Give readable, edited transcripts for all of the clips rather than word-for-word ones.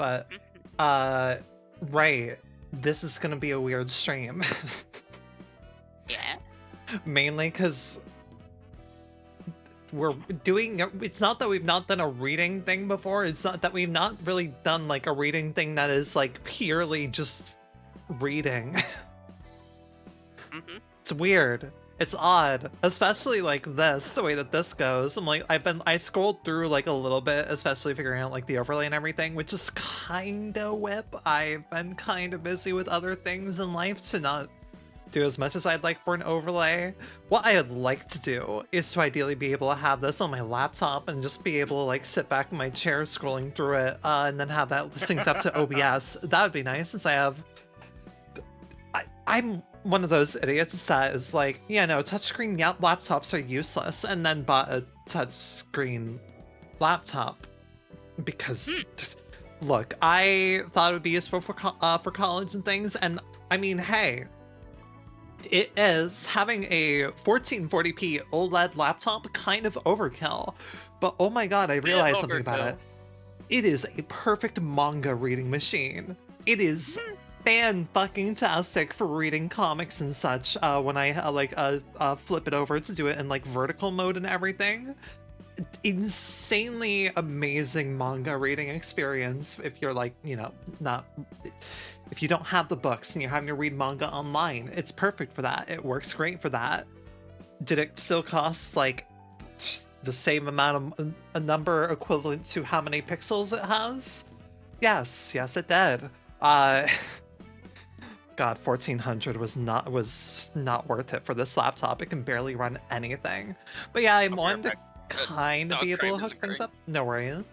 but right, this is gonna be a weird stream. Yeah. Mainly because we're doing, it's not that we've not done a reading thing before, it's not that we've not really done like a reading thing that is like purely just reading. It's weird. It's odd, especially like this, the way that this goes. I'm like, I scrolled through like a little bit, especially figuring out like the overlay and everything, which is kinda whip. I've been kind of busy with other things in life to not do as much as I'd like for an overlay. What I would like to do is to ideally be able to have this on my laptop and just be able to like sit back in my chair scrolling through it, and then have that synced up to OBS. That would be nice, since I have... I'm one of those idiots that is like, yeah, no, touchscreen laptops are useless, and then bought a touchscreen laptop because, look, I thought it would be useful for college and things, and I mean, hey, it is. Having a 1440p OLED laptop kind of overkill, but oh my god, I realized something about it. It is a perfect manga reading machine. It is fan-fucking-tastic for reading comics and such, when I flip it over to do it in like vertical mode and everything. Insanely amazing manga reading experience if you're like, you know, if you don't have the books and you're having to read manga online. It's perfect for that. It works great for that. Did it still cost like the same amount of a number equivalent to how many pixels it has? Yes, it did. God, 1400 was not worth it for this laptop. It can barely run anything. But yeah, I wanted to kind of be able to hook things up. No worries.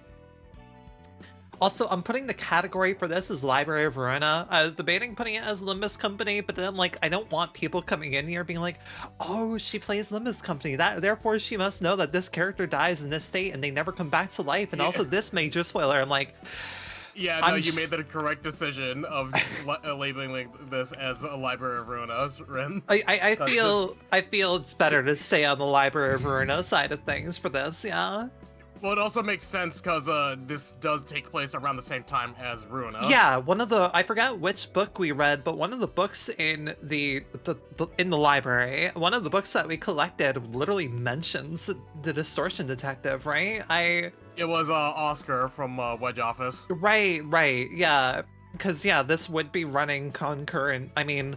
Also, I'm putting the category for this as Library of Ruina. I was debating putting it as Limbus Company, but then I'm like, I don't want people coming in here being like, oh, she plays Limbus Company, therefore she must know that this character dies in this state and they never come back to life, and also this major spoiler. I'm like, yeah, no, you made the correct decision of labeling this as a Library of Ruina, Rin. I feel it's better to stay on the Library of Ruina side of things for this, yeah. Well, it also makes sense because this does take place around the same time as Ruina. Yeah, one of the, I forgot which book we read, but one of the books in the library, one of the books that we collected literally mentions the Distortion detective, right? It was Oscar from Wedge Office. Right, yeah. Because, yeah, this would be running concurrent. I mean,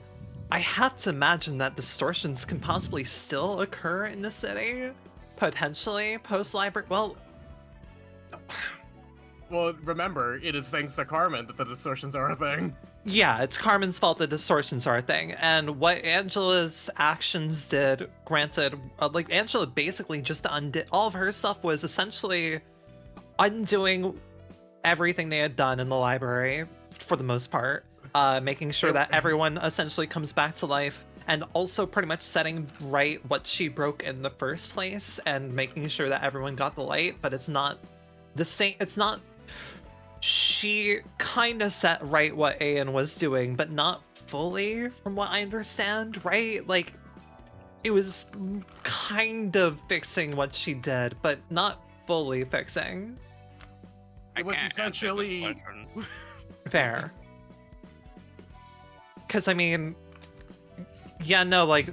I have to imagine that distortions can possibly still occur in the city. Potentially, post-library. Well, remember, it is thanks to Carmen that the distortions are a thing. Yeah, it's Carmen's fault the distortions are a thing. And what Angela's actions did, granted, like, Angela basically just undid... All of her stuff was essentially undoing everything they had done in the library, for the most part. Making sure that everyone essentially comes back to life, and also pretty much setting right what she broke in the first place, and making sure that everyone got the light, but it's not the same. It's not... She kind of set right what Ayan was doing, but not fully, from what I understand, right? Like, it was kind of fixing what she did, but not fully fixing. It was essentially... Fair. Because, I mean... Yeah, no, like,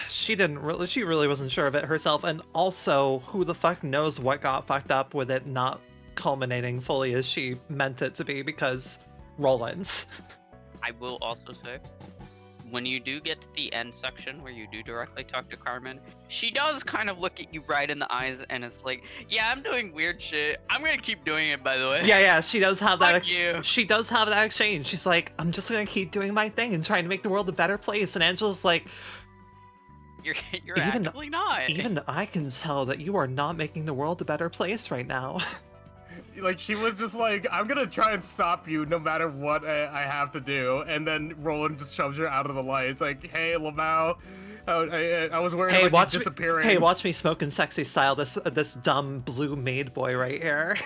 she really wasn't sure of it herself, and also, who the fuck knows what got fucked up with it not culminating fully as she meant it to be, because Rollins. I will also say, when you do get to the end section where you do directly talk to Carmen, she does kind of look at you right in the eyes, and it's like, yeah, I'm doing weird shit. I'm gonna keep doing it, by the way. Yeah, she does have that. She does have that exchange. She's like, I'm just gonna keep doing my thing and trying to make the world a better place. And Angela's like, you're actively not. Even I can tell that you are not making the world a better place right now. Like, she was just like, I'm gonna try and stop you no matter what I have to do. And then Roland just shoves her out of the light. It's like, hey, Lamau, I was worried about you disappearing. Hey, watch me smoking sexy style this dumb blue maid boy right here.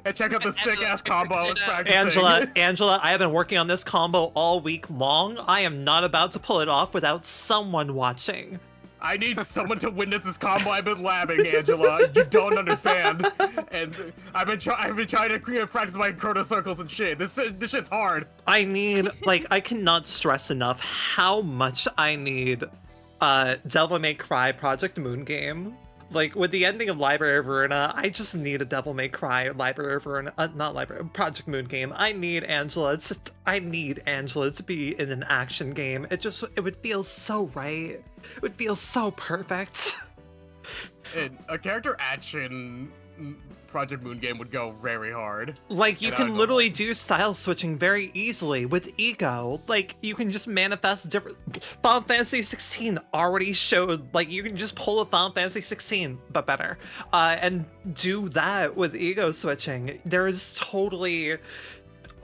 And check out the sick-ass combo I was practicing. Angela, I have been working on this combo all week long. I am not about to pull it off without someone watching. I need someone to witness this combo I've been labbing, Angela. You don't understand. And I've been trying to practice my chrono circles and shit. This shit's hard. I need, like, I cannot stress enough how much I need Devil May Cry Project Moon game. Like, with the ending of Library of Ruina, I just need a Devil May Cry Project Moon game. I need Angela to be in an action game. It would feel so right. It would feel so perfect. And a character action Project Moon game would go very hard. Like, you can literally do style switching very easily with Ego. Like, you can just manifest different... Final Fantasy 16 already showed, like, you can just pull a Final Fantasy 16, but better, and do that with Ego switching. There is totally...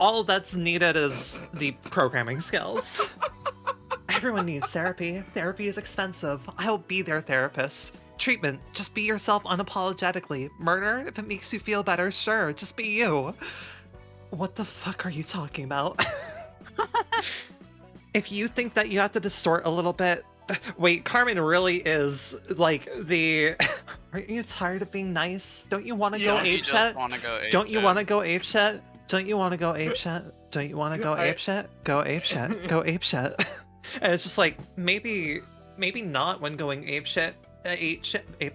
All that's needed is the programming skills. Everyone needs therapy. Therapy is expensive. I'll be their therapist. Treatment, just be yourself unapologetically. Murder, if it makes you feel better, sure, just be you. What the fuck are you talking about? If you think that you have to distort a little bit... Wait, Carmen really is, like, the... Aren't you tired of being nice? Don't you want to go apeshit? Don't you want to go apeshit? Don't you want to go apeshit? Don't you want to go apeshit? Go apeshit. Go apeshit. And it's just like, maybe not when going apeshit.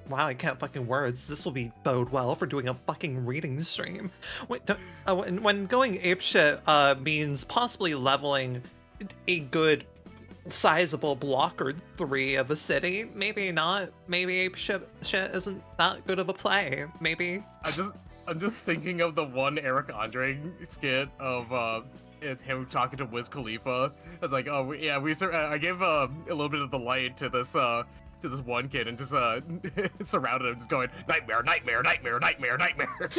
Wow, I can't fucking words. This will bode well for doing a fucking reading stream. When going apeshit means possibly leveling a good sizable block or 3 of a city, maybe not. Maybe apeshit shit isn't that good of a play. Maybe. I'm just thinking of the one Eric Andre skit of him talking to Wiz Khalifa. It's like, oh yeah, I gave a little bit of the light to this one kid and just surrounded him, just going nightmare, nightmare, nightmare, nightmare, nightmare.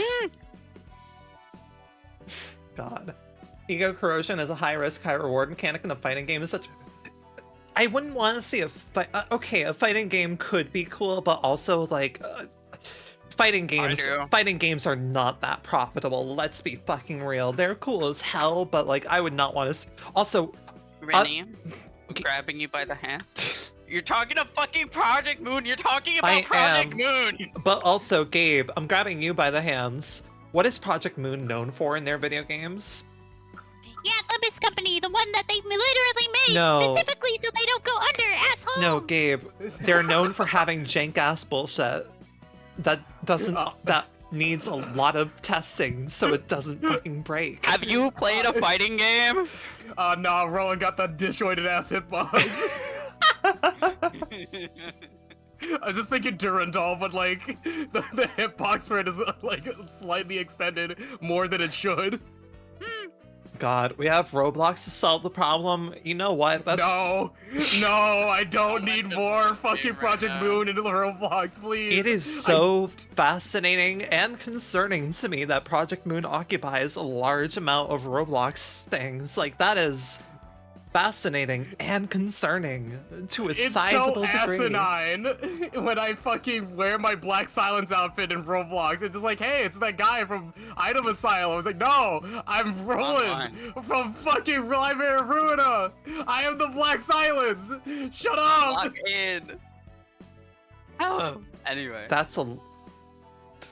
God, ego corrosion is a high risk, high reward mechanic in a fighting game. Is such. I wouldn't want to see a fight. Okay, a fighting game could be cool, but also like. Fighting games are not that profitable. Let's be fucking real. They're cool as hell, but like I would not want to. Also, Rennie, grabbing you by the hands. You're talking to fucking Project Moon. You're talking about Project Moon. But also, Gabe, I'm grabbing you by the hands. What is Project Moon known for in their video games? Yeah, Libus Company, the one that they literally made specifically so they don't go under, asshole. No, Gabe, they're known for having jank-ass bullshit that needs a lot of testing so it doesn't fucking break. Have you played a fighting game? No, Roland got that disjointed ass hitbox. I was just thinking Durandal, but like the hitbox for it is like slightly extended more than it should. God, we have Roblox to solve the problem. You know what? No, I don't need more fucking Project Moon into the Roblox, please. It is so fascinating and concerning to me that Project Moon occupies a large amount of Roblox things. Like, that is fascinating and concerning to a sizable degree. It's so asinine when I fucking wear my Black Silence outfit in Roblox. It's just like, hey, it's that guy from Item Asylum. I was like, no, I'm Roland from fucking Library of Ruina. I am the Black Silence. Shut up. Lock in. Oh. Anyway.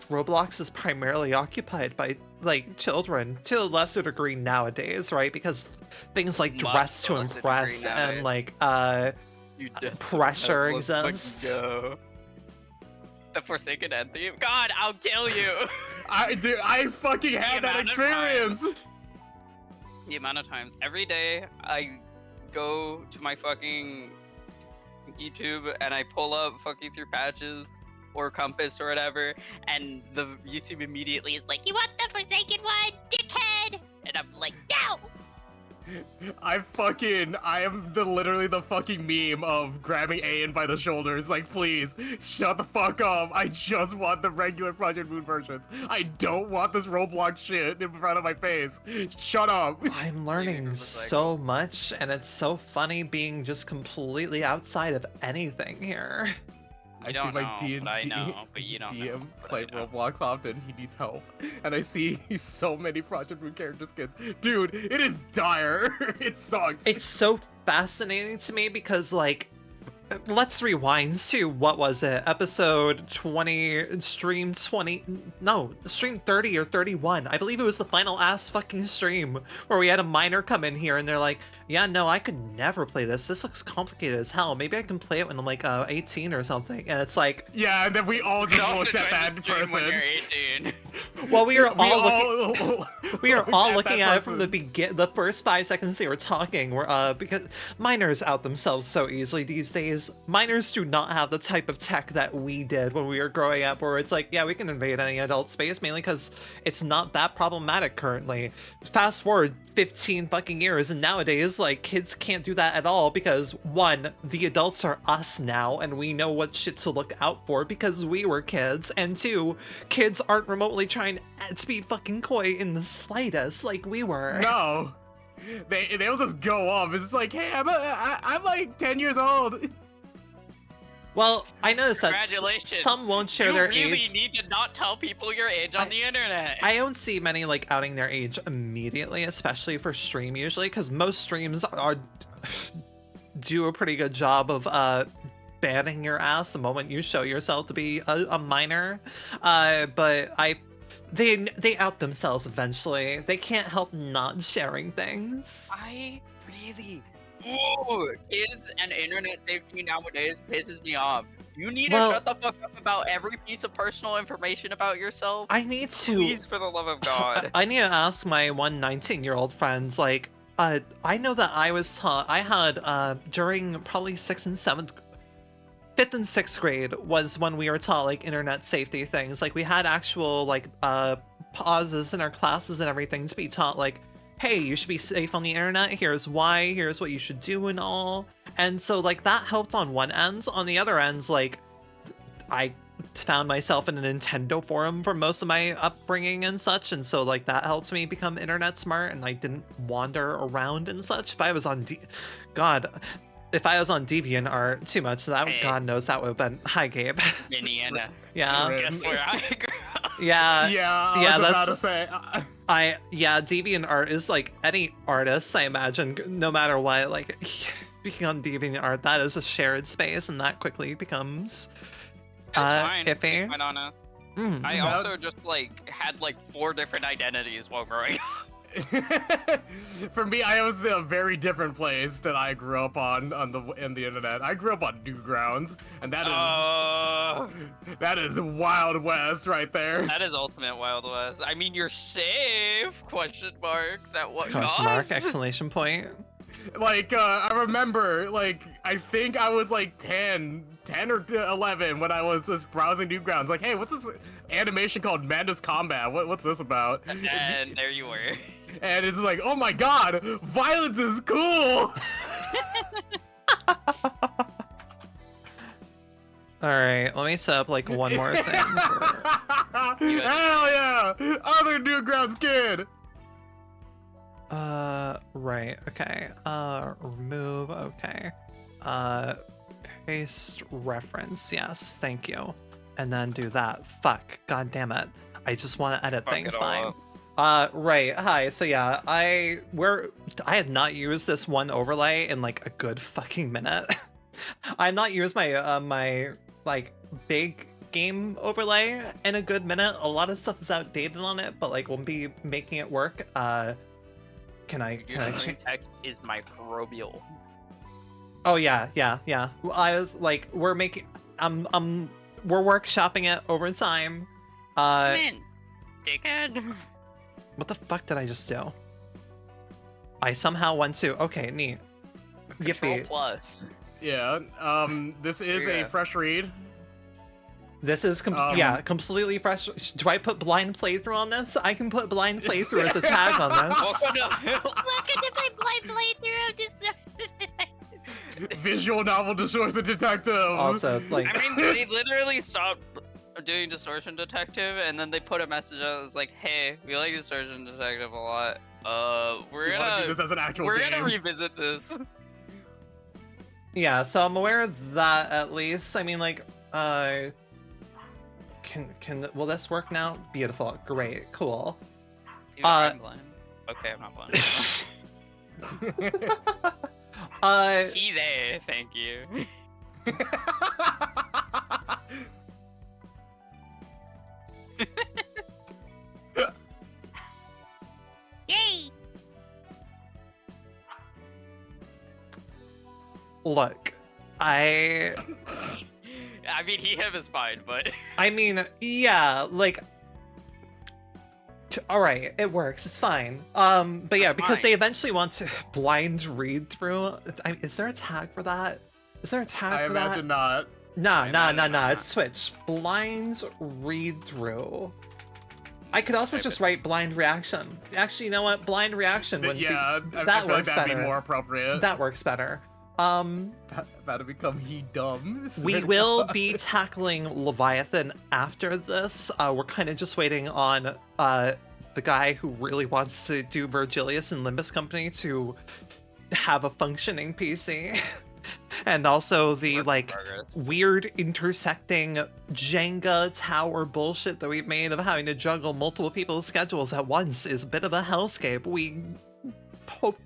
Roblox is primarily occupied by like children to a lesser degree nowadays, right? Because things like Dress to Impress and like pressure exists. The Forsaken End theme. God, I'll kill you. I fucking had that experience. The amount of times every day I go to my fucking YouTube and I pull up fucking through patches or Compass or whatever, and the YouTube immediately is like, you want the Forsaken one, dickhead? And I'm like, no! I am literally the fucking meme of grabbing Ayan by the shoulders, like, please, shut the fuck up. I just want the regular Project Moon versions. I don't want this Roblox shit in front of my face. Shut up. I'm learning so much, and it's so funny being just completely outside of anything here. I see my DM play Roblox often. He needs help, and I see so many Project Moon character skins. Dude, it is dire. It sucks. It's so fascinating to me because, like, let's rewind to, what was it, episode 20, stream 20, no, stream 30 or 31. I believe it was the final ass fucking stream where we had a miner come in here and they're like, yeah, no, I could never play this. This looks complicated as hell. Maybe I can play it when I'm like 18 or something. And it's like, yeah, and then we all just looked at that person. When you're 18. Well, we are all looking at it from the first 5 seconds they were talking, because miners out themselves so easily these days. Minors do not have the type of tech that we did when we were growing up, where it's like, yeah, we can invade any adult space, mainly because it's not that problematic currently. Fast forward 15 fucking years, and nowadays, like, kids can't do that at all because, one, the adults are us now, and we know what shit to look out for because we were kids, and two, kids aren't remotely trying to be fucking coy in the slightest like we were. No. They'll just go off. It's like, hey, I'm like 10 years old. Well, I noticed that some won't share their age. You really need to not tell people your age on the internet. I don't see many like outing their age immediately, especially for stream usually, because most streams do a pretty good job of banning your ass the moment you show yourself to be a minor. But they out themselves eventually. They can't help not sharing things. Kids and internet safety nowadays pisses me off. You need to shut the fuck up about every piece of personal information about yourself. I need to. Please, for the love of God. I need to ask my 19-year-old friends, like, I know that I was taught, I had, during probably 5th and 6th grade was when we were taught, like, internet safety things. Like, we had actual, like, pauses in our classes and everything to be taught, like, hey, you should be safe on the internet, here's why, here's what you should do and all. And so, like, that helped on one end. On the other ends, like, I found myself in a Nintendo forum for most of my upbringing and such, and so, like, that helps me become internet smart, and I didn't wander around and such. If I was on DeviantArt too much, that God knows that would have been... Hi, Gabe. Indiana. Yeah. Guess where I grew up. Yeah. I was about to say... DeviantArt is like any artist, I imagine, no matter what, like, speaking on DeviantArt, that is a shared space, and that quickly becomes iffy. Quite honest. I also just, like, had, like, 4 different identities while growing up. For me, I was in a very different place that I grew up in the internet. I grew up on Newgrounds, and that is Wild West right there. That is ultimate Wild West. I mean, you're safe? Question marks. At what Question mark, exclamation point. Like, I remember, like, I think I was like 10 or 11 when I was just browsing Newgrounds. Like, hey, what's this animation called Madness Combat? What's this about? And there you were. And it's like, oh my god, violence is cool! Alright, let me set up, like, one more thing. Hell yeah! Other Newgrounds kid! Right, okay. Remove, okay. Paste reference, yes, thank you. And then do that. Fuck, god damn it. I just want to edit things, fine. Right, hi, so yeah, I had not used this one overlay in, like, a good fucking minute. I had not used my, like, big game overlay in a good minute. A lot of stuff is outdated on it, but, like, we'll be making it work. Can I text is microbial. Oh yeah. Well, I was like, we're workshopping it over time. Come in, dickhead. What the fuck did I just do? I somehow went to... Okay, neat. Control plus. Yeah, this is a fresh read. This is completely fresh. Do I put blind playthrough on this? I can put blind playthrough as a tag on this. Welcome to my blind playthrough of Distortion. Visual novel Distortion Detective. Also, like... I mean, they literally stopped doing Distortion Detective, and then they put a message out that was like, hey, we like Distortion Detective a lot. We're gonna do this as an actual game. gonna revisit this. Yeah, so I'm aware of that at least. I mean, like, will this work now? Beautiful, great, cool. Dude, I'm blind. Okay, I'm not blind. He there, thank you. Yay! Look, I mean, him is fine, but I mean, yeah, like, all right, it works, it's fine. But yeah, That's because fine. they eventually want to blind read through. Is there a tag for that? Is there a tag I for that? imagine not. Nah, I nah, imagine nah, nah. not. It's Switch. Blind read through. I could also Okay, just but- write blind reaction. Actually, you know what? Blind reaction would Yeah, be I that feel like works that'd better. be more appropriate. That works better. About to become he dumb. We will be tackling Leviathan after this. We're kind of just waiting on the guy who really wants to do Virgilius and Limbus Company to have a functioning PC. And also the Work in like progress. weird intersecting Jenga tower bullshit that we've made of having to juggle multiple people's schedules at once is a bit of a hellscape. We hope,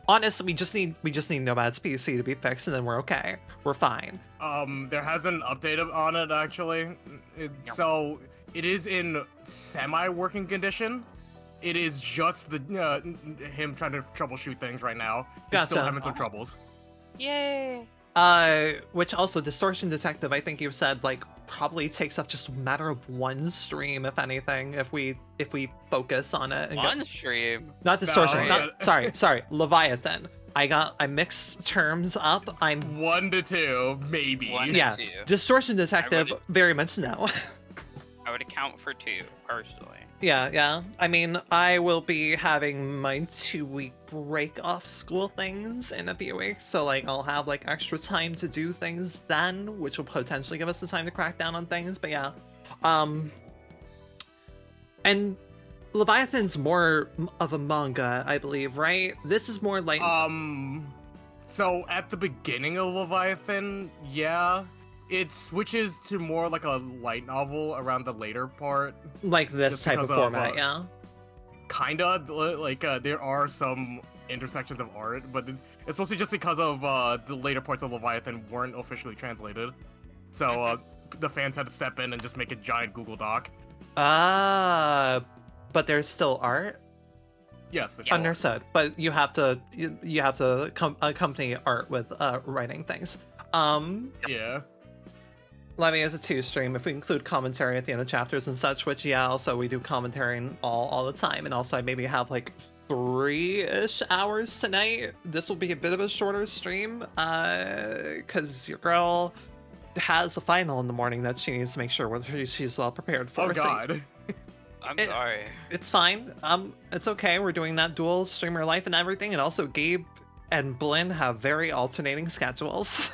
honestly, we just need Nomad's PC to be fixed, and then we're okay. We're fine. There has been an update on it actually. So it is in semi-working condition. It is just the him trying to troubleshoot things right now. He's still Gotcha. having some troubles. Yay! Which also Distortion Detective, I think you've said, like, probably takes up just a matter of one stream, if anything, if we focus on it. And One stream. not Distortion. No, Sorry, Leviathan. I mixed terms up. I'm 1 to 2, maybe. One. yeah. Two. Distortion Detective, very much no. I would account for 2 personally. Yeah. I mean, I will be having my 2-week break off school things in a few weeks, so like I'll have like extra time to do things then, which will potentially give us the time to crack down on things. But yeah, and Leviathan's more of a manga, I believe, right? This is more like So at the beginning of Leviathan, yeah, it switches to more like a light novel around the later part. like this just type of because format, yeah. Kinda, like, there are some intersections of art, but it's mostly just because of the later parts of Leviathan weren't officially translated. So the fans had to step in and just make a giant Google Doc. But there's still art. Yes, there's still art. Understood. But you have to accompany art with writing things. Yeah. Levy is a 2 stream if we include commentary at the end of chapters and such, which yeah, also we do commentary all the time, and also I maybe have like 3-ish hours tonight. This will be a bit of a shorter stream, because your girl has a final in the morning that she needs to make sure she's well prepared for. Oh god. I'm It- sorry. It's fine. It's okay. We're doing that dual streamer life and everything, and also Gabe and Blinn have very alternating schedules.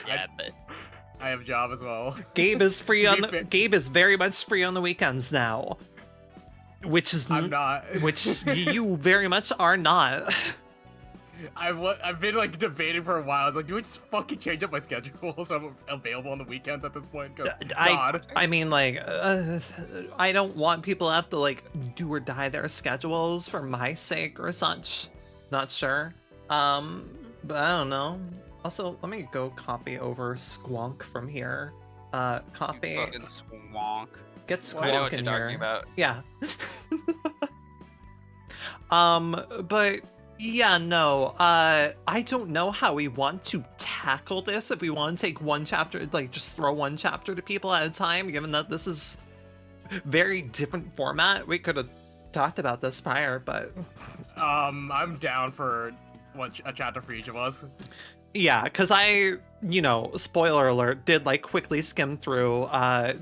Yeah, but I have a job as well. Gabe is free To on be fair- Gabe is very much free on the weekends now, which is I'm not. which you very much are not. I've been like debating for a while. I was like, do I just fucking change up my schedule so I'm available on the weekends at this point? 'Cause God. I mean, like, I don't want people to have to like do or die their schedules for my sake or such. Not sure. But I don't know. Also, let me go copy over Squonk from here. Copy. you fucking squonk. Get I know Squonk what you're in talking here. about. Yeah. But yeah, no. I don't know how we want to tackle this. If we want to take one chapter, like just throw one chapter to people at a time, given that this is very different format. We could have talked about this prior, but I'm down for a chapter for each of us. yeah, because I, spoiler alert, did like quickly skim through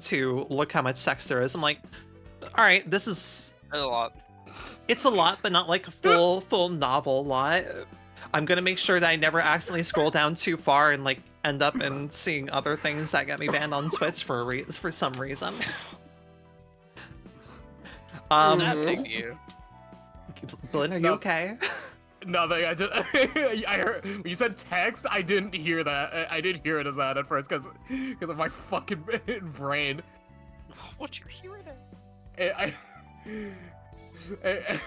to look how much text there is. I'm like, all right, this is There's a lot. it's a lot, but not like a full novel lot. I'm gonna make sure that I never accidentally scroll down too far and like end up in seeing other things that get me banned on Twitch for some reason. What's happening to you? Blinn, are you okay? Nothing. I just I heard when you said text. I didn't hear that. I didn't hear it as that at first because of my fucking brain. What you hearing?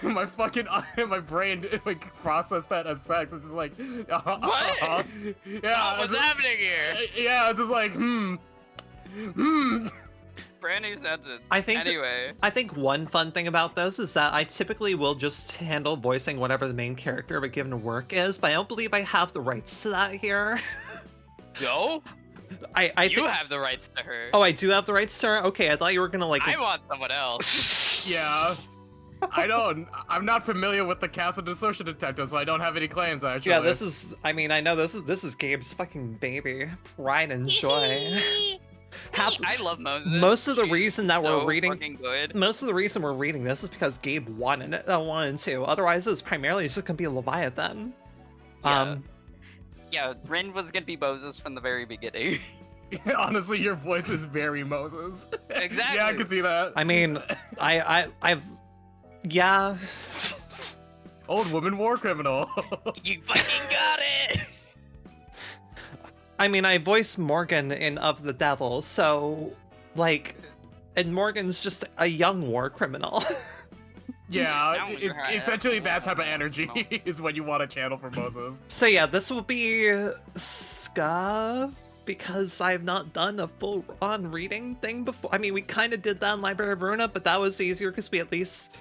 my fucking my brain like processed that as sex. It's just like What? Yeah, What's happening here? Yeah, it's just like Brand new sentence. I think one fun thing about this is that I typically will just handle voicing whatever the main character of a given work is, but I don't believe I have the rights to that here. No? You have the rights to her. Oh, I do have the rights to her? Okay, I thought you were gonna like... I want someone else. Yeah. I'm not familiar with the cast of Distortion Detective, so I don't have any claims, actually. Yeah, this is, I mean, I know this is Gabe's fucking baby. Pride and joy. I love Moses. Most of the She's reason that so we're reading... fucking good. Most of the reason we're reading this is because Gabe wanted to. Otherwise, it was primarily just gonna be Leviathan. Yeah. Yeah, Rin was gonna be Moses from the very beginning. Honestly, your voice is very Moses. Exactly. Yeah, I can see that. I mean, I've... Yeah. Old woman war criminal. You fucking got it! I mean, I voiced Morgan in Of the Devil, so, like, and Morgan's just a young war criminal. Yeah, it's essentially that type of energy is what you want to channel for Moses. So yeah, this will be Ska, because I've not done a full-on reading thing before. I mean, we kind of did that in Library of Runa, but that was easier because we at least...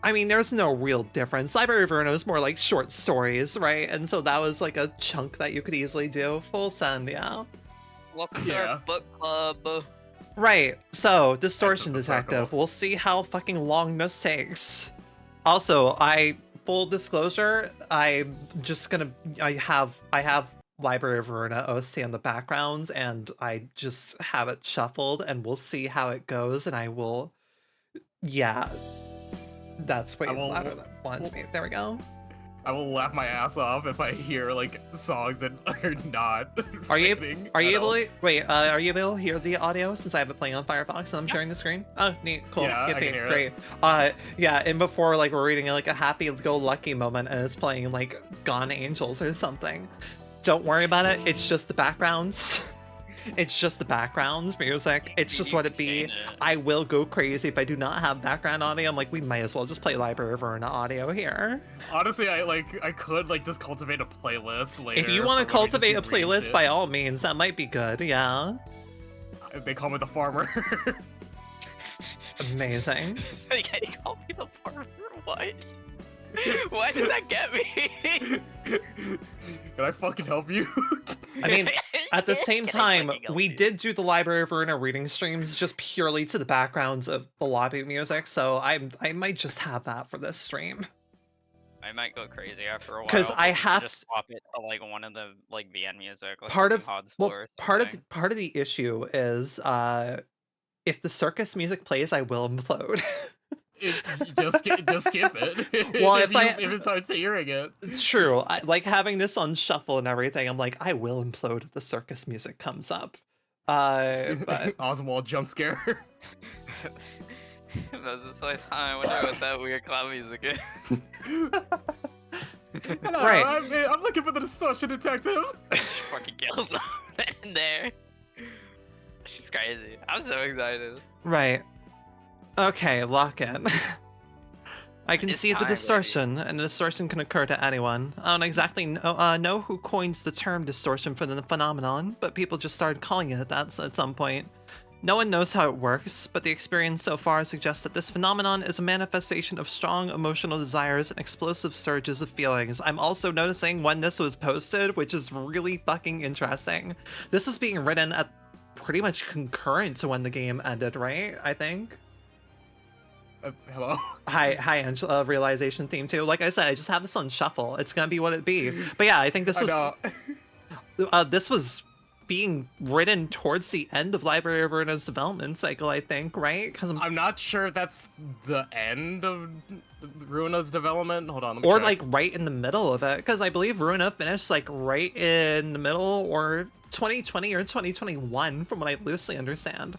I mean, there's no real difference. Library of Runa is more like short stories, right? And so that was like a chunk that you could easily do. Full send, yeah. Welcome to our book club. Right, so, Distortion the Detective. circle. We'll see how fucking long this takes. Also, full disclosure, I have Library of Runa OC in the background, and I just have it shuffled, and we'll see how it goes, and I will, yeah. That's way louder than I wanted to be. There we go. I will laugh my ass off if I hear like songs that are not. Are you able to hear the audio since I have it playing on Firefox and I'm sharing the screen? Oh, neat, cool, Yeah, I can hear great. Yeah, and before like we're reading like a happy-go-lucky moment and it's playing like Gone Angels or something. Don't worry about it. It's just the backgrounds. It's just the backgrounds music. It's just what it be. I will go crazy if I do not have background audio. I'm like, we might as well just play Library of Runa audio here. Honestly, I could like just cultivate a playlist later. If you want to cultivate a playlist, by all means, that might be good. Yeah. They call me the farmer. Amazing. You call me the farmer? What? Why did that get me? Can I fucking help you? I mean, at the same time, we did do the Library of Runa reading streams just purely to the backgrounds of the lobby music, so I might just have that for this stream. I might go crazy after a while. Because I have to swap it to like one of the like VN music. Like part of part of the issue is if the circus music plays, I will implode. Just skip it. Well, if it starts hearing it. It's true. Like having this on shuffle and everything, I'm like, I will implode if the circus music comes up. But Oswald jump scare. That's just like, I wonder what that weird clown music is. Hello, right. I'm looking for the Distortion Detective. She fucking kills him in there. She's crazy. I'm so excited. Right. Okay, lock in. I can It's see the time, distortion, and the distortion can occur to anyone. I don't exactly know who coins the term distortion for the phenomenon, but people just started calling it that at some point. No one knows how it works, but the experience so far suggests that this phenomenon is a manifestation of strong emotional desires and explosive surges of feelings. I'm also noticing when this was posted, which is really fucking interesting. This was being written at pretty much concurrent to when the game ended, right? I think. Hello? Hi Angela, realization theme too. Like I said, I just have this on shuffle. It's gonna be what it be. But yeah, I think this was this was being written towards the end of Library of Runa's development cycle, I think, right? Because I'm not sure that's the end of Runa's development. Hold on, let me or check. like right in the middle of it, because I believe Runa finished like right in the middle, or 2020 or 2021, from what I loosely understand.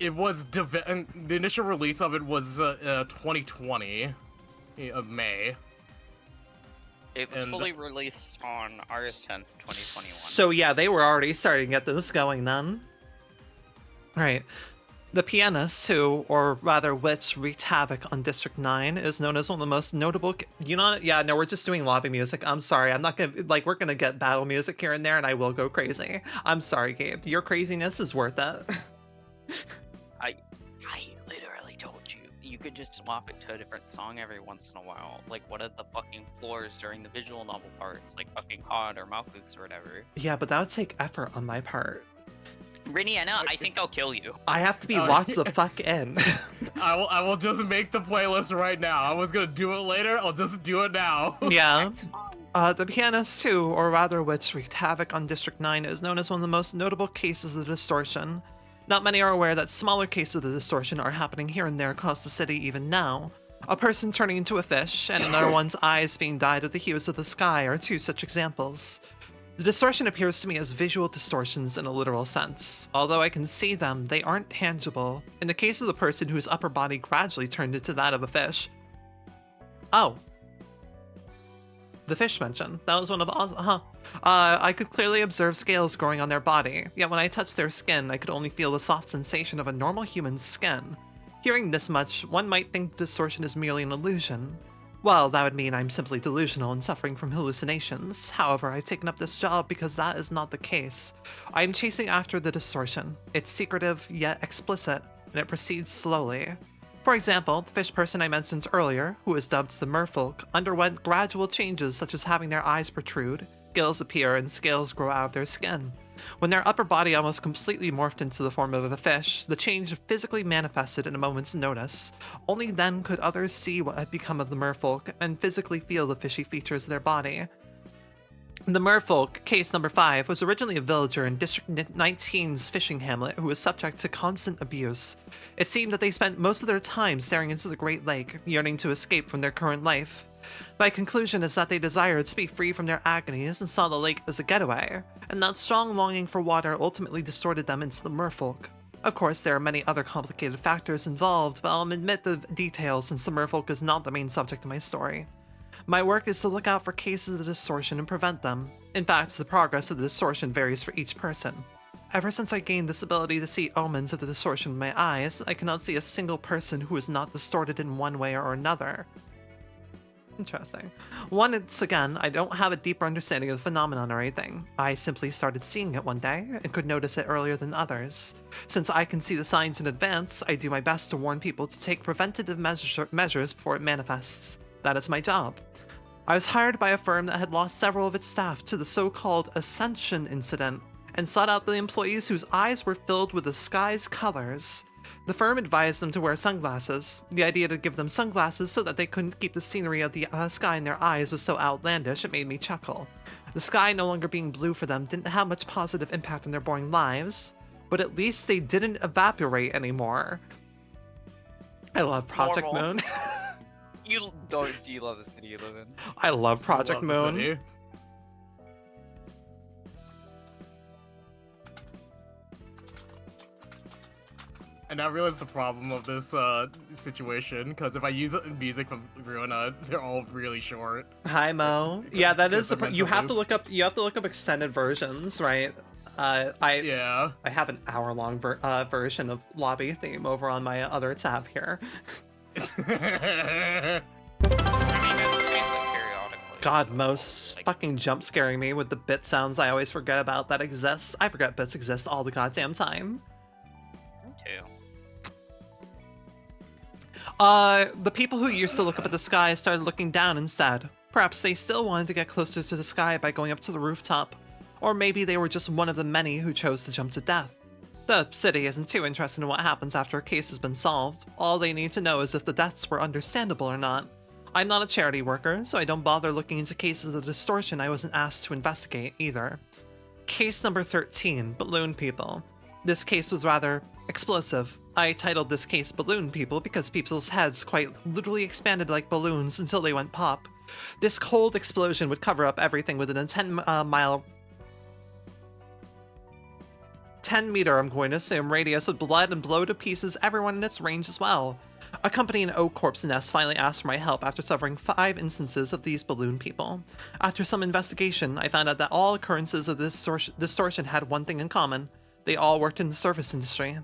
It was the initial release of it was 2020 of May. It was fully released on August 10th, 2021. So yeah, they were already starting to get this going then. Right. The pianist who, or rather which, wreaked havoc on District 9 is known as one of the most notable... Yeah, no, we're just doing lobby music. I'm sorry. I'm not gonna... we're gonna get battle music here and there, and I will go crazy. I'm sorry, Gabe. Your craziness is worth it. I literally told you. You could just swap it to a different song every once in a while. Like, what are the fucking floors during the visual novel parts? Like, fucking Hod or Malkuth or whatever. Yeah, but that would take effort on my part. Rinienna, I think I'll kill you. I have to be locked the fuck in. I will just make the playlist right now. I was gonna do it later. I'll just do it now. Yeah. The pianist who, or rather which, wreaked havoc on District 9 is known as one of the most notable cases of the distortion. Not many are aware that smaller cases of the distortion are happening here and there across the city even now. A person turning into a fish, and another one's eyes being dyed with the hues of the sky are two such examples. The distortion appears to me as visual distortions in a literal sense. Although I can see them, they aren't tangible. In the case of the person whose upper body gradually turned into that of a fish... Oh. The fish mentioned. That was one of... I could clearly observe scales growing on their body, yet when I touched their skin, I could only feel the soft sensation of a normal human's skin. Hearing this much, one might think distortion is merely an illusion. Well, that would mean I'm simply delusional and suffering from hallucinations. However, I've taken up this job because that is not the case. I am chasing after the distortion. It's secretive, yet explicit, and it proceeds slowly. For example, the fish person I mentioned earlier, who is dubbed the merfolk, underwent gradual changes such as having their eyes protrude, gills appear, and scales grow out of their skin. When their upper body almost completely morphed into the form of a fish, the change physically manifested in a moment's notice. Only then could others see what had become of the merfolk and physically feel the fishy features of their body. The merfolk, case number 5, was originally a villager in District 19's fishing hamlet who was subject to constant abuse. It seemed that they spent most of their time staring into the Great Lake, yearning to escape from their current life. My conclusion is that they desired to be free from their agonies and saw the lake as a getaway, and that strong longing for water ultimately distorted them into the merfolk. Of course, there are many other complicated factors involved, but I'll omit the details since the merfolk is not the main subject of my story. My work is to look out for cases of distortion and prevent them. In fact, the progress of the distortion varies for each person. Ever since I gained this ability to see omens of the distortion with my eyes, I cannot see a single person who is not distorted in one way or another. Interesting. Once again, I don't have a deeper understanding of the phenomenon or anything. I simply started seeing it one day and could notice it earlier than others. Since I can see the signs in advance, I do my best to warn people to take preventative measures before it manifests. That is my job. I was hired by a firm that had lost several of its staff to the so-called Ascension incident and sought out the employees whose eyes were filled with the sky's colors. The firm advised them to wear sunglasses. The idea to give them sunglasses so that they couldn't keep the scenery of the sky in their eyes was so outlandish it made me chuckle. The sky no longer being blue for them didn't have much positive impact on their boring lives, but at least they didn't evaporate anymore. I love Project Moon. Do you love the city you live in? I love Project Moon. And I realize the problem of this situation, because if I use music from Ruina, they're all really short. Hi Mo. Yeah, that is the you have to look up extended versions, right? I have an hour-long version of Lobby Theme over on my other tab here. God, Mo's fucking jump scaring me with the bit sounds I always forget about that exists. I forget bits exist all the goddamn time. Me too. The people who used to look up at the sky started looking down instead. Perhaps they still wanted to get closer to the sky by going up to the rooftop. Or maybe they were just one of the many who chose to jump to death. The city isn't too interested in what happens after a case has been solved. All they need to know is if the deaths were understandable or not. I'm not a charity worker, so I don't bother looking into cases of distortion I wasn't asked to investigate either. Case number 13, Balloon People. This case was rather explosive. I titled this case Balloon People because people's heads quite literally expanded like balloons until they went pop. This cold explosion would cover up everything within a 10 meter, I'm going to assume, radius of blood and blow to pieces everyone in its range as well. A company in Oak Corp's nest finally asked for my help after suffering 5 instances of these balloon people. After some investigation, I found out that all occurrences of this distortion had one thing in common. They all worked in the service industry.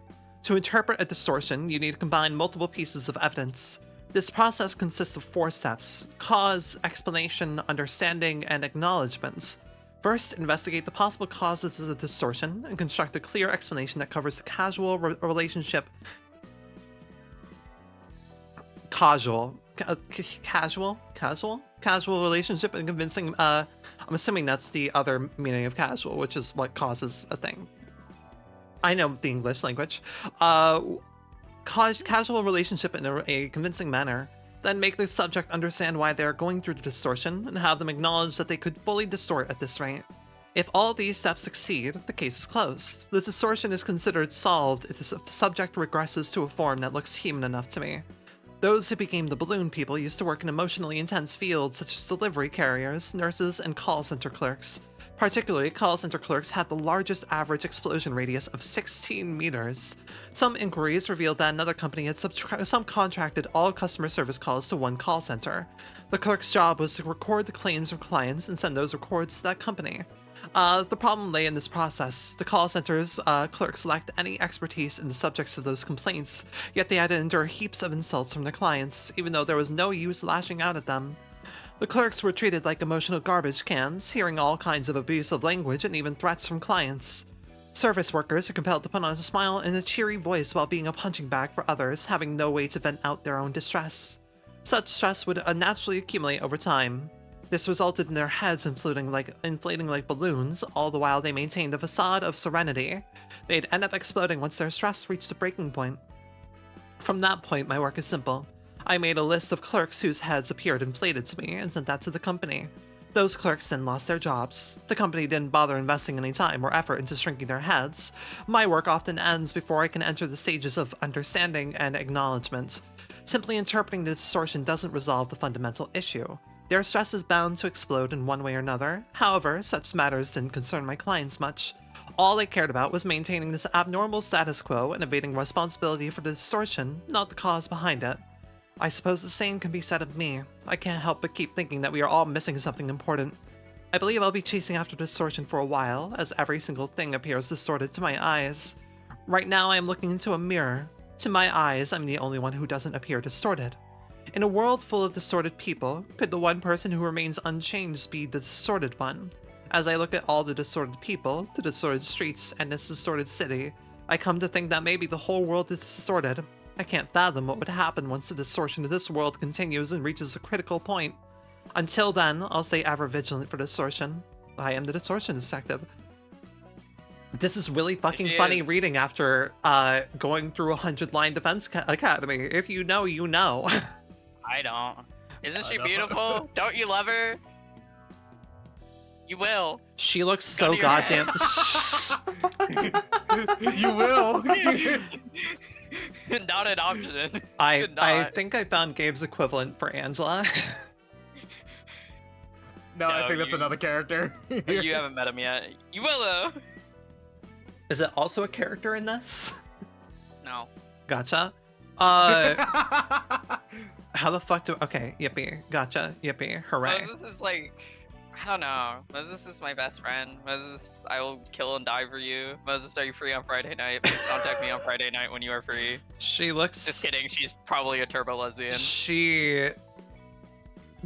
To interpret a distortion, you need to combine multiple pieces of evidence. This process consists of 4 steps: cause, explanation, understanding, and acknowledgement. First, investigate the possible causes of the distortion and construct a clear explanation that covers the causal relationship and convincing. I'm assuming that's the other meaning of casual, which is what causes a thing. I know the English language. Casual relationship in a convincing manner. Then make the subject understand why they are going through the distortion and have them acknowledge that they could fully distort at this rate. If all these steps succeed, the case is closed. The distortion is considered solved if the subject regresses to a form that looks human enough to me. Those who became the balloon people used to work in emotionally intense fields such as delivery carriers, nurses, and call center clerks. Particularly, call center clerks had the largest average explosion radius of 16 meters. Some inquiries revealed that another company had subcontracted all customer service calls to one call center. The clerk's job was to record the claims of clients and send those records to that company. The problem lay in this process. The call center's clerks lacked any expertise in the subjects of those complaints, yet they had to endure heaps of insults from their clients, even though there was no use lashing out at them. The clerks were treated like emotional garbage cans, hearing all kinds of abusive language and even threats from clients. Service workers are compelled to put on a smile and a cheery voice while being a punching bag for others, having no way to vent out their own distress. Such stress would naturally accumulate over time. This resulted in their heads inflating like balloons, all the while they maintained a facade of serenity. They'd end up exploding once their stress reached a breaking point. From that point, my work is simple. I made a list of clerks whose heads appeared inflated to me and sent that to the company. Those clerks then lost their jobs. The company didn't bother investing any time or effort into shrinking their heads. My work often ends before I can enter the stages of understanding and acknowledgement. Simply interpreting the distortion doesn't resolve the fundamental issue. Their stress is bound to explode in one way or another. However, such matters didn't concern my clients much. All they cared about was maintaining this abnormal status quo and evading responsibility for the distortion, not the cause behind it. I suppose the same can be said of me. I can't help but keep thinking that we are all missing something important. I believe I'll be chasing after distortion for a while, as every single thing appears distorted to my eyes. Right now I am looking into a mirror. To my eyes, I'm the only one who doesn't appear distorted. In a world full of distorted people, could the one person who remains unchanged be the distorted one? As I look at all the distorted people, the distorted streets, and this distorted city, I come to think that maybe the whole world is distorted. I can't fathom what would happen once the distortion of this world continues and reaches a critical point. Until then, I'll stay ever vigilant for distortion. I am the Distortion Detective. This is really fucking funny reading after going through a 100-line Defense Academy. If you know, you know. I don't. Isn't she beautiful? Don't you love her? You will. She looks so goddamn... You will. Not an option. I think I found Gabe's equivalent for Angela. No, I think that's another character. You haven't met him yet. You will though. Is it also a character in this? No. Gotcha. How the fuck do... Okay, yippee. Gotcha. Yippee. Hooray. Moses is like... I don't know. Moses is my best friend. Moses, I will kill and die for you. Moses, are you free on Friday night? Please contact me on Friday night when you are free. She looks... Just kidding. She's probably a turbo lesbian.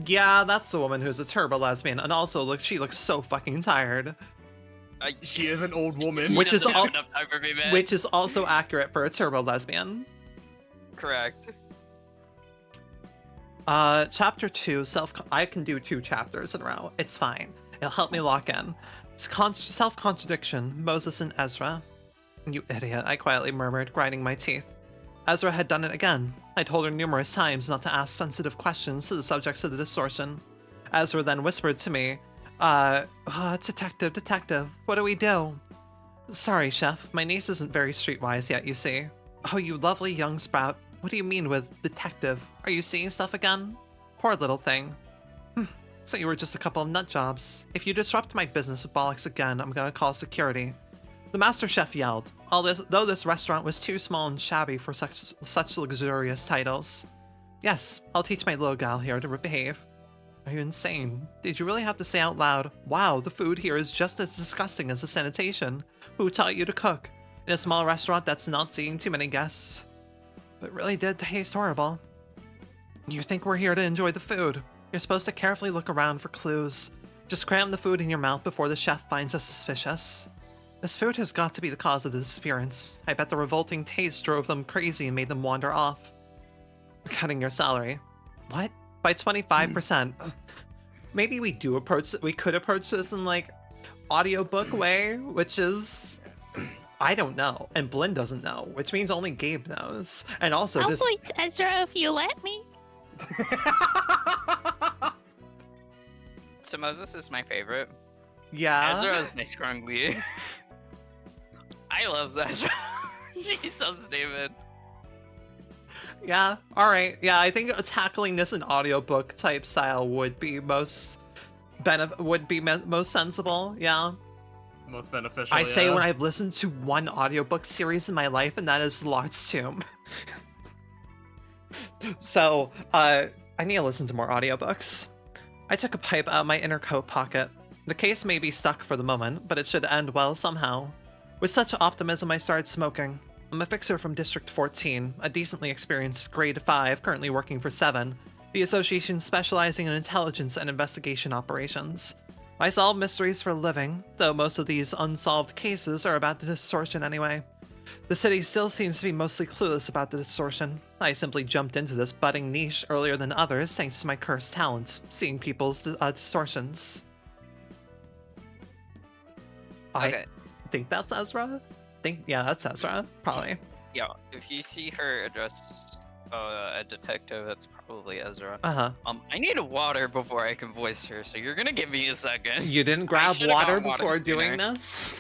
Yeah, that's the woman who's a turbo lesbian. And also, look, she looks so fucking tired. She is an old woman. Which is which is also accurate for a turbo lesbian. Correct. Chapter 2, I can do 2 chapters in a row. It's fine. It'll help me lock in. Self-contradiction, Moses and Ezra. You idiot, I quietly murmured, grinding my teeth. Ezra had done it again. I told her numerous times not to ask sensitive questions to the subjects of the distortion. Ezra then whispered to me, Detective, what do we do? Sorry, Chef, my niece isn't very streetwise yet, you see. Oh, you lovely young sprout. What do you mean with detective? Are you seeing stuff again? Poor little thing. So you were just a couple of nut jobs. If you disrupt my business with bollocks again, I'm gonna call security. The master chef yelled, though this restaurant was too small and shabby for such luxurious titles. Yes, I'll teach my little gal here to behave. Are you insane? Did you really have to say out loud, wow, the food here is just as disgusting as the sanitation? Who taught you to cook? In a small restaurant that's not seeing too many guests. But it really did taste horrible. You think we're here to enjoy the food. You're supposed to carefully look around for clues. Just cram the food in your mouth before the chef finds us suspicious. This food has got to be the cause of the disappearance. I bet the revolting taste drove them crazy and made them wander off. We're cutting your salary. What? By 25%. Maybe we could approach this in like audiobook way, which is I don't know, and Blinn doesn't know, which means only Gabe knows. And also I'll voice Ezra if you let me. So Moses is my favorite. Yeah. Ezra is my strong lead. I love Ezra. He's so stupid. Yeah, alright. Yeah, I think tackling this in audiobook type style would be most sensible, yeah. Most beneficial, I say when I've listened to one audiobook series in my life, and that is Lord's Tomb. So, I need to listen to more audiobooks. I took a pipe out of my inner coat pocket. The case may be stuck for the moment, but it should end well somehow. With such optimism, I started smoking. I'm a fixer from District 14, a decently experienced Grade 5, currently working for 7, the association specializing in intelligence and investigation operations. I solve mysteries for a living, though most of these unsolved cases are about the Distortion anyway. The city still seems to be mostly clueless about the Distortion. I simply jumped into this budding niche earlier than others thanks to my cursed talent, seeing people's distortions. Okay. I think that's Ezra? Yeah, that's Ezra, probably. Yeah, if you see her address a detective, that's probably Ezra. Uh-huh. I need a water before I can voice her, so you're gonna give me a second. You didn't grab water before doing this?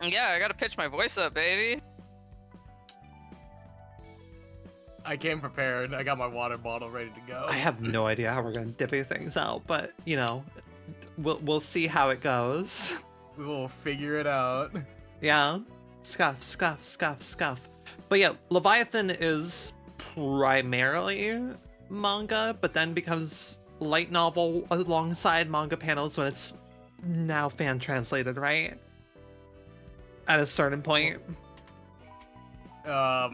Yeah, I gotta pitch my voice up, baby. I came prepared. I got my water bottle ready to go. I have no idea how we're gonna divvy things out, but you know, we'll see how it goes. We will figure it out. Yeah. Scuff, scuff, scuff, scuff. But yeah, Leviathan is primarily manga, but then becomes light novel alongside manga panels when it's now fan translated, right? At a certain point. I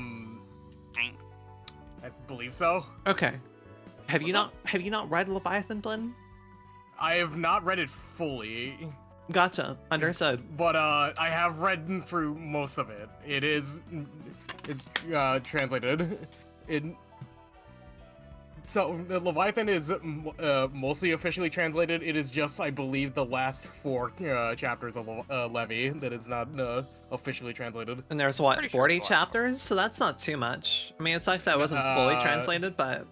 believe so. Okay. Have you not read Leviathan, Blinn? I have not read it fully. Gotcha. Understood. But I have read through most of it. It's translated. So Leviathan is mostly officially translated. It is just, I believe, the last 4 chapters of Levy that is not officially translated. And there's what, 40 sure chapters? So that's not too much. I mean, it sucks that it wasn't fully translated, but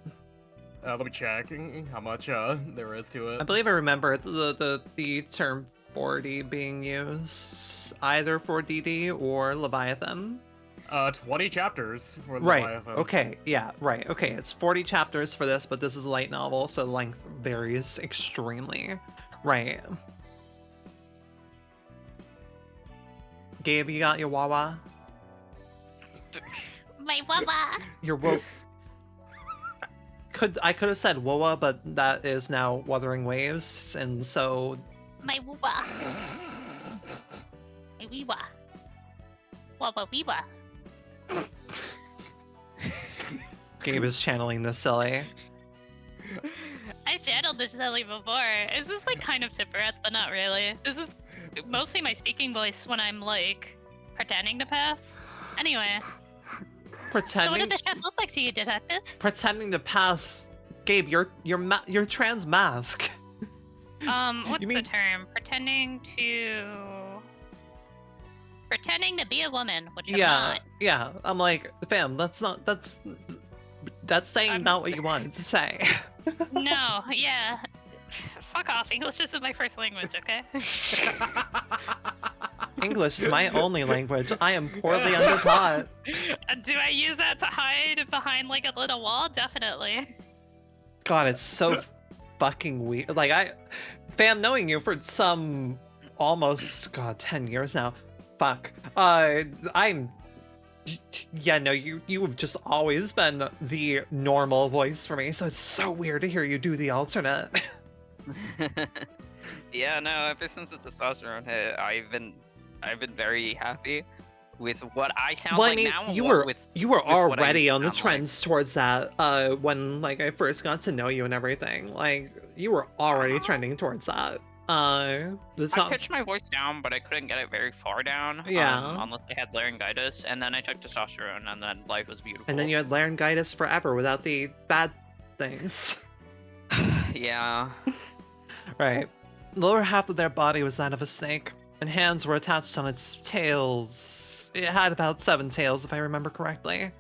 let me check how much there is to it. I believe I remember the term 40 being used either for DD or Leviathan. 20 chapters for right. Leviathan. Okay. Yeah. Right. Okay. It's 40 chapters for this, but this is a light novel, so the length varies extremely. Right. Gabe, you got your Wawa? My Wawa. Your I could have said Wawa, but that is now Wuthering Waves, and so. My Wawa. My Weewa. Wawa Weewa. Gabe is channeling the silly. I've channeled the silly before. Is this like kind of Tippereth, but not really? This is mostly my speaking voice when I'm like pretending to pass. Anyway. Pretending. So what did the chef look like to you, detective? Pretending to pass. Gabe, you're trans mask. What's the term? Pretending to be a woman, which I'm not. Yeah. I'm like, fam, that's saying not what you wanted to say. No, yeah. Fuck off. English isn't my first language, okay? English is my only language. I am poorly undertaught. Do I use that to hide behind like a little wall? Definitely. God, it's so fucking weird. Like, fam, knowing you for some almost 10 years now. Fuck. You have just always been the normal voice for me, so it's so weird to hear you do the alternate. Yeah, no, ever since the testosterone hit, I've been very happy. with what I sound Well, like I mean, now. you or were with you were what I used already to on the sound like? trends towards that when like I first got to know you and everything. Like you were already trending towards that. It's I not. pitched my voice down, but I couldn't get it very far down. Yeah. Unless I had laryngitis, and then I took testosterone, and then life was beautiful. And then you had laryngitis forever without the bad things. Yeah. Right. The lower half of their body was that of a snake, and hands were attached on its tails. It had about 7 tails, if I remember correctly.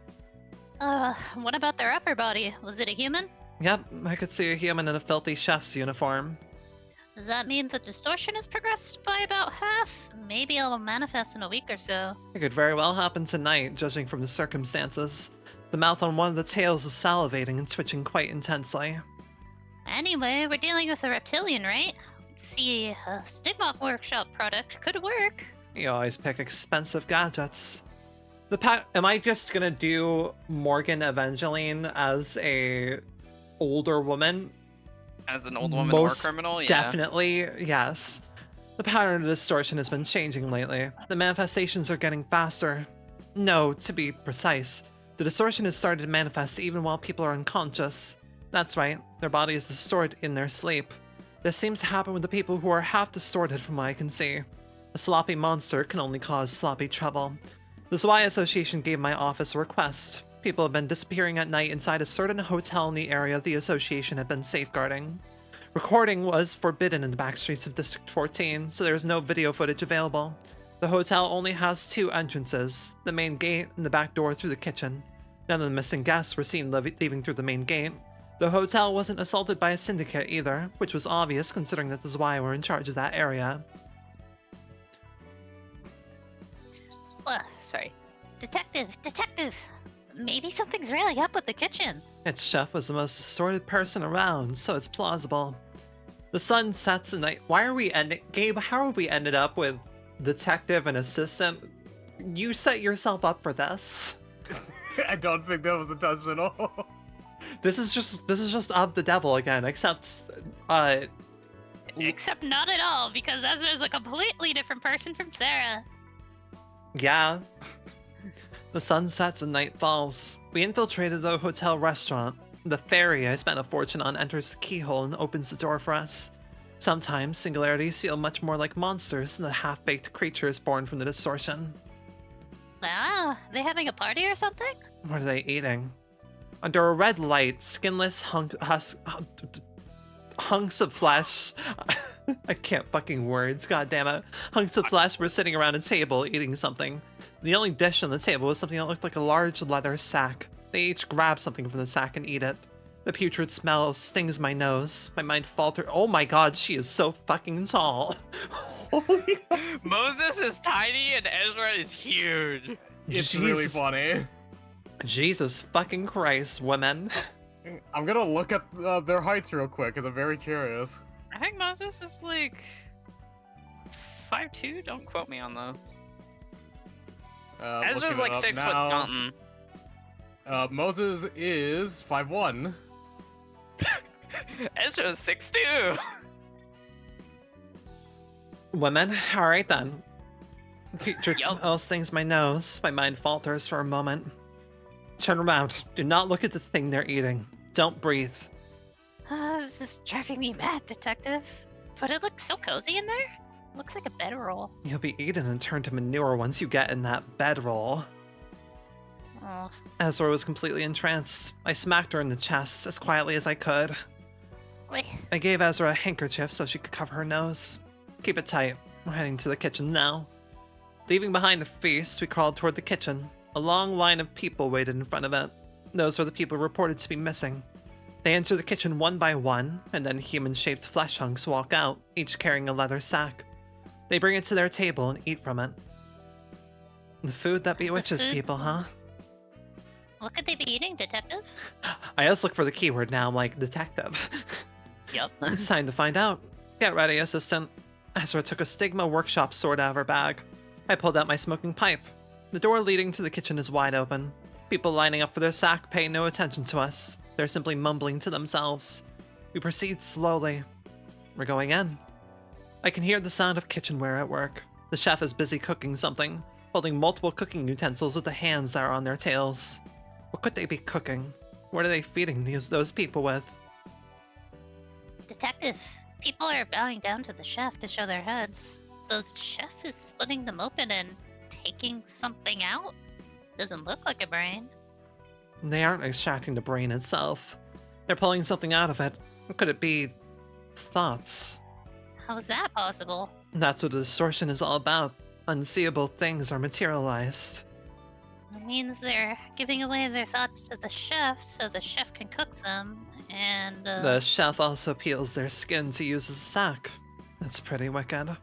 What about their upper body? Was it a human? Yep, I could see a human in a filthy chef's uniform. Does that mean the distortion has progressed by about half? Maybe it'll manifest in a week or so. It could very well happen tonight, judging from the circumstances. The mouth on one of the tails was salivating and twitching quite intensely. Anyway, we're dealing with a reptilian, right? Let's see, a stigma workshop product could work. You always pick expensive gadgets. Am I just gonna do Morgan Evangeline as a older woman? As an old woman Most war criminal, yeah. Definitely, yes. The pattern of distortion has been changing lately. The manifestations are getting faster. No, to be precise, the distortion has started to manifest even while people are unconscious. That's right, their body is distorted in their sleep. This seems to happen with the people who are half distorted from what I can see. A sloppy monster can only cause sloppy trouble. The Zwei Association gave my office a request. People have been disappearing at night inside a certain hotel in the area the association had been safeguarding. Recording was forbidden in the back streets of District 14, so there is no video footage available. The hotel only has 2 entrances, the main gate and the back door through the kitchen. None of the missing guests were seen leaving through the main gate. The hotel wasn't assaulted by a syndicate either, which was obvious considering that the Zwei were in charge of that area. Sorry. Detective! Maybe something's really up with the kitchen. Its chef was the most distorted person around, so it's plausible. The sun sets at night. Why are we ending? Gabe, how have we ended up with detective and assistant? You set yourself up for this. I don't think that was intentional. This is just of the devil again, except Except not at all, because Ezra's a completely different person from Sarah. yeah. The sun sets and night falls. We infiltrated the hotel restaurant. The fairy I spent a fortune on enters the keyhole and opens the door for us. Sometimes singularities feel much more like monsters than the half-baked creatures born from the distortion. Ah, they having a party or something? What are they eating? Under a red light, skinless hunks of flesh. I can't fucking words, god damn it. Hunks of flesh were sitting around a table eating something. The only dish on the table was something that looked like a large leather sack. They each grabbed something from the sack and eat it. The putrid smell stings my nose. My mind faltered. Oh my god, she is so fucking tall. Holy Moses is tiny and Ezra is huge. It's Jesus. really funny. Jesus fucking Christ, women. I'm gonna look at their heights real quick because I'm very curious. I think Moses is like 5'2". Don't quote me on those. Ezra's like 6 foot something. Moses is 5'1". Ezra's 6'2". Women? Alright then. Putrid Yup. smell stings my nose. My mind falters for a moment. Turn around. Do not look at the thing they're eating. Don't breathe. This is driving me mad, Detective. But it looks so cozy in there. Looks like a bedroll. You'll be eaten and turned to manure once you get in that bedroll. Oh, Ezra was completely entranced. I smacked her in the chest as quietly as I could. wait. I gave Ezra a handkerchief so she could cover her nose. Keep it tight. We're heading to the kitchen now. Leaving behind the feast, we crawled toward the kitchen. A long line of people waited in front of it. Those were the people reported to be missing. They enter the kitchen one by one, and then human-shaped flesh hunks walk out, each carrying a leather sack. They bring it to their table and eat from it. The food that bewitches food? people, huh? What could they be eating, Detective? I just look for the keyword now, I'm like, detective. Yup. It's time to find out. Get ready, assistant. Ezra took a stigma workshop sword out of her bag. I pulled out my smoking pipe. The door leading to the kitchen is wide open. People lining up for their sack pay no attention to us. They're simply mumbling to themselves. We proceed slowly. We're going in. I can hear the sound of kitchenware at work. The chef is busy cooking something. holding multiple cooking utensils with the hands that are on their tails. What could they be cooking? What are they feeding those people with? Detective, people are bowing down to the chef to show their heads. The chef is splitting them open and taking something out? Doesn't look like a brain. They aren't extracting the brain itself. They're pulling something out of it. What could it be? Thoughts. How is that possible? That's what the distortion is all about. Unseeable things are materialized. It means they're giving away their thoughts to the chef so the chef can cook them, and The chef also peels their skin to use as a sack. That's pretty wicked.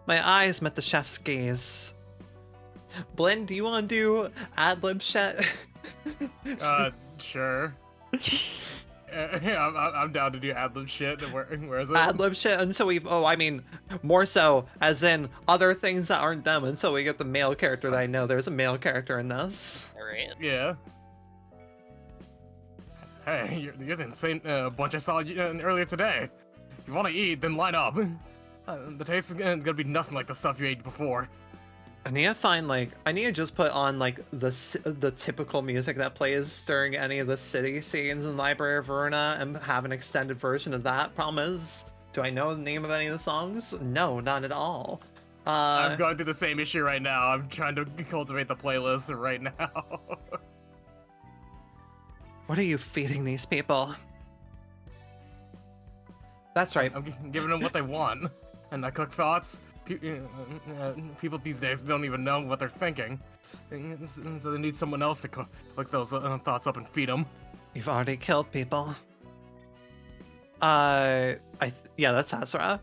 My eyes met the chef's gaze. Blinn, do you want to do ad-lib shit? Sure. I'm down to do ad-lib shit. Where is it? Ad-lib shit until more so as in other things that aren't them until we get the male character that I know. There's a male character in this. Alright. Yeah. Hey, you're the insane bunch I saw earlier today. If you want to eat, then line up. The taste is gonna be nothing like the stuff you ate before. I need to just put on the typical music that plays during any of the city scenes in Library of Verona and have an extended version of that. Problem is, do I know the name of any of the songs? No, not at all. I'm going through the same issue right now. I'm trying to cultivate the playlist right now. What are you feeding these people? That's right. I'm giving them what they want. And I cook thoughts. People these days don't even know what they're thinking. So they need someone else to cook those thoughts up and feed them. You've already killed people. Yeah, that's Azra.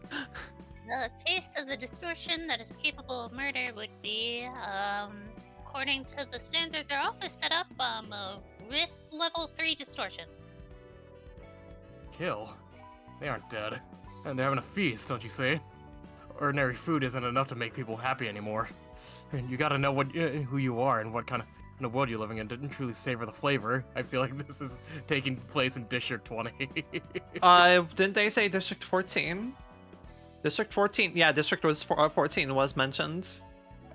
the taste of the distortion that is capable of murder would be, according to the standards our office set up, a risk level 3 distortion. Kill? They aren't dead. And they're having a feast, don't you see? Ordinary food isn't enough to make people happy anymore. And you gotta know who you are and what kind of world you're living in to truly savor the flavor. I feel like this is taking place in District 20. Didn't they say District 14? District 14? Yeah, District 14 was mentioned.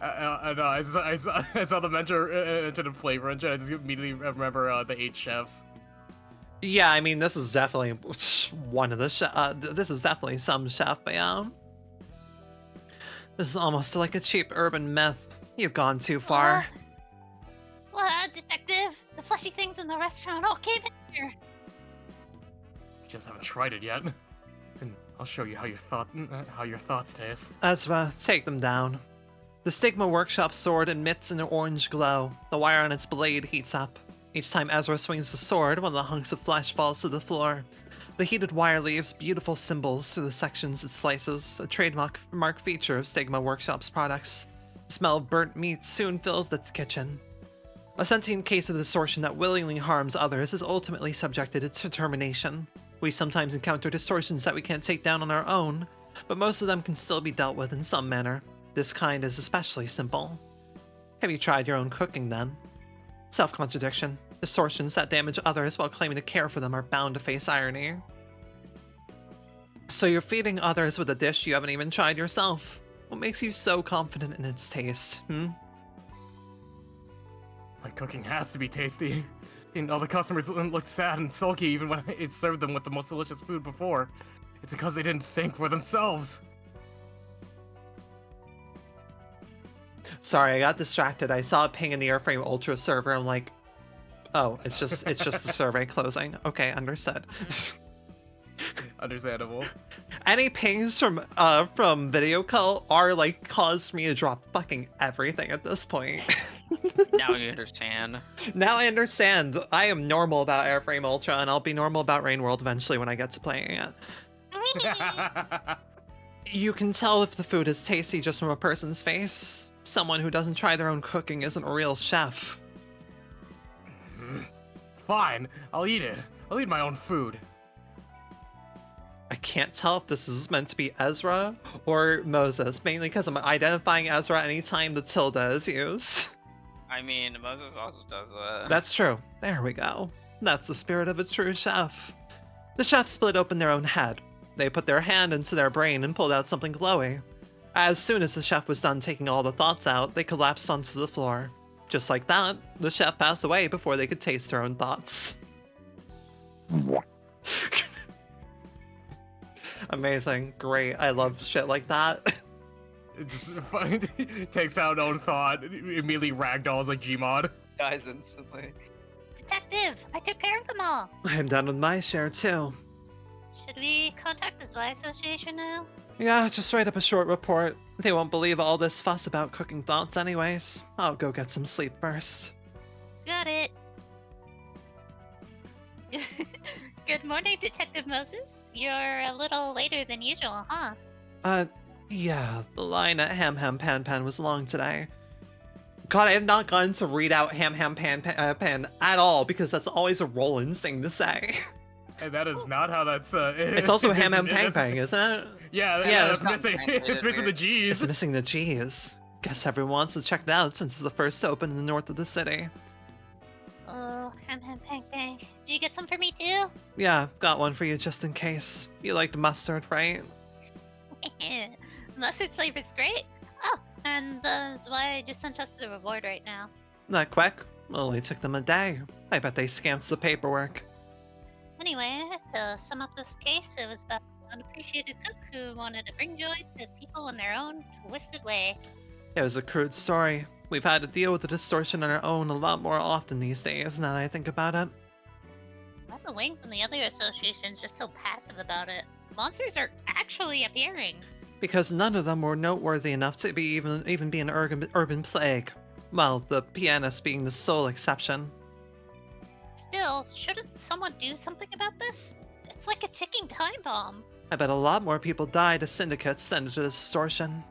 I saw the mention of flavor and I just immediately remember the 8 chefs. Yeah, I mean, this is definitely one of the this is definitely some chef, but yeah. This is almost like a cheap urban myth. You've gone too far. Detective, the fleshy things in the restaurant all came in here. You just haven't tried it yet. And I'll show you how your thoughts taste. Ezra, take them down. The Stigma Workshop sword emits an orange glow. The wire on its blade heats up. Each time Ezra swings the sword, one of the hunks of flesh falls to the floor. The heated wire leaves beautiful symbols through the sections it slices, a trademark feature of Stigma Workshop's products. The smell of burnt meat soon fills the kitchen. A sentient case of distortion that willingly harms others is ultimately subjected to termination. We sometimes encounter distortions that we can't take down on our own, but most of them can still be dealt with in some manner. This kind is especially simple. Have you tried your own cooking then? Self-contradiction. Distortions that damage others while claiming to care for them are bound to face irony. So you're feeding others with a dish you haven't even tried yourself. What makes you so confident in its taste, My cooking has to be tasty. And all the customers looked sad and sulky even when I served them with the most delicious food before. It's because they didn't think for themselves. Sorry, I got distracted. I saw a ping in the Airframe Ultra server. I'm like, oh, it's just the survey closing. Okay, understood. Understandable. Any pings from Video Call are like caused me to drop fucking everything at this point. Now you understand. Now I understand. I am normal about Airframe Ultra, and I'll be normal about Rain World eventually when I get to playing it. You can tell if the food is tasty just from a person's face. Someone who doesn't try their own cooking isn't a real chef. Fine, I'll eat it. I'll eat my own food. I can't tell if this is meant to be Ezra or Moses, mainly because I'm identifying Ezra anytime the tilde is used. I mean, Moses also does that. That's true. There we go. That's the spirit of a true chef. The chef split open their own head. They put their hand into their brain and pulled out something glowy. As soon as the chef was done taking all the thoughts out, they collapsed onto the floor. Just like that, the chef passed away before they could taste their own thoughts. Amazing. Great. I love shit like that. It's just fine. Takes out own thought, immediately ragdolls like Gmod. Dies instantly. Detective, I took care of them all. I'm done with my share too. Should we contact the Zwei Association now? Yeah, just write up a short report. They won't believe all this fuss about cooking thoughts anyways. I'll go get some sleep first. Got it. Good morning, Detective Moses. You're a little later than usual, huh? Yeah, the line at Ham Ham Pan Pan was long today. God, I have not gotten to read out Ham Ham Pan at all, because that's always a Roland's thing to say. And that is not how that's, It's also Ham Ham Pang Pang, isn't it? Yeah, that's that's missing. It's missing the G's. It's missing the G's. Guess everyone wants to check it out since it's the first to open in the north of the city. Oh, Ham Ham Pang Pang. Did you get some for me too? Yeah, got one for you just in case. You liked mustard, right? Mustard's flavor's great. Oh, and that's why I just sent us the reward right now. Not quick. Only took them a day. I bet they scamped the paperwork. Anyway, to sum up this case, it was about an unappreciated cook who wanted to bring joy to people in their own twisted way. It was a crude story. We've had to deal with the distortion on our own a lot more often these days, now that I think about it. Why are the Wings and the other associations just so passive about it? Monsters are actually appearing. Because none of them were noteworthy enough to be even be an urban plague. Well, the pianist being the sole exception. Still, shouldn't someone do something about this? It's like a ticking time bomb. I bet a lot more people die to syndicates than to distortion.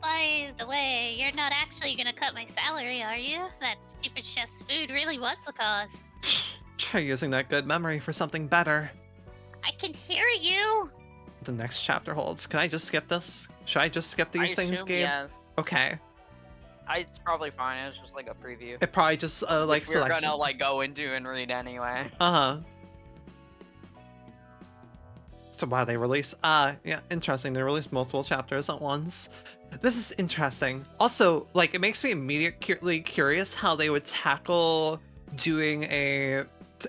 By the way, you're not actually gonna cut my salary, are you? That stupid chef's food really was the cause. Try using that good memory for something better. I can hear you! The next chapter holds. Can I just skip this? Should I just skip these things, Gabe? Yes. Okay. It's probably fine. It's just like a preview. It probably just like Which we're selection. gonna like go into and read anyway. So why they release? Yeah, interesting. They released multiple chapters at once. This is interesting. Also, like, it makes me immediately curious how they would tackle doing a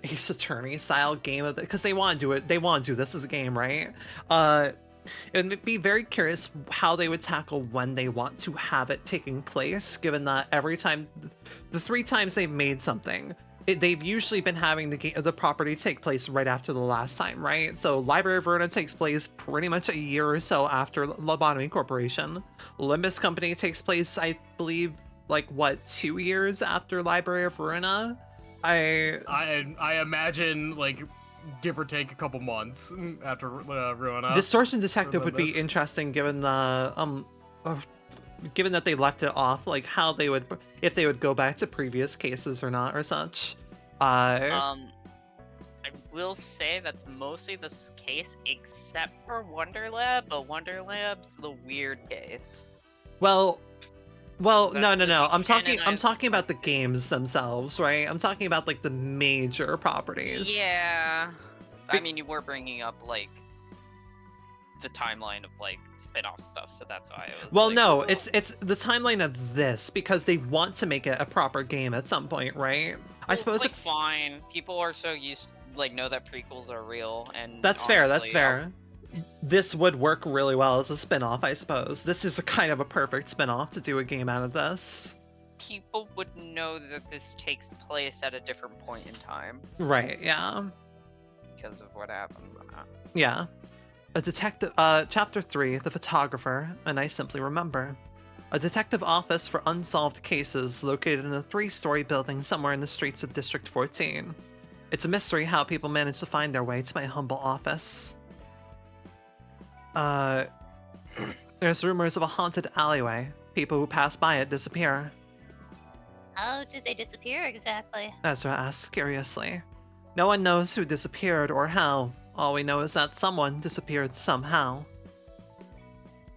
Ace Attorney style game of it, because they want to do it. They want to do this as a game, right? It would be very curious how they would tackle when they want to have it taking place, given that every time, the 3 times they've made something, they've usually been having the property take place right after the last time, right? So Library of Verona takes place pretty much a year or so after Lobotomy Corporation. Limbus Company takes place, I believe, like, what, 2 years after Library of Verona? I imagine, like, give or take a couple months after Ruina. Distortion Detective would be interesting, given the given that they left it off, like how they would, if they would go back to previous cases or not, or such. I will say that's mostly the case, except for Wonderlab, but Wonderlab's the weird case. Well, no. the I'm talking canonized about the games themselves, right? I'm talking about like the major properties. Yeah. I mean, you were bringing up like the timeline of like spin-off stuff, so that's why it was. Well, like, no, it's the timeline of this, because they want to make it a proper game at some point, right? I suppose like fine. People are so used like know that prequels are real, and that's fair. That's fair. This would work really well as a spin-off, I suppose. This is a kind of a perfect spin-off to do a game out of this. People would know that this takes place at a different point in time. Right, yeah. Because of what happens in that. Yeah. A detective, chapter 3, The Photographer, and I Simply Remember. A detective office for unsolved cases located in a 3-story building somewhere in the streets of District 14. It's a mystery how people manage to find their way to my humble office. There's rumors of a haunted alleyway. People who pass by it disappear. How did they disappear exactly? Ezra asked curiously. No one knows who disappeared or how. All we know is that someone disappeared somehow.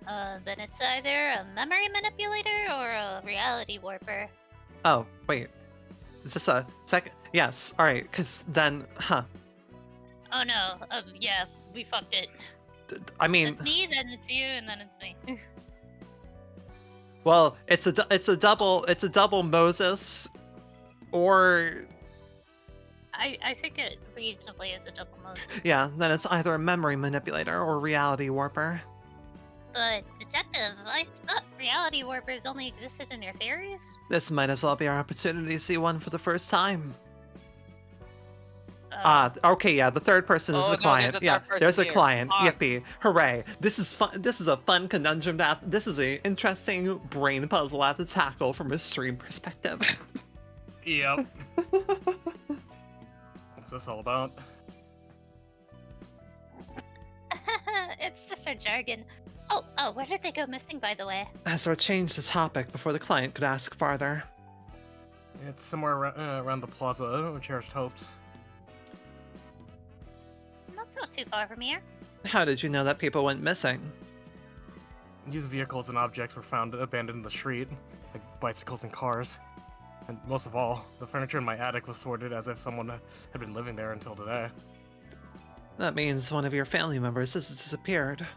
Then it's either a memory manipulator or a reality warper. Oh, wait. Is this a second? Yes, alright, because then, Oh no, yeah, we fucked it. I mean, it's me, then it's you, and then it's me. well, it's a double Moses, or I think it reasonably is a double mode. yeah, then it's either a memory manipulator or reality warper. But detective, I thought reality warpers only existed in your theories. This might as well be our opportunity to see one for the first time. Okay, yeah, the third person is Oh, the no, client. there's a Yeah, third person there's a here. client. Ah. Yippee. Hooray. This is fun. This is a fun conundrum this is an interesting brain puzzle I have to tackle from a stream perspective. Yep. What's this all about? It's just our jargon. Oh, where did they go missing, by the way? Ezra changed the topic before the client could ask farther. It's somewhere around the plaza of Cherished Hopes. Not so too far from here. How did you know that people went missing? Used vehicles and objects were found abandoned in the street, like bicycles and cars. And most of all, the furniture in my attic was sorted as if someone had been living there until today. That means one of your family members has disappeared.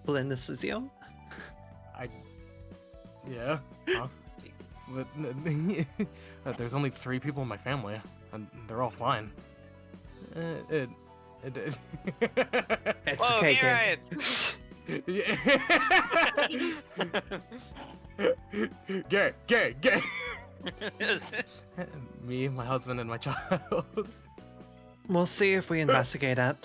Blynn, this is you? Yeah? Huh? But there's only 3 people in my family, and they're all fine. It's It's Whoa, okay, Gay. Gay. Me, my husband, and my child. We'll see if we investigate it.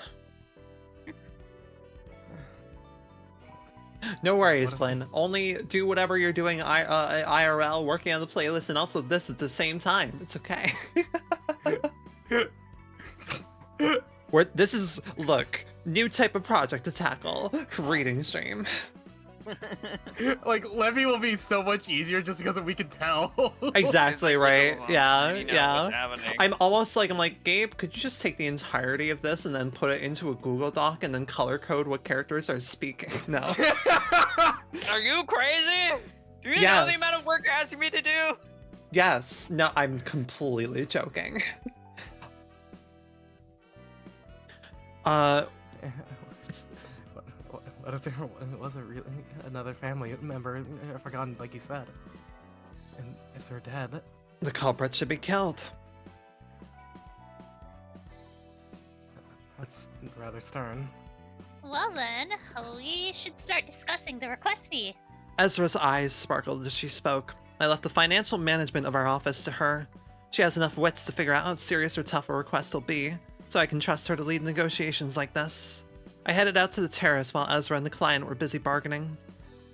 No worries, Blynn. Only do whatever you're doing IRL, working on the playlist, and also this at the same time. It's okay. This is, look, new type of project to tackle. Reading stream. Like, Levy will be so much easier just because we can tell. Exactly, right? Yeah, You know yeah. what's happening. I'm almost like, Gabe, could you just take the entirety of this and then put it into a Google Doc and then color code what characters are speaking? No. Are you crazy? Do you know Yes. the amount of work you're asking me to do? Yes. No, I'm completely joking. What if there was a really another family member forgotten, like you said? And if they're dead? The culprit should be killed. That's rather stern. Well then, we should start discussing the request fee. Ezra's eyes sparkled as she spoke. I left the financial management of our office to her. She has enough wits to figure out how serious or tough a request will be, so I can trust her to lead negotiations like this. I headed out to the terrace while Ezra and the client were busy bargaining.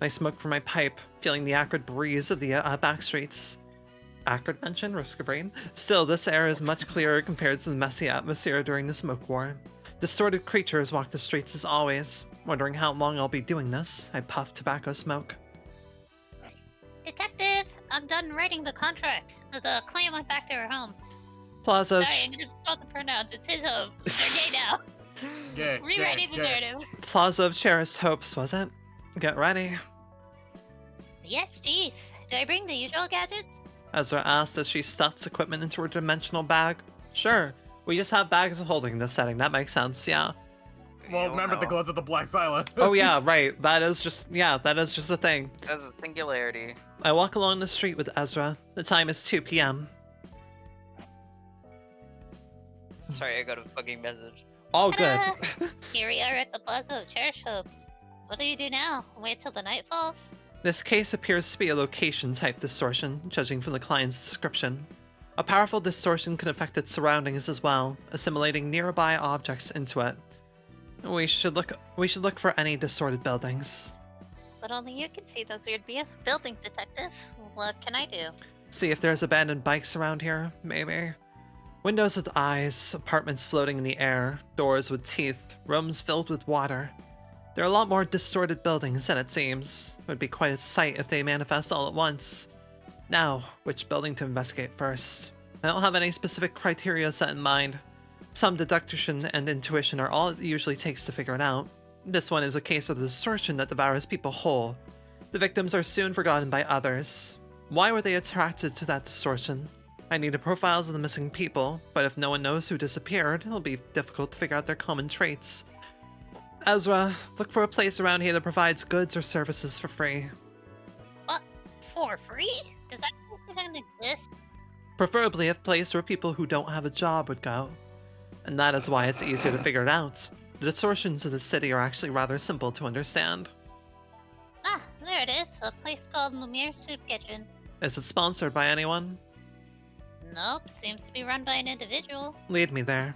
I smoked from my pipe, feeling the acrid breeze of the back streets. Acrid mention? Risk of rain? Still, this air is much clearer compared to the messy atmosphere during the smoke war. Distorted creatures walk the streets as always. Wondering how long I'll be doing this, I puffed tobacco smoke. Detective, I'm done writing the contract. The client went back to her home. Plaza. Sorry, I'm gonna spell the pronouns. It's his home. They're gay now. Gay. Rewriting the narrative. Plaza of Cherished Hopes, was it? Get ready. Yes, Chief. Do I bring the usual gadgets? Ezra asked as she stuffed equipment into her dimensional bag. Sure. We just have bags of holding in this setting. That makes sense, yeah. Well, remember the no. gloves of the Black Silent. Oh yeah, right. That is just a thing. That's a singularity. I walk along the street with Ezra. The time is 2 p.m. Sorry, I got a fucking message. All good. Ta-da! Here we are at the Plaza of Cherished Hopes. What do you do now? Wait till the night falls? This case appears to be a location-type distortion, judging from the client's description. A powerful distortion can affect its surroundings as well, assimilating nearby objects into it. We should look for any distorted buildings. But only you can see those weird buildings, Detective. What can I do? See if there's abandoned bikes around here, maybe. Windows with eyes, apartments floating in the air, doors with teeth, rooms filled with water. There are a lot more distorted buildings than it seems. It would be quite a sight if they manifest all at once. Now, which building to investigate first? I don't have any specific criteria set in mind. Some deduction and intuition are all it usually takes to figure it out. This one is a case of the distortion that devours people whole. The victims are soon forgotten by others. Why were they attracted to that distortion? I need the profiles of the missing people, but if no one knows who disappeared, it'll be difficult to figure out their common traits. Ezra, look for a place around here that provides goods or services for free. What? For free? Does that even exist? Preferably a place where people who don't have a job would go. And that is why it's easier to figure it out. The distortions of the city are actually rather simple to understand. Ah, there it is. A place called Lumiere's Soup Kitchen. Is it sponsored by anyone? Nope, seems to be run by an individual. Lead me there.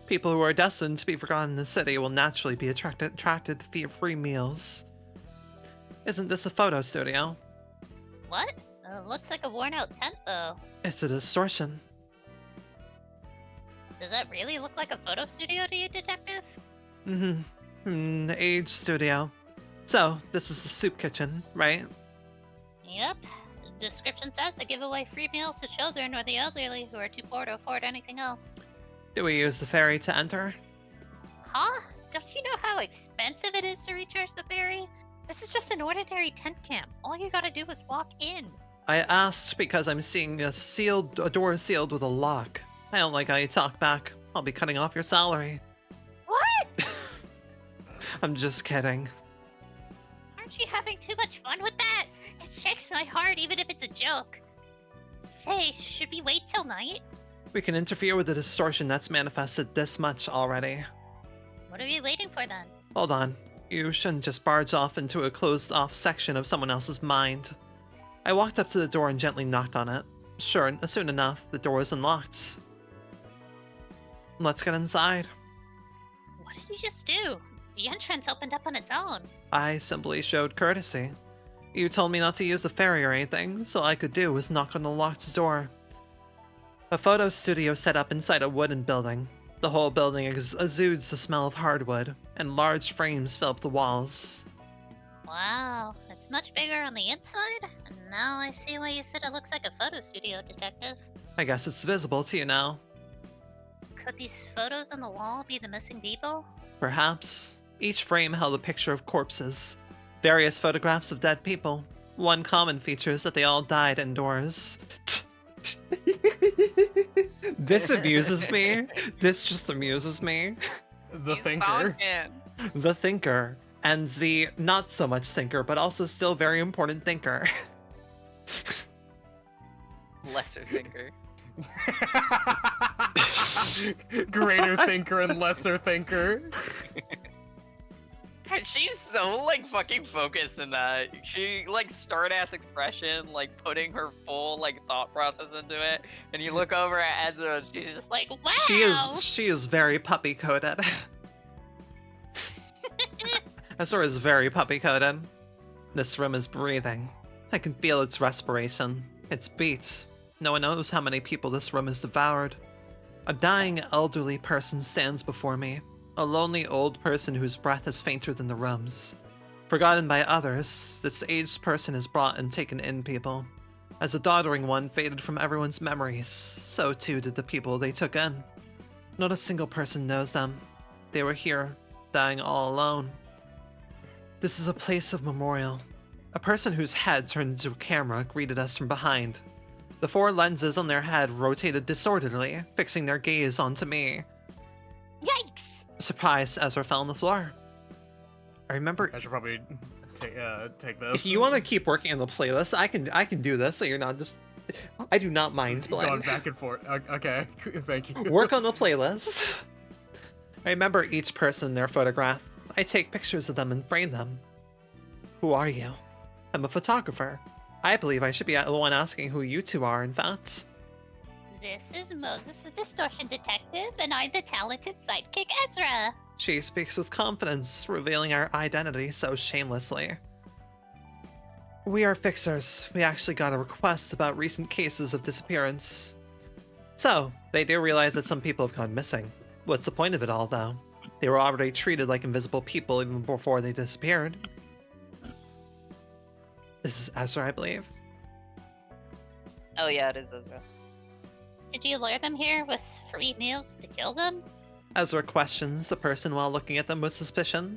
People who are destined to be forgotten in the city will naturally be attracted to free meals. Isn't this a photo studio? What? Looks like a worn-out tent, though. It's a distortion. Does that really look like a photo studio to you, Detective? Age studio. So, this is the soup kitchen, right? Yep. The description says they give away free meals to children or the elderly who are too poor to afford anything else. Do we use the ferry to enter? Huh? Don't you know how expensive it is to recharge the ferry? This is just an ordinary tent camp. All you gotta do is walk in. I asked because I'm seeing a door sealed with a lock. I don't like how you talk back. I'll be cutting off your salary. What? I'm just kidding. Aren't you having too much fun with that? It shakes my heart even if it's a joke. Say, should we wait till night? We can interfere with the distortion that's manifested this much already. What are we waiting for then? Hold on. You shouldn't just barge off into a closed-off section of someone else's mind. I walked up to the door and gently knocked on it. Sure, soon enough, the door was unlocked. Let's get inside. What did you just do? The entrance opened up on its own. I simply showed courtesy. You told me not to use the ferry or anything, so all I could do was knock on the locked door. A photo studio set up inside a wooden building. The whole building exudes the smell of hardwood, and large frames fill up the walls. Wow, it's much bigger on the inside? And now I see why you said it looks like a photo studio, Detective. I guess it's visible to you now. Could these photos on the wall be the missing people? Perhaps. Each frame held a picture of corpses. Various photographs of dead people. One common feature is that they all died indoors. This amuses me. This just amuses me. The thinker. The thinker. And the not so much thinker, but also still very important thinker. Lesser thinker. Greater thinker and lesser thinker. She's so like fucking focused in that. She like start ass expression, like putting her full like thought process into it. And you look over at Ezra and she's just like, wow. She is very puppy coded. Ezra is very puppy coded. This room is breathing. I can feel its respiration, its beats. No one knows how many people this room has devoured. A dying elderly person stands before me. A lonely old person whose breath is fainter than the room's. Forgotten by others, this aged person has brought and taken in people. As the doddering one faded from everyone's memories, so too did the people they took in. Not a single person knows them. They were here, dying all alone. This is a place of memorial. A person whose head turned into a camera greeted us from behind. The 4 lenses on their head rotated disorderly, fixing their gaze onto me. Yikes! Surprised, Ezra fell on the floor. I remember. I should probably take this. If you want to keep working on the playlist, I can do this. So you're not just. I do not mind going back and forth. Okay, thank you. Work on the playlist. I remember each person in their photograph. I take pictures of them and frame them. Who are you? I'm a photographer. I believe I should be the one asking who you two are, in fact. This is Moses the Distortion Detective, and I'm the talented sidekick Ezra. She speaks with confidence, revealing our identity so shamelessly. We are fixers. We actually got a request about recent cases of disappearance. So, they do realize that some people have gone missing. What's the point of it all, though? They were already treated like invisible people even before they disappeared. This is Ezra, I believe. Oh yeah, it is Ezra. Did you lure them here with free meals to kill them? Ezra questions the person while looking at them with suspicion.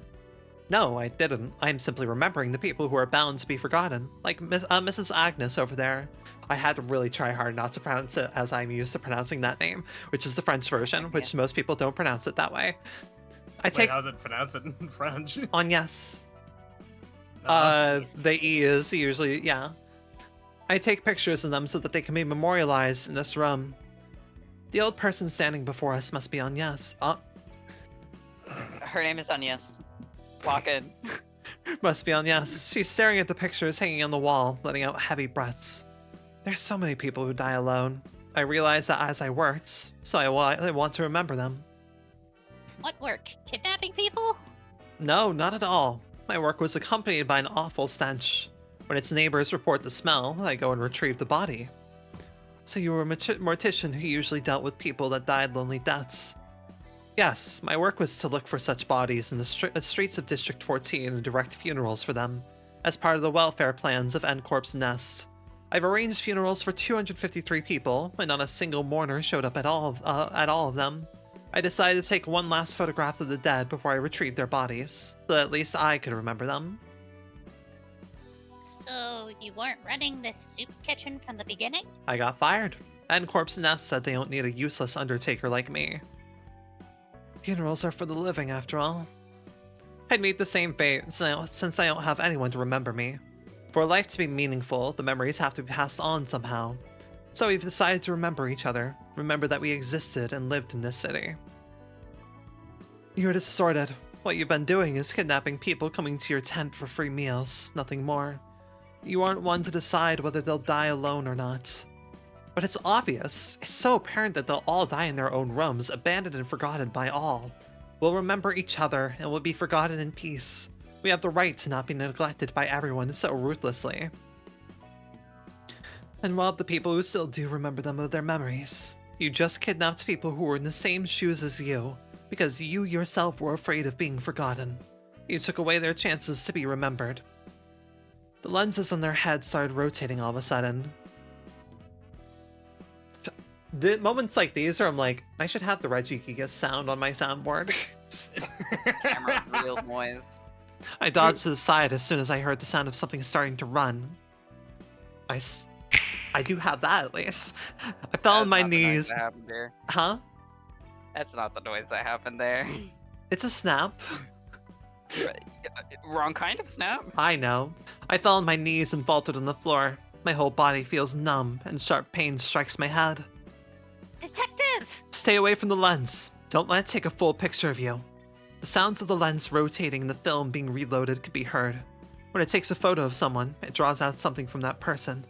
No, I didn't. I'm simply remembering the people who are bound to be forgotten, like Mrs. Agnes over there. I had to really try hard not to pronounce it as I'm used to pronouncing that name, which is the French version, which most people don't pronounce it that way. Wait, how's it pronounced in French? Agnes. Yes. The E is usually, yeah. I take pictures of them so that they can be memorialized in this room. The old person standing before us must be Agnes. Her name is Agnes. Walk in. Must be Agnes. She's staring at the pictures hanging on the wall, letting out heavy breaths. There's so many people who die alone. I realized that as I worked, so I want to remember them. What work? Kidnapping people? No, not at all. My work was accompanied by an awful stench. When its neighbors report the smell, I go and retrieve the body. So you were a mortician who usually dealt with people that died lonely deaths. Yes, my work was to look for such bodies in the streets of District 14 and direct funerals for them, as part of the welfare plans of N-Corp's Nest. I've arranged funerals for 253 people, and not a single mourner showed up at all of them. I decided to take one last photograph of the dead before I retrieved their bodies, so that at least I could remember them. So you weren't running this soup kitchen from the beginning? I got fired. N-Corp's Nest said they don't need a useless undertaker like me. Funerals are for the living, after all. I'd meet the same fate since I don't have anyone to remember me. For life to be meaningful, the memories have to be passed on somehow. So we've decided to remember each other, remember that we existed and lived in this city. You're distorted. What you've been doing is kidnapping people coming to your tent for free meals, nothing more. You aren't one to decide whether they'll die alone or not. But it's obvious. It's so apparent that they'll all die in their own rooms, abandoned and forgotten by all. We'll remember each other, and we'll be forgotten in peace. We have the right to not be neglected by everyone so ruthlessly. And rob the people who still do remember them of their memories. You just kidnapped people who were in the same shoes as you, because you yourself were afraid of being forgotten. You took away their chances to be remembered. The lenses on their heads started rotating all of a sudden. The moments like these where I'm like, I should have the Regigiga sound on my soundboard. Camera real noise. I dodged to the side as soon as I heard the sound of something starting to run. I do have that at least. I fell on my knees. That happened there. Huh? That's not the noise that happened there. It's a snap. Wrong kind of snap. I know. I fell on my knees and faltered on the floor. My whole body feels numb and sharp pain strikes my head. Detective! Stay away from the lens. Don't let it take a full picture of you. The sounds of the lens rotating and the film being reloaded could be heard. When it takes a photo of someone, it draws out something from that person.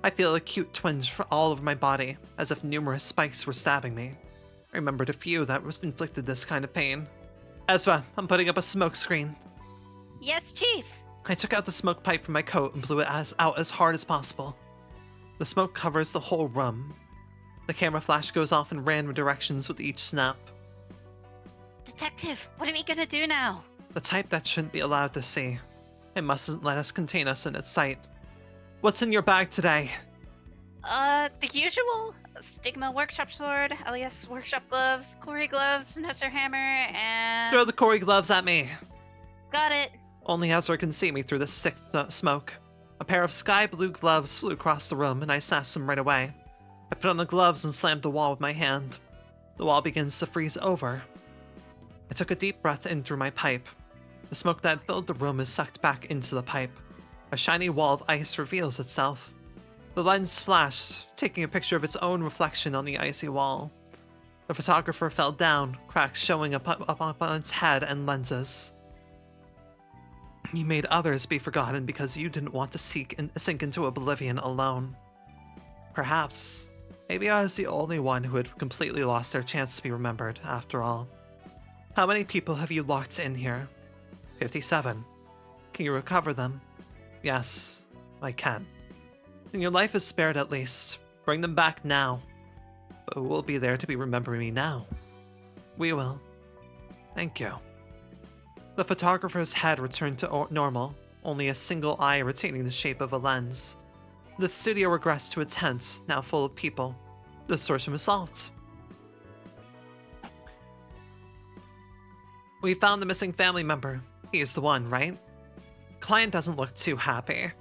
I feel acute twinge all over my body, as if numerous spikes were stabbing me. I remembered a few that inflicted this kind of pain. Ezra, I'm putting up a smoke screen. Yes, Chief. I took out the smoke pipe from my coat and blew it out as hard as possible. The smoke covers the whole room. The camera flash goes off in random directions with each snap. Detective, what are we gonna do now? The type that shouldn't be allowed to see. It mustn't let us contain us in its sight. What's in your bag today? The usual. Stigma workshop sword, alias workshop gloves, Corey gloves, Nestor hammer, and... Throw the Corey gloves at me. Got it. Only Ezra can see me through the thick smoke. A pair of sky blue gloves flew across the room and I snatched them right away. I put on the gloves and slammed the wall with my hand. The wall begins to freeze over. I took a deep breath in through my pipe. The smoke that had filled the room is sucked back into the pipe. A shiny wall of ice reveals itself. The lens flashed, taking a picture of its own reflection on the icy wall. The photographer fell down, cracks showing up on its head and lenses. You made others be forgotten because you didn't want to sink into oblivion alone. Perhaps, maybe I was the only one who had completely lost their chance to be remembered, after all. How many people have you locked in here? 57. Can you recover them? Yes, I can. And your life is spared at least. Bring them back now. But who will be there to be remembering me now? We will. Thank you. The photographer's head returned to normal, only a single eye retaining the shape of a lens. The studio regressed to a tent, now full of people. The distortion was solved. We found the missing family member. He's the one, right? Client doesn't look too happy.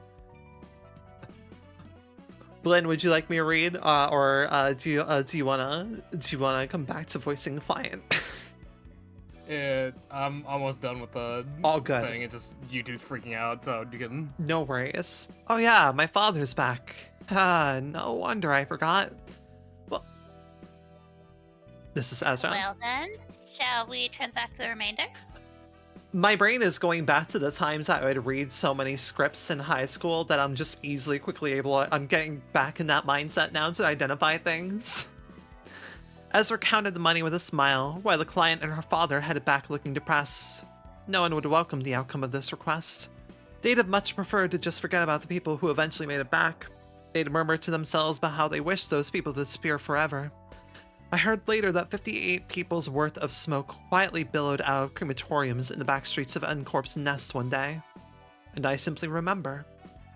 Blinn, would you like me to read, or do you wanna come back to voicing the client? I'm almost done with the All good. thing. It's just YouTube's freaking out, so you can. No worries. Oh yeah, my father's back. No wonder I forgot. Well, this is Ezra. Well then, shall we transact the remainder? My brain is going back to the times I would read so many scripts in high school that I'm just quickly able to, I'm getting back in that mindset now to identify things. Ezra counted the money with a smile, while the client and her father headed back looking depressed. No one would welcome the outcome of this request. They'd have much preferred to just forget about the people who eventually made it back. They'd murmur to themselves about how they wished those people to disappear forever. I heard later that 58 people's worth of smoke quietly billowed out of crematoriums in the back streets of N-Corp's Nest one day. And I simply remember.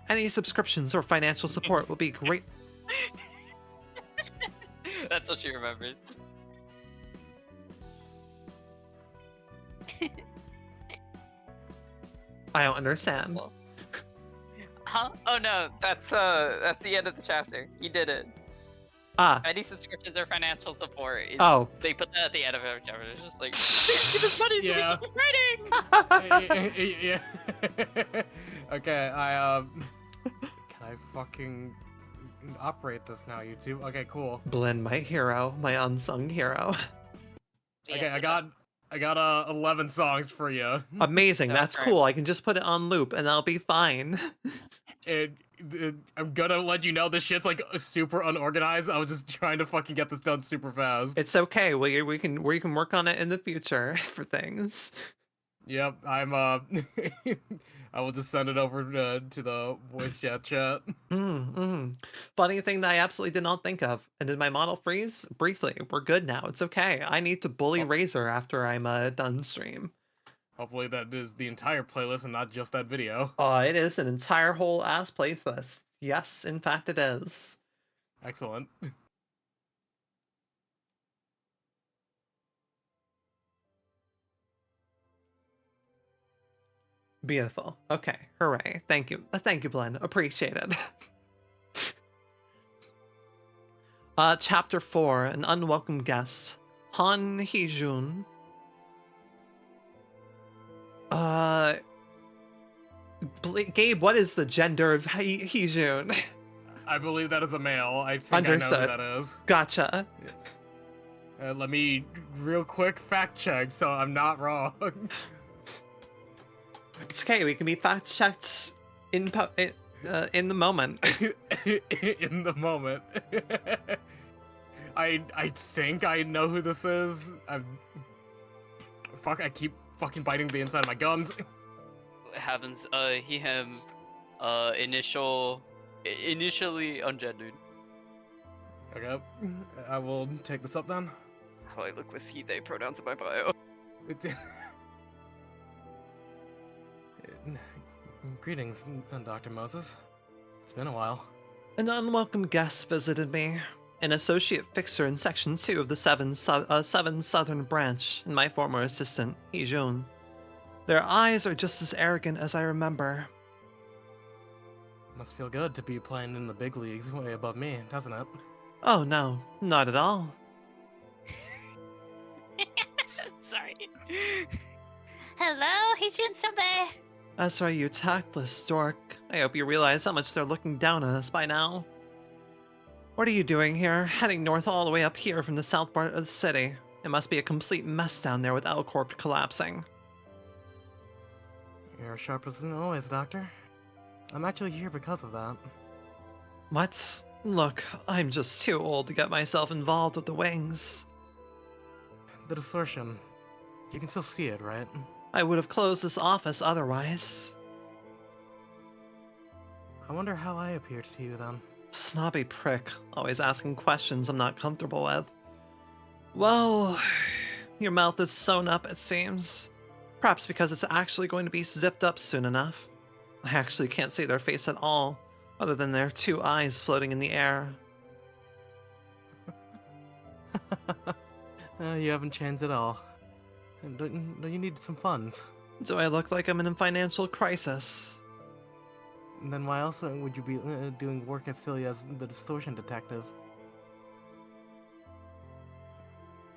Any subscriptions or financial support will be great. That's what she remembers. I don't understand. Huh? Oh no, that's the end of the chapter. You did it. Ah. Any subscriptions or financial support. Oh. They put that at the end of every chapter. It's just like, please give us money Yeah. so we can keep writing. Yeah. Okay, can I fucking operate this now, YouTube? Okay, cool. Blinn, my hero, my unsung hero. Okay, I got 11 songs for you. Amazing, that's Okay. cool. I can just put it on loop and I'll be fine. I'm gonna let you know this shit's like super unorganized. I was just trying to fucking get this done super fast. It's okay. We can work on it in the future for things. Yep, I will just send it over to the voice chat. Funny thing that I absolutely did not think of. And did my model freeze? Briefly, we're good now. It's okay. I need to bully Razor after I'm done stream. Hopefully that is the entire playlist and not just that video. It is an entire whole ass playlist. Yes, in fact it is. Excellent. Beautiful. Okay, hooray. Thank you. Thank you, Blinn. Appreciate it. Chapter 4, An Unwelcome Guest. Han Hee-jun. Gabe, what is the gender of Hee-jun? I believe that is a male. I think Understood. I know who that is. Gotcha. Let me real quick fact check so I'm not wrong. It's okay, we can be fact-checked in the moment. In the moment. I think I know who this is. Fuck, I keep fucking biting the inside of my gums. Happens, he, him, initially ungendered. Okay, I will take this up then. How do I look with he, they pronouns in my bio? Greetings, Dr. Moses. It's been a while. An unwelcome guest visited me. An associate fixer in Section 2 of the 7 Southern Branch, and my former assistant, Hee-jun. Their eyes are just as arrogant as I remember. Must feel good to be playing in the big leagues way above me, doesn't it? Oh no, not at all. Sorry. Hello, Hee-jun-senpai. That's why you tactless dork. I hope you realize how much they're looking down on us by now. What are you doing here, heading north all the way up here from the south part of the city? It must be a complete mess down there with L-Corp collapsing. You're sharp as always, Doctor. I'm actually here because of that. What? Look, I'm just too old to get myself involved with the wings. The distortion. You can still see it, right? I would have closed this office otherwise. I wonder how I appeared to you then. Snobby prick, always asking questions I'm not comfortable with. Well, your mouth is sewn up, it seems. Perhaps because it's actually going to be zipped up soon enough. I actually can't see their face at all, other than their 2 eyes floating in the air. You haven't changed at all. Don't you need some funds? Do I look like I'm in a financial crisis? Then why else would you be doing work at Celia as the Distortion detective?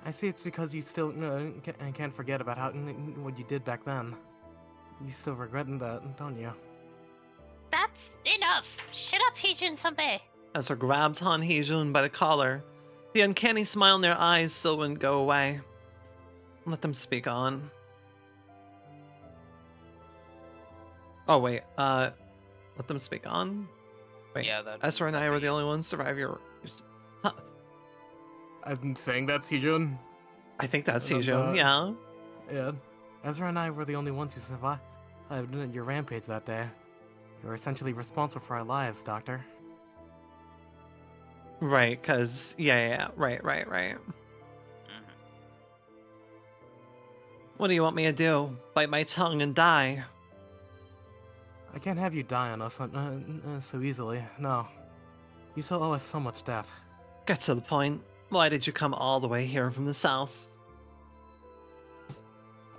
I see it's because you still can't forget about what you did back then. You still regret that, don't you? That's enough. Shut up, Heejun-sanbei. Ezra grabbed Han Hee-jun by the collar. The uncanny smile in their eyes still wouldn't go away. Let them speak on. Oh, wait, let them speak on? Wait, Yeah, that. Ezra and I were the only ones to survive your... Huh. I'm saying that's Heejun. I think that's Hee-jun, yeah. Yeah. Ezra and I were the only ones who survived your rampage that day. You were essentially responsible for our lives, Doctor. Right, cause right. Mhm. What do you want me to do? Bite my tongue and die? I can't have you die on us so easily. No. You still owe us so much debt. Get to the point. Why did you come all the way here from the south?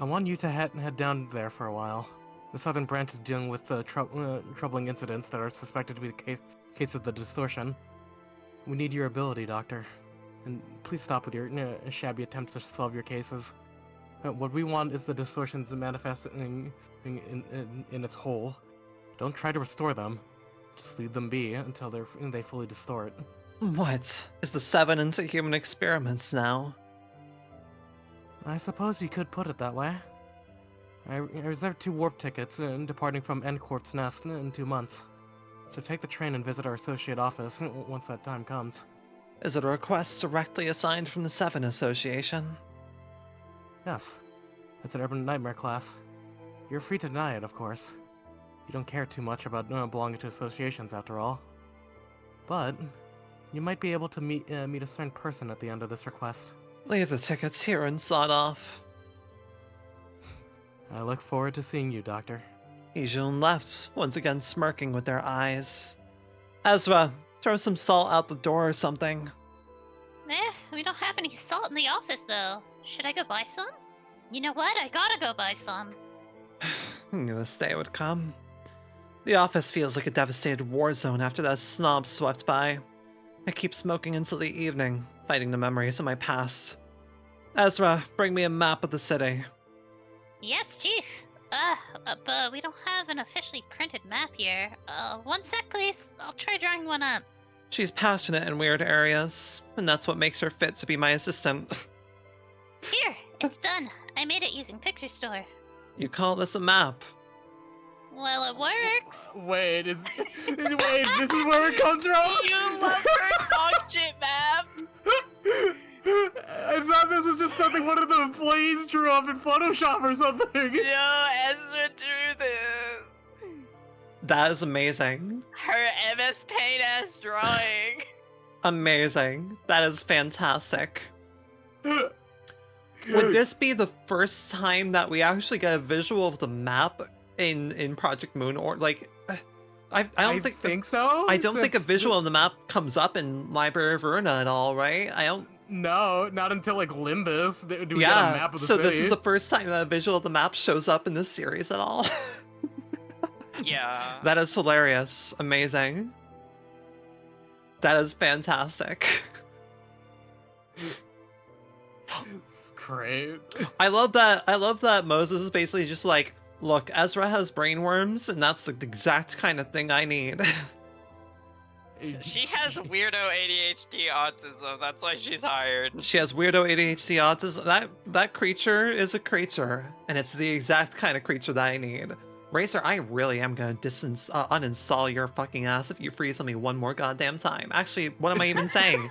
I want you to head down there for a while. The southern branch is dealing with troubling incidents that are suspected to be the case of the Distortion. We need your ability, Doctor. And please stop with your shabby attempts to solve your cases. What we want is the Distortions manifesting in its whole. Don't try to restore them. Just leave them be until they fully distort. What? Is the 7 into human experiments now? I suppose you could put it that way. I reserved 2 warp tickets departing from N-Corp's nest in 2 months. So take the train and visit our associate office once that time comes. Is it a request directly assigned from the 7 Association? Yes. It's an Urban Nightmare class. You're free to deny it, of course. You don't care too much about belonging to associations, after all. But you might be able to meet a certain person at the end of this request. Leave the tickets here and sawed off. I look forward to seeing you, Doctor. Hee-jun left, once again smirking with their eyes. Ezra, throw some salt out the door or something. We don't have any salt in the office, though. Should I go buy some? You know what? I gotta go buy some. I knew this day would come. The office feels like a devastated war zone after that snob swept by. I keep smoking until the evening, fighting the memories of my past. Ezra, bring me a map of the city. Yes, Chief. But we don't have an officially printed map here. One sec, please. I'll try drawing one up. She's passionate in weird areas, and that's what makes her fit to be my assistant. Here, it's done. I made it using Picture Store. You call this a map? Well, it works. Wait, this is where it comes from? You love her dog shit map! I thought this was just something one of the employees drew up in Photoshop or something. No, Ezra drew this. That is amazing. Her MS Paint ass drawing. Amazing. That is fantastic. Would this be the first time that we actually get a visual of the map in Project Moon, or like I don't think so. I don't think a visual of the map comes up in Library of Ruina at all, right? I don't. No, not until like Limbus do we Yeah, get a map of the so city. this is the first time that a visual of the map shows up in this series at all. Yeah. That is hilarious. Amazing. That is fantastic. It's great. I love that Moses is basically just like, look, Ezra has brainworms, and that's the exact kind of thing I need. She has weirdo ADHD autism. That's why she's hired. She has weirdo ADHD autism. That creature is a creature, and it's the exact kind of creature that I need. Racer, I really am gonna uninstall your fucking ass if you freeze on me one more goddamn time. Actually, what am I even saying?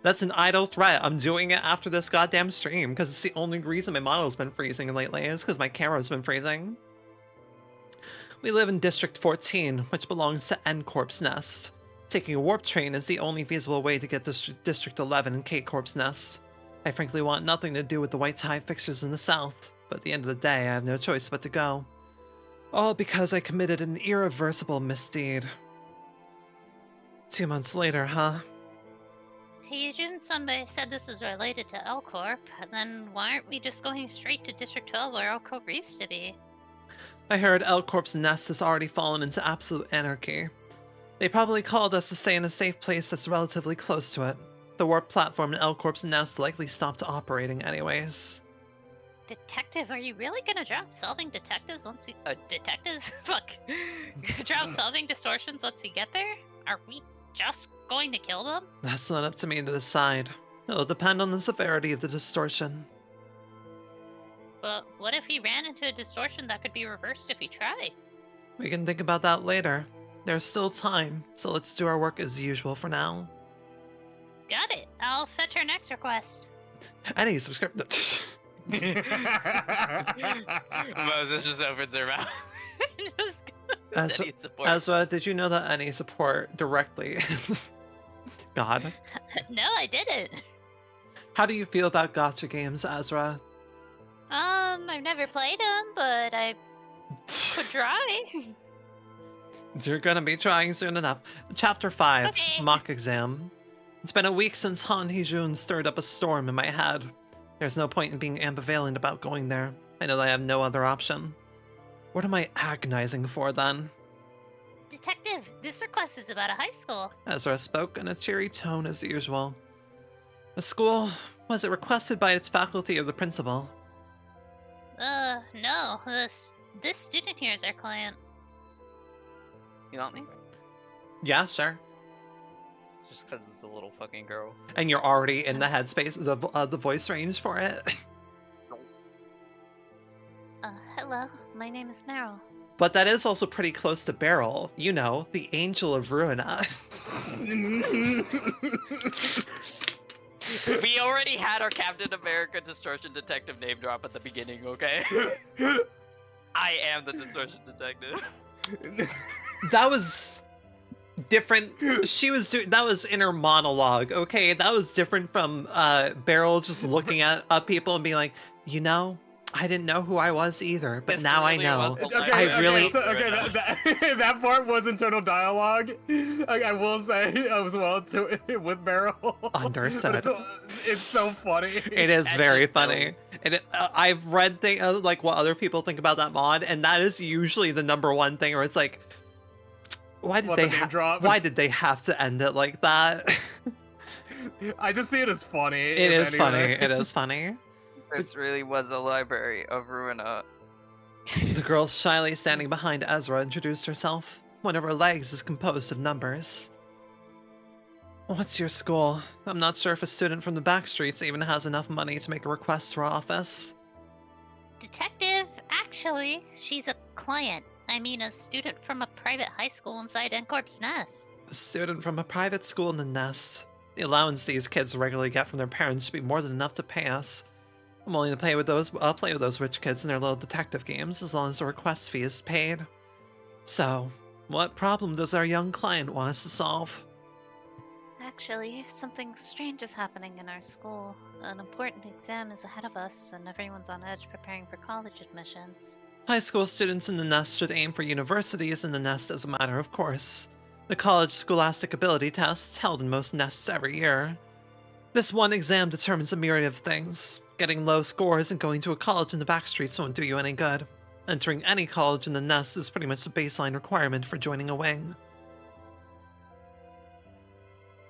That's an idle threat. I'm doing it after this goddamn stream, because it's the only reason my model's been freezing lately is because my camera's been freezing. We live in District 14, which belongs to N-Corp's nest. Taking a warp train is the only feasible way to get to District 11 and K-Corp's nest. I frankly want nothing to do with the White Tie fixers in the south, but at the end of the day, I have no choice but to go. All because I committed an irreversible misdeed. 2 months later, huh? Heejun-sanbei said this was related to L-Corp, then why aren't we just going straight to District 12 where L-Corp used to be? I heard L-Corp's nest has already fallen into absolute anarchy. They probably called us to stay in a safe place that's relatively close to it. The warp platform in L-Corp's nest likely stopped operating anyways. Detective, are you really gonna drop solving detectives once we detectives? Fuck. Drop solving distortions once we get there? Are we just going to kill them? That's not up to me to decide. It'll depend on the severity of the distortion. But what if we ran into a distortion that could be reversed if we try? We can think about that later. There's still time, so let's do our work as usual for now. Got it. I'll fetch our next request. Any subscribe. Moses just opens her mouth. Ezra, did you know that any support directly? God. No, I didn't. How do you feel about gacha games, Ezra? I've never played them, but I could try. You're gonna be trying soon enough. Chapter 5, Okay. Mock Exam. It's been a week since Han Hee-jun stirred up a storm in my head. There's no point in being ambivalent about going there. I know that I have no other option. What am I agonizing for, then? Detective, this request is about a high school. Ezra spoke in a cheery tone as usual. The school, was it requested by its faculty or the principal? No. This student here is our client. You want me? Yeah, sure. Just because it's a little fucking girl. And you're already in the headspace, the voice range for it. Hello, my name is Meryl. But that is also pretty close to Beryl. You know, the angel of Ruina. We already had our Captain America Distortion Detective name drop at the beginning, okay? I am the Distortion Detective. That was different. She was doing that was inner monologue, okay? That was different from Beryl just looking at people and being like, you know, I didn't know who I was either, but This now I really know. was That part was internal dialogue. I will say as well too with Meryl. Understood. It's so funny. It is That's very just funny. And I've read like what other people think about that mod, and that is usually the number one thing where it's like, why did why did they have to end it like that? I just see it as funny. It is funny. It is funny. This really was a library of Ruina. The girl shyly standing behind Ezra introduced herself. One of her legs is composed of numbers. What's your school? I'm not sure if a student from the back streets even has enough money to make a request to our office. Detective, actually, she's a client. I mean, a student from a private high school inside N-Corp's nest. A student from a private school in the nest. The allowance these kids regularly get from their parents should be more than enough to pay us. I'm willing to play with those rich kids in their little detective games as long as the request fee is paid. So, what problem does our young client want us to solve? Actually, something strange is happening in our school. An important exam is ahead of us, and everyone's on edge preparing for college admissions. High school students in the nest should aim for universities in the nest as a matter of course. The college scholastic ability test, held in most nests every year. This one exam determines a myriad of things. Getting low scores and going to a college in the backstreets won't do you any good. Entering any college in the nest is pretty much the baseline requirement for joining a wing.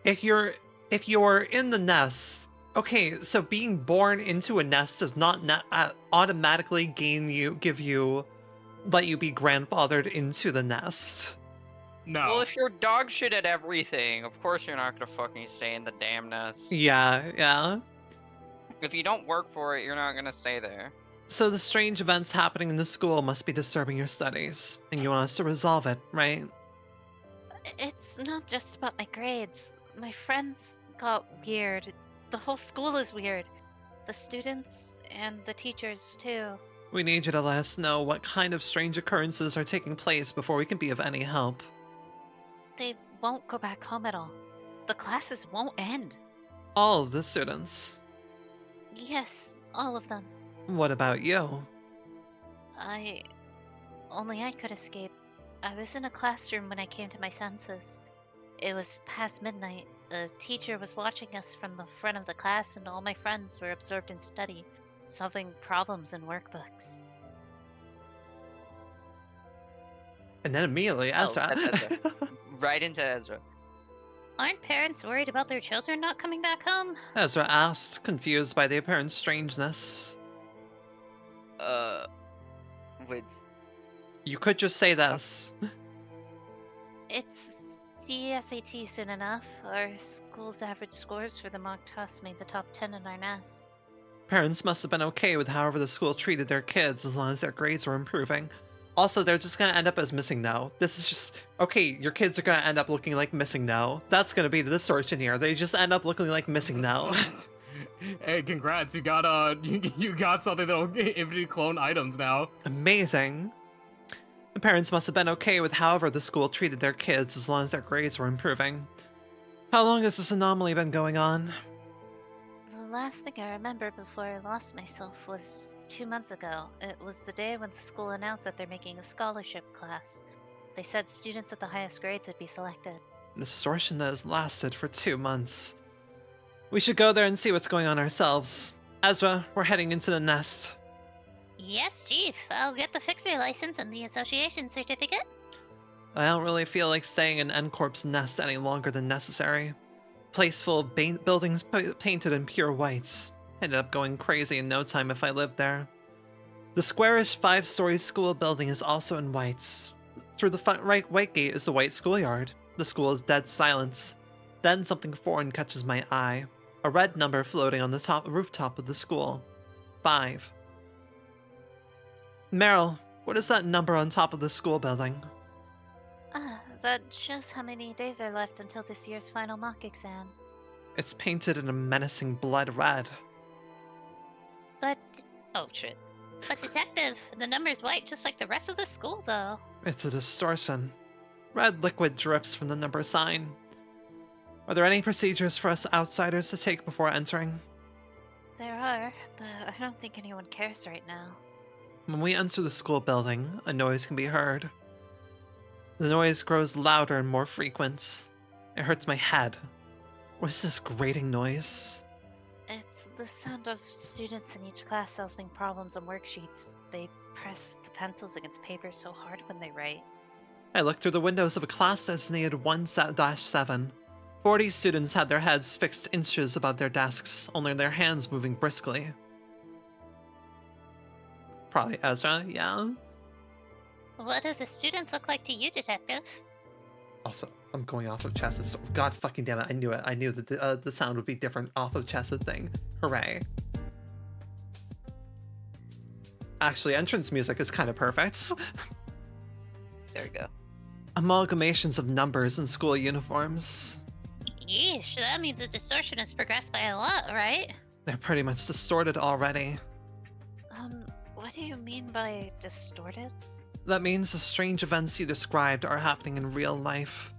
If you're in the nest, okay, so being born into a nest does not automatically let you be grandfathered into the nest. No. Well, if you're dog shit at everything, of course you're not gonna fucking stay in the damn nest. Yeah. If you don't work for it, you're not gonna stay there. So the strange events happening in the school must be disturbing your studies, and you want us to resolve it, right? It's not just about my grades. My friends got weird. The whole school is weird. The students and the teachers, too. We need you to let us know what kind of strange occurrences are taking place before we can be of any help. They won't go back home at all. The classes won't end. All of the students. Yes, all of them. What about you? Only I could escape. I was in a classroom when I came to my senses. It was past midnight. A teacher was watching us from the front of the class, and all my friends were absorbed in study, solving problems in workbooks. And then immediately, Oh, Ezra. that's Ezra. Right into Ezra. Aren't parents worried about their children not coming back home? Ezra asked, confused by the apparent strangeness. Wait. You could just say this. It's CSAT soon enough. Our school's average scores for the mock test made the top 10 in our nest. Parents must have been okay with however the school treated their kids as long as their grades were improving. Also, they're just gonna end up as missing now. This is just, okay, your kids are gonna end up looking like missing now. That's gonna be the distortion here. They just end up looking like missing now. Hey, congrats! You got you got something that'll infinitely clone items now. Amazing. The parents must have been okay with however the school treated their kids as long as their grades were improving. How long has this anomaly been going on? The last thing I remember before I lost myself was 2 months ago. It was the day when the school announced that they're making a scholarship class. They said students with the highest grades would be selected. Distortion that has lasted for 2 months. We should go there and see what's going on ourselves. Ezra, we're heading into the nest. Yes, Chief. I'll get the fixer license and the association certificate. I don't really feel like staying in N-Corp's nest any longer than necessary. Place full of buildings painted in pure whites. Ended up going crazy in no time if I lived there. The squarish 5-story school building is also in whites. Through the front right white gate is the white schoolyard. The school is dead silent. Then something foreign catches my eye. A red number floating on the rooftop of the school. 5. Meryl, what is that number on top of the school building? That shows how many days are left until this year's final mock exam. It's painted in a menacing blood red. But... oh shit. But Detective, the number's white just like the rest of the school, though. It's a distortion. Red liquid drips from the number sign. Are there any procedures for us outsiders to take before entering? There are, but I don't think anyone cares right now. When we enter the school building, a noise can be heard. The noise grows louder and more frequent. It hurts my head. What is this grating noise? It's the sound of students in each class solving problems on worksheets. They press the pencils against paper so hard when they write. I looked through the windows of a class designated 1-7. 40 students had their heads fixed inches above their desks, only their hands moving briskly. Probably Ezra, yeah? What do the students look like to you, Detective? Also, I'm going off of Chesed. So, God fucking damn it, I knew it. I knew that the sound would be different off of Chesed thing. Hooray. Actually, entrance music is kind of perfect. There we go. Amalgamations of numbers in school uniforms. Yeesh, that means the distortion has progressed by a lot, right? They're pretty much distorted already. What do you mean by distorted? That means the strange events you described are happening in real life.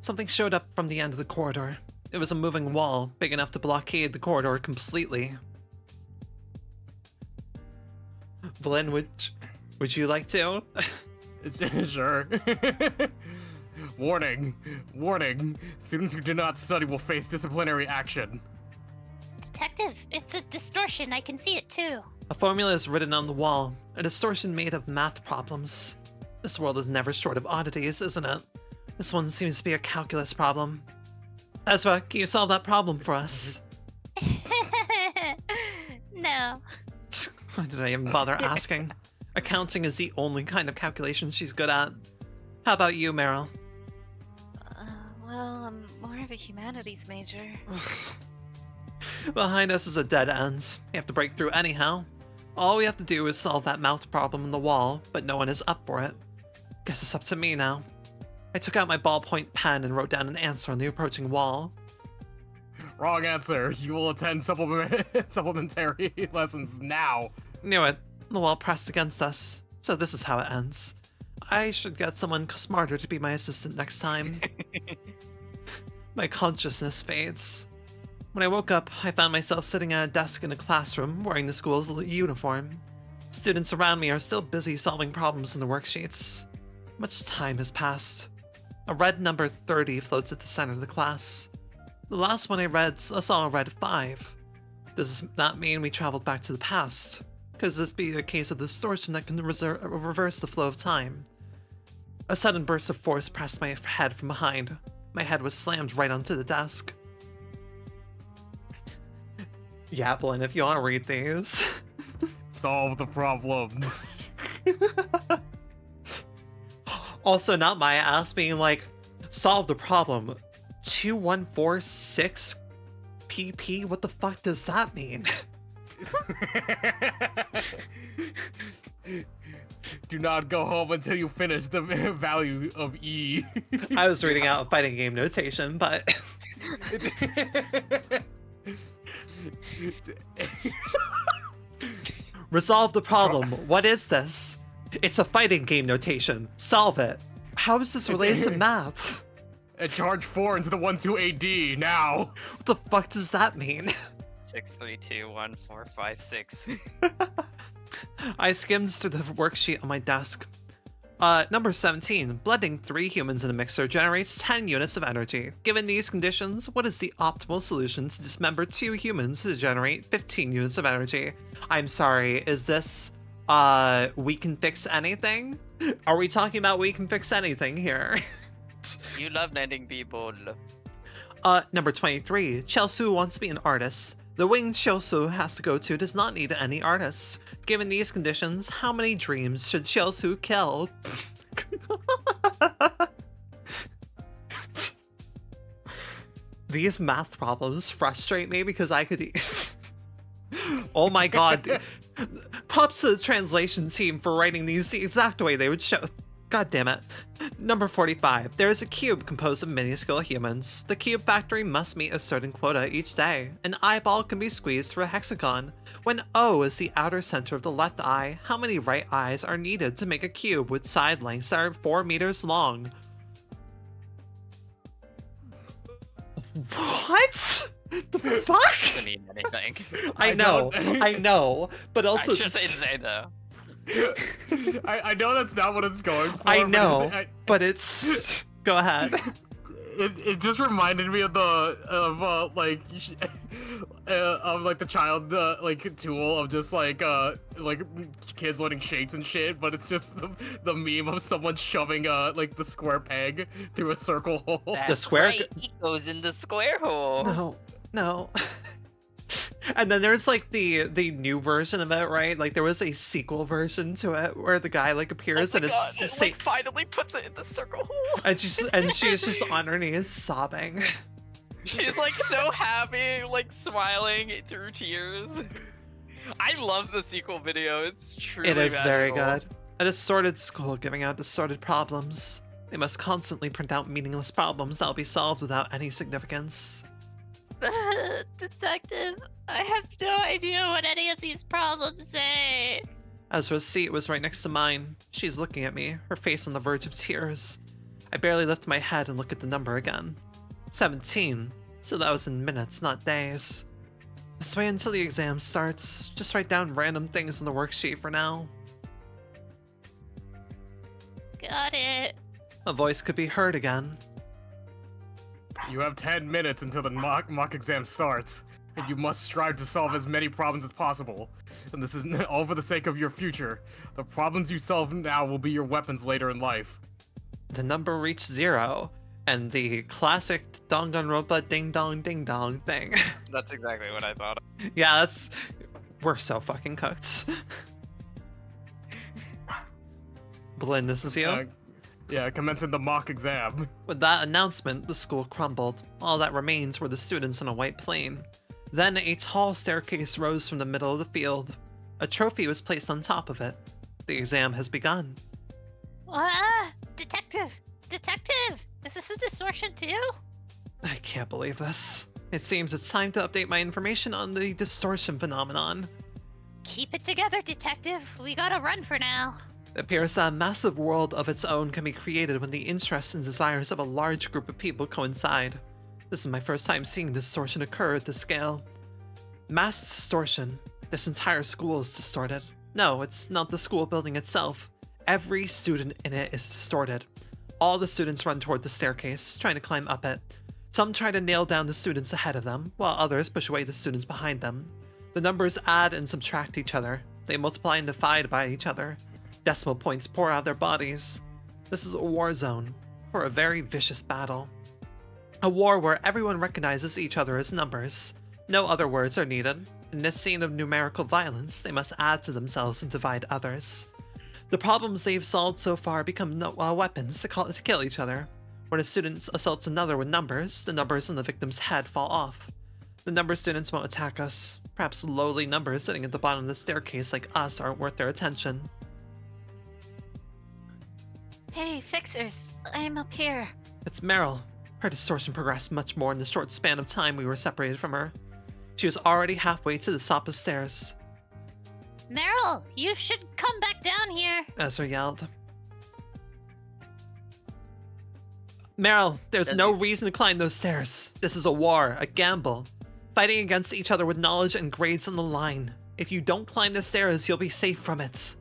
Something showed up from the end of the corridor. It was a moving wall, big enough to blockade the corridor completely. Blinn, would you like to? Sure. Warning. Warning. Students who do not study will face disciplinary action. Detective, it's a distortion. I can see it too. A formula is written on the wall, a distortion made of math problems. This world is never short of oddities, isn't it? This one seems to be a calculus problem. Ezra, can you solve that problem for us? No. Why did I even bother asking? Accounting is the only kind of calculation she's good at. How about you, Meryl? Well, I'm more of a humanities major. Behind us is a dead end. We have to break through anyhow. All we have to do is solve that mouth problem in the wall, but no one is up for it. Guess it's up to me now. I took out my ballpoint pen and wrote down an answer on the approaching wall. Wrong answer. You will attend supplementary lessons now. Knew it. The wall pressed against us. So this is how it ends. I should get someone smarter to be my assistant next time. My consciousness fades. When I woke up, I found myself sitting at a desk in a classroom wearing the school's uniform. Students around me are still busy solving problems in the worksheets. Much time has passed. A red number 30 floats at the center of the class. The last one I saw a red 5. Does that mean we traveled back to the past? Could this be a case of distortion that can reverse the flow of time? A sudden burst of force pressed my head from behind. My head was slammed right onto the desk. Yaplin, if you want to read these. Solve the problems. Also, not my ass being like, solve the problem. 2146 PP? What the fuck does that mean? Do not go home until you finish the value of E. I was reading out a fighting game notation, but... Resolve the problem. What is this? It's a fighting game notation. Solve it. How is this related to math? Charge 4 into the 12 AD now. What the fuck does that mean? 6321456. I skimmed through the worksheet on my desk. Number 17. Blending 3 humans in a mixer generates 10 units of energy. Given these conditions, what is the optimal solution to dismember 2 humans to generate 15 units of energy? I'm sorry, is this, we can fix anything? Are we talking about we can fix anything here? You love netting people. Number 23. Chelsu wants to be an artist. The wing Chelsu has to go to does not need any artists. Given these conditions, how many dreams should Chelsu kill? These math problems frustrate me because I could use... Oh my god. Props to the translation team for writing these the exact way they would show. God damn it. Number 45. There is a cube composed of minuscule humans. The cube factory must meet a certain quota each day. An eyeball can be squeezed through a hexagon. When O is the outer center of the left eye, how many right eyes are needed to make a cube with side lengths that are 4 meters long? What? The fuck? Doesn't mean anything. I know, but also... I should say though. I know that's not what it's going for. I know, but it's... Go ahead. It just reminded me of the child tool of just like kids learning shapes and shit, but it's just the meme of someone shoving the square peg through a circle hole. That's The square right, he goes in the square hole. No. And then there's like the new version of it, right? Like there was a sequel version to it where the guy like appears and it's it like, finally puts it in the circle hole. and she's just on her knees sobbing. She's like so happy, like smiling through tears. I love the sequel video. It's truly It is very magical. good. A distorted school giving out distorted problems. They must constantly print out meaningless problems that will be solved without any significance. Detective, I have no idea what any of these problems say. Ezra's seat was right next to mine. She's looking at me, her face on the verge of tears. I barely lift my head and look at the number again. 17. So that was in minutes, not days. Let's wait until the exam starts. Just write down random things on the worksheet for now. Got it. A voice could be heard again. You have 10 minutes until the mock exam starts, and you must strive to solve as many problems as possible. And this is all for the sake of your future. The problems you solve now will be your weapons later in life. The number reached 0, and the classic Danganronpa ding dong thing. That's exactly what I thought. Yeah, we're so fucking cooked. Blinn, this is you? Yeah, commencing the mock exam. With that announcement, the school crumbled. All that remains were the students on a white plane. Then a tall staircase rose from the middle of the field. A trophy was placed on top of it. The exam has begun. Detective! Detective! Is this a distortion too? I can't believe this. It seems it's time to update my information on the distortion phenomenon. Keep it together, Detective. We gotta run for now. It appears that a massive world of its own can be created when the interests and desires of a large group of people coincide. This is my first time seeing distortion occur at this scale. Mass distortion. This entire school is distorted. No, it's not the school building itself. Every student in it is distorted. All the students run toward the staircase, trying to climb up it. Some try to nail down the students ahead of them, while others push away the students behind them. The numbers add and subtract each other. They multiply and divide by each other. Decimal points pour out of their bodies. This is a war zone for a very vicious battle. A war where everyone recognizes each other as numbers. No other words are needed. In this scene of numerical violence, they must add to themselves and divide others. The problems they've solved so far become weapons to kill each other. When a student assaults another with numbers, the numbers on the victim's head fall off. The number students won't attack us. Perhaps lowly numbers sitting at the bottom of the staircase like us aren't worth their attention. Hey, fixers, I'm up here. It's Meryl. Her distortion progressed much more in the short span of time we were separated from her. She was already halfway to the top of stairs. Meryl, you should come back down here. Ezra yelled. Meryl, there's no reason to climb those stairs. This is a war, a gamble. Fighting against each other with knowledge and grades on the line. If you don't climb the stairs, you'll be safe from it.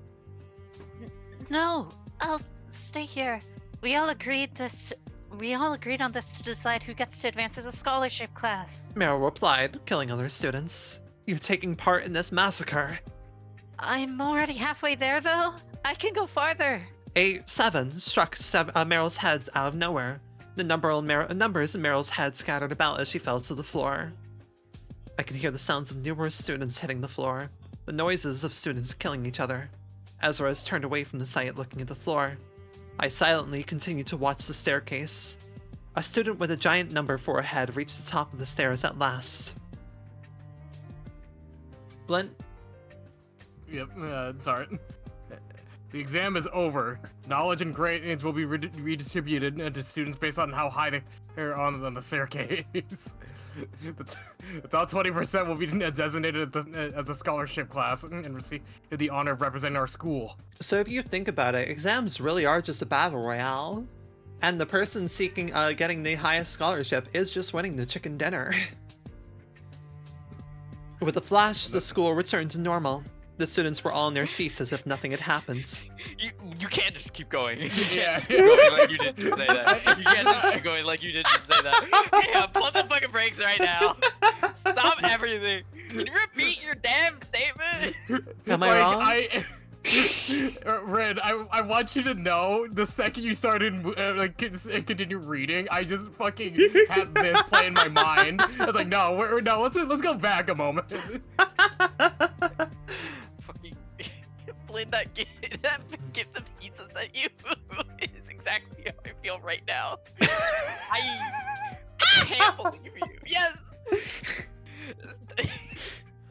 No, I'll stay here. We all agreed on this to decide who gets to advance as a scholarship class. Meryl replied, killing other students. You're taking part in this massacre. I'm already halfway there, though. I can go farther. A 7 struck Meryl's head out of nowhere. The numbers in Meryl's head scattered about as she fell to the floor. I could hear the sounds of numerous students hitting the floor, the noises of students killing each other. Ezra has turned away from the sight, looking at the floor. I silently continued to watch the staircase. A student with a giant number for a head reached the top of the stairs at last. Blint? Yep, sorry. The exam is over. Knowledge and grades will be redistributed to students based on how high they're on the staircase. The top 20% will be designated as a scholarship class and receive the honor of representing our school. So if you think about it, exams really are just a battle royale. And the person seeking getting the highest scholarship is just winning the chicken dinner. With a flash, the school returned to normal. The students were all in their seats as if nothing had happened. You can't just keep going. You Yeah. can't just keep going like you did just say that. You can't just keep going like you did just say that. Yeah, pump the fucking brakes right now. Stop everything. Can you repeat your damn statement? Am I wrong? Red, I want you to know, the second you started continue reading, I just fucking had this play in my mind. I was like, no, let's go back a moment. Fucking blend that gift of pizza sent you is exactly how I feel right now. I can't believe you. Yes.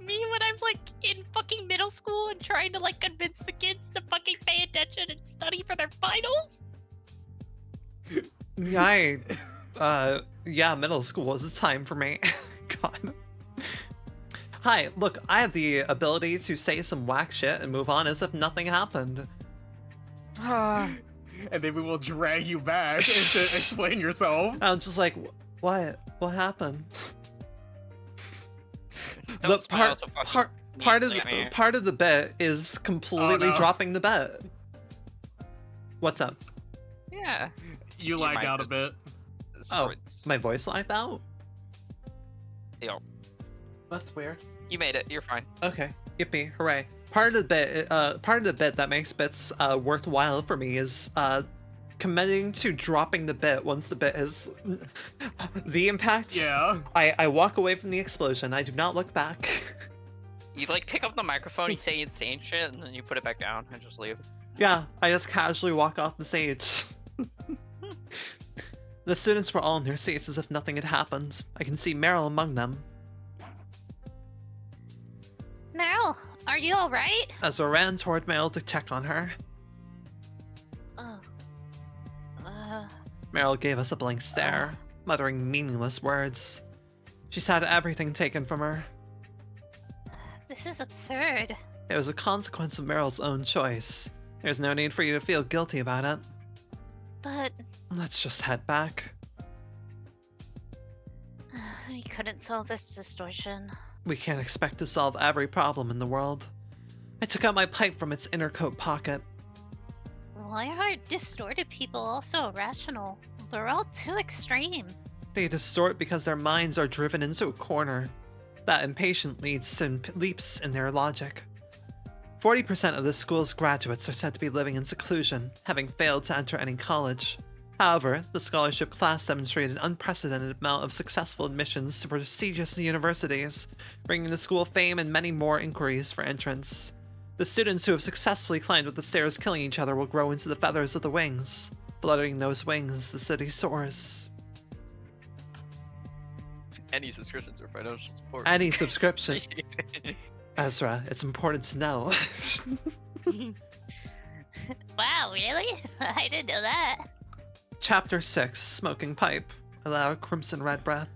Me when I'm like in fucking middle school and trying to like convince the kids to fucking pay attention and study for their finals. Yeah, middle school was a time for me. God. Hi, look, I have the ability to say some whack shit and move on as if nothing happened. And then we will drag you back and to explain yourself. I'm just like, what? What happened? Don't The smile so fucking part of the bit is completely no. dropping the bet. What's up? Yeah. You might lagged out a just- bit. Sorts. My voice lagged out? Yo, That's weird. you made it. You're fine. Okay, yippee, hooray! Part of the bit that makes bits worthwhile for me is committing to dropping the bit once the bit is the impact. Yeah. I walk away from the explosion. I do not look back. You like pick up the microphone, you say insane shit, and then you put it back down and just leave. Yeah, I just casually walk off the stage. The students were all in their seats as if nothing had happened. I can see Meryl among them. Meryl, are you alright? Ezra ran toward Meryl to check on her. Oh. Meryl gave us a blank stare, muttering meaningless words. She's had everything taken from her. This is absurd. It was a consequence of Meryl's own choice. There's no need for you to feel guilty about it. But Let's just head back. we couldn't solve this distortion. We can't expect to solve every problem in the world. I took out my pipe from its inner coat pocket. Why are distorted people also irrational? They're all too extreme. They distort because their minds are driven into a corner. That impatient leads to leaps in their logic. 40% of the school's graduates are said to be living in seclusion, having failed to enter any college. However, the scholarship class demonstrated an unprecedented amount of successful admissions to prestigious universities, bringing the school fame and many more inquiries for entrance. The students who have successfully climbed up the stairs killing each other will grow into the feathers of the wings. Fluttering those wings, the city soars. Any subscriptions or financial support. Any subscription. Ezra, it's important to know. Wow, really? I didn't know that. Chapter 6, Smoking Pipe. A loud crimson red breath.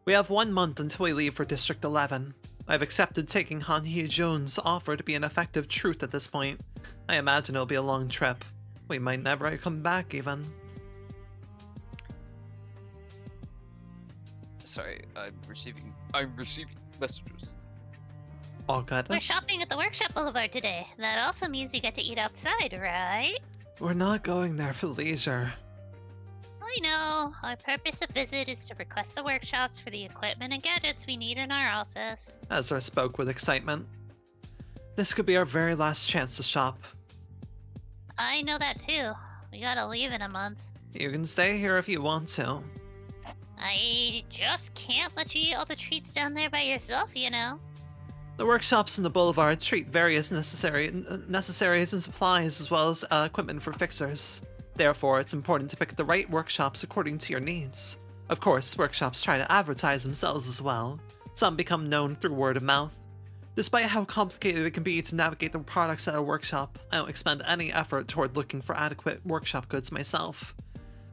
We have 1 month until we leave for District 11. I've accepted taking Han Hee-jun's offer to be an effective truth at this point. I imagine it'll be a long trip. We might never come back, even. Sorry, I'm receiving messages. All good? We're shopping at the Workshop Boulevard today. That also means you get to eat outside, right? We're not going there for leisure. I know. Our purpose of visit is to request the workshops for the equipment and gadgets we need in our office. Ezra spoke with excitement. This could be our very last chance to shop. I know that too. We gotta leave in a month. You can stay here if you want to. I just can't let you eat all the treats down there by yourself, you know. The workshops in the boulevard treat various necessaries and supplies as well as equipment for fixers. Therefore, it's important to pick the right workshops according to your needs. Of course, workshops try to advertise themselves as well. Some become known through word of mouth. Despite how complicated it can be to navigate the products at a workshop, I don't expend any effort toward looking for adequate workshop goods myself.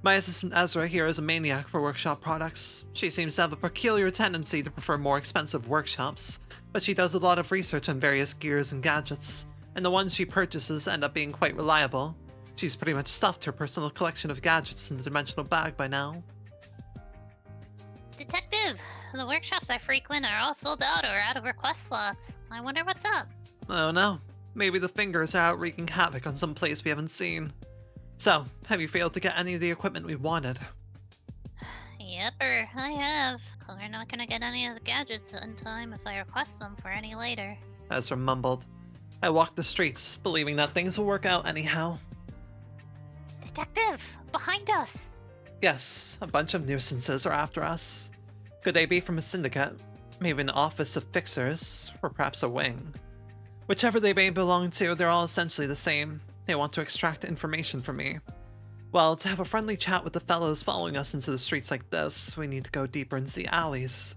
My assistant Ezra here is a maniac for workshop products. She seems to have a peculiar tendency to prefer more expensive workshops, but she does a lot of research on various gears and gadgets, and the ones she purchases end up being quite reliable. She's pretty much stuffed her personal collection of gadgets in the dimensional bag by now. Detective, the workshops I frequent are all sold out or out of request slots. I wonder what's up. Oh no, maybe the fingers are out wreaking havoc on some place we haven't seen. So, have you failed to get any of the equipment we wanted? Yepper, I have. We're not gonna get any of the gadgets in time if I request them for any later. Ezra mumbled. I walked the streets, believing that things will work out anyhow. Detective! Behind us! Yes, a bunch of nuisances are after us. Could they be from a syndicate? Maybe an office of fixers, or perhaps a wing. Whichever they may belong to, they're all essentially the same. They want to extract information from me. Well, to have a friendly chat with the fellows following us into the streets like this, we need to go deeper into the alleys.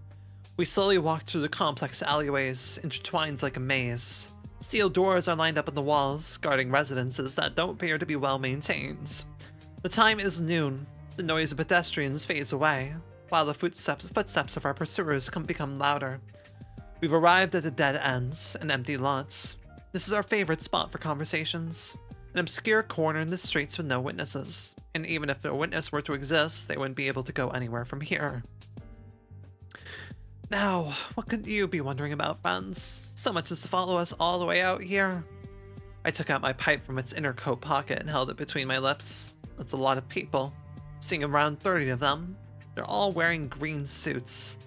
We slowly walk through the complex alleyways, intertwined like a maze. Steel doors are lined up in the walls, guarding residences that don't appear to be well maintained. The time is noon. The noise of pedestrians fades away, while the footsteps of our pursuers become louder. We've arrived at the dead ends, an empty lot. This is our favorite spot for conversations. An obscure corner in the streets with no witnesses. And even if a witness were to exist, they wouldn't be able to go anywhere from here. Now, what could you be wondering about, friends? So much as to follow us all the way out here? I took out my pipe from its inner coat pocket and held it between my lips. That's a lot of people. Seeing around 30 of them. They're all wearing green suits.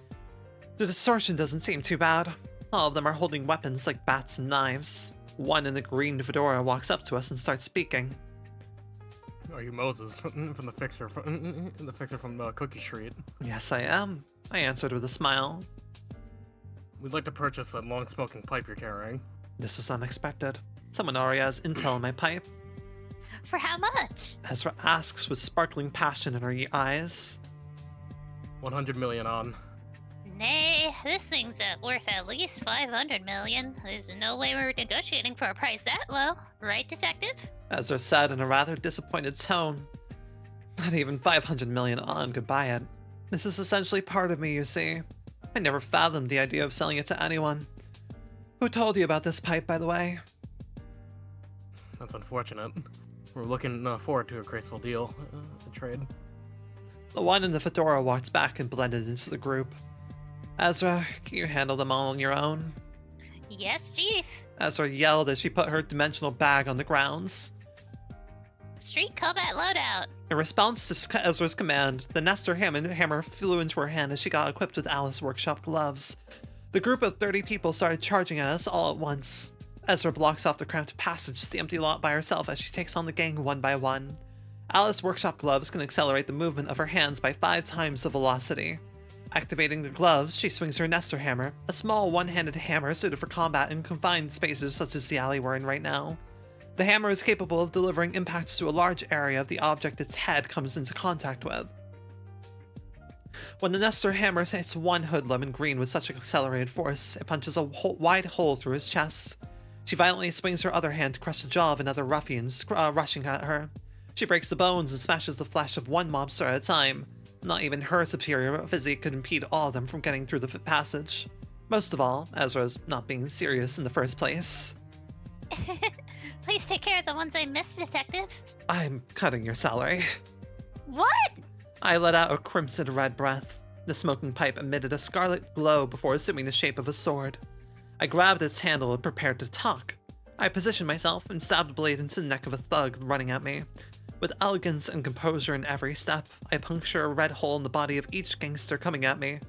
The distortion doesn't seem too bad. All of them are holding weapons like bats and knives. One in the green fedora walks up to us and starts speaking. Are you Moses from the fixer from Cookie Street? Yes, I am. I answered with a smile. We'd like to purchase that long-smoking pipe you're carrying. This was unexpected. Someone already has intel in my pipe. For how much? Ezra asks with sparkling passion in her eyes. 100 million on. Nay, this thing's worth at least 500 million. There's no way we're negotiating for a price that low. Right, Detective? Ezra said in a rather disappointed tone. Not even 500 million on could buy it. This is essentially part of me, you see. I never fathomed the idea of selling it to anyone. Who told you about this pipe, by the way? That's unfortunate. We're looking forward to a graceful deal. A trade. The one in the fedora walked back and blended into the group. Ezra, can you handle them all on your own? Yes, Chief. Ezra yelled as she put her dimensional bag on the grounds. Street combat loadout. In response to Ezra's command, the Nestor hammer flew into her hand as she got equipped with Alice Workshop gloves. The group of 30 people started charging at us all at once. Ezra blocks off the cramped passage to the empty lot by herself as she takes on the gang one by one. Alice's workshop gloves can accelerate the movement of her hands by 5 times the velocity. Activating the gloves, she swings her Nestor hammer, a small one-handed hammer suited for combat in confined spaces such as the alley we're in right now. The hammer is capable of delivering impacts to a large area of the object its head comes into contact with. When the Nestor hammer hits one hoodlum in green with such accelerated force, it punches a wide hole through his chest. She violently swings her other hand to crush the jaw of another ruffian rushing at her. She breaks the bones and smashes the flesh of one mobster at a time. Not even her superior physique could impede all of them from getting through the passage. Most of all, Ezra's not being serious in the first place. Please take care of the ones I missed, Detective. I'm cutting your salary. What? I let out a crimson red breath. The smoking pipe emitted a scarlet glow before assuming the shape of a sword. I grabbed its handle and prepared to talk. I positioned myself and stabbed a blade into the neck of a thug running at me. With elegance and composure in every step, I puncture a red hole in the body of each gangster coming at me.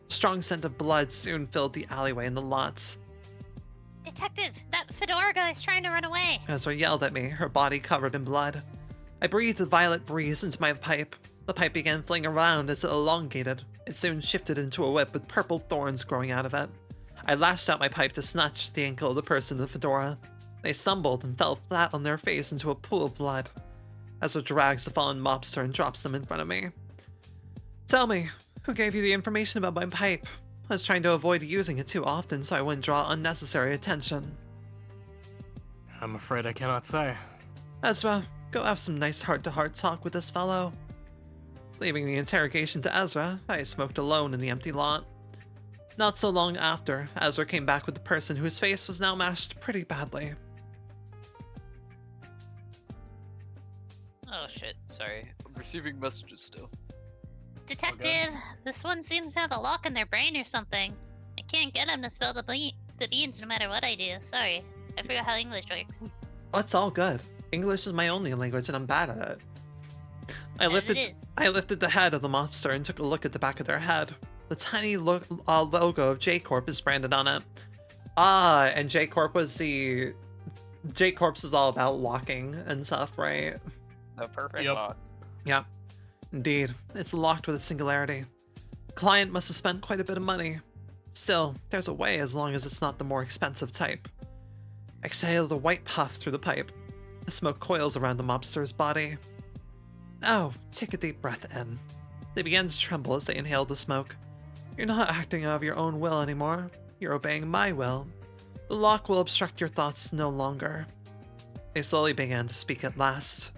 A strong scent of blood soon filled the alleyway and the lots. Detective, that fedora guy's trying to run away. Ezra yelled at me, her body covered in blood. I breathed a violet breeze into my pipe. The pipe began flinging around as it elongated. It soon shifted into a whip with purple thorns growing out of it. I lashed out my pipe to snatch the ankle of the person in the fedora. They stumbled and fell flat on their face into a pool of blood. Ezra drags the fallen mobster and drops them in front of me. Tell me, who gave you the information about my pipe? I was trying to avoid using it too often so I wouldn't draw unnecessary attention. I'm afraid I cannot say. Ezra, go have some nice heart-to-heart talk with this fellow. Leaving the interrogation to Ezra, I smoked alone in the empty lot. Not so long after, Ezra came back with the person whose face was now mashed pretty badly. Oh shit, sorry. I'm receiving messages still. Detective, this one seems to have a lock in their brain or something. I can't get them to spell the beans no matter what I do. Sorry. I forgot how English works. Oh, it's all good. English is my only language and I'm bad at it. I lifted the head of the mobster and took a look at the back of their head. The tiny logo of J-Corp is branded on it. Ah, and J-Corp was J-Corp's is all about locking and stuff, right? The perfect Yep. lock. Yep. Indeed. It's locked with a singularity. The client must have spent quite a bit of money. Still, there's a way as long as it's not the more expensive type. Exhaled a white puff through the pipe. The smoke coils around the mobster's body. Oh, take a deep breath in. They began to tremble as they inhaled the smoke. You're not acting out of your own will anymore. You're obeying my will. The lock will obstruct your thoughts no longer. They slowly began to speak at last.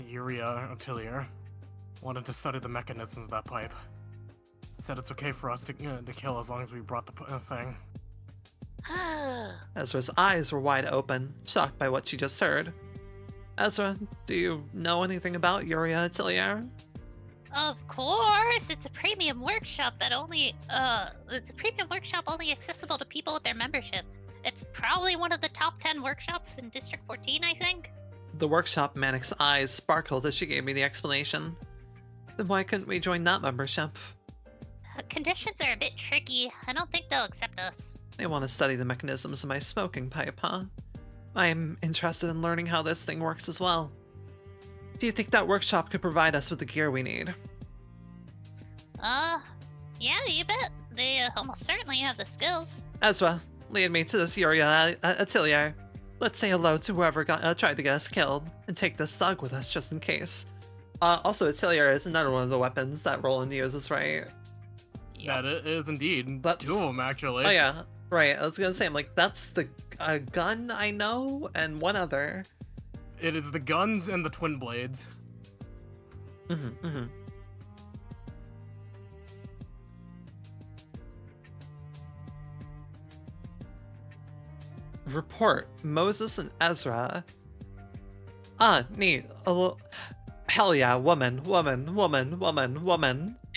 Uria Atelier wanted to study the mechanisms of that pipe. Said it's okay for us to kill as long as we brought the thing. Ezra's eyes were wide open, shocked by what she just heard. Ezra, do you know anything about Uria Atelier? Of course, it's a premium workshop that it's a premium workshop only accessible to people with their membership. It's probably one of the top 10 workshops in District 14, I think. The workshop manic's eyes sparkled as she gave me the explanation. Then why couldn't we join that membership? Conditions are a bit tricky. I don't think they'll accept us. They want to study the mechanisms of my smoking pipe, huh? I am interested in learning how this thing works as well. Do you think that workshop could provide us with the gear we need? Yeah, you bet. They almost certainly have the skills. Ezra, lead me to this Uria Atelier. Let's say hello to whoever tried to get us killed, and take this thug with us just in case. Also, Atelier is another one of the weapons that Roland uses, right? That it is indeed. That's... Two of them, actually. Oh yeah, right. I was gonna say, I'm like, that's the gun I know, and one other. It is the guns and the twin blades. Report, Moses and Ezra. Neat. Hell yeah, woman.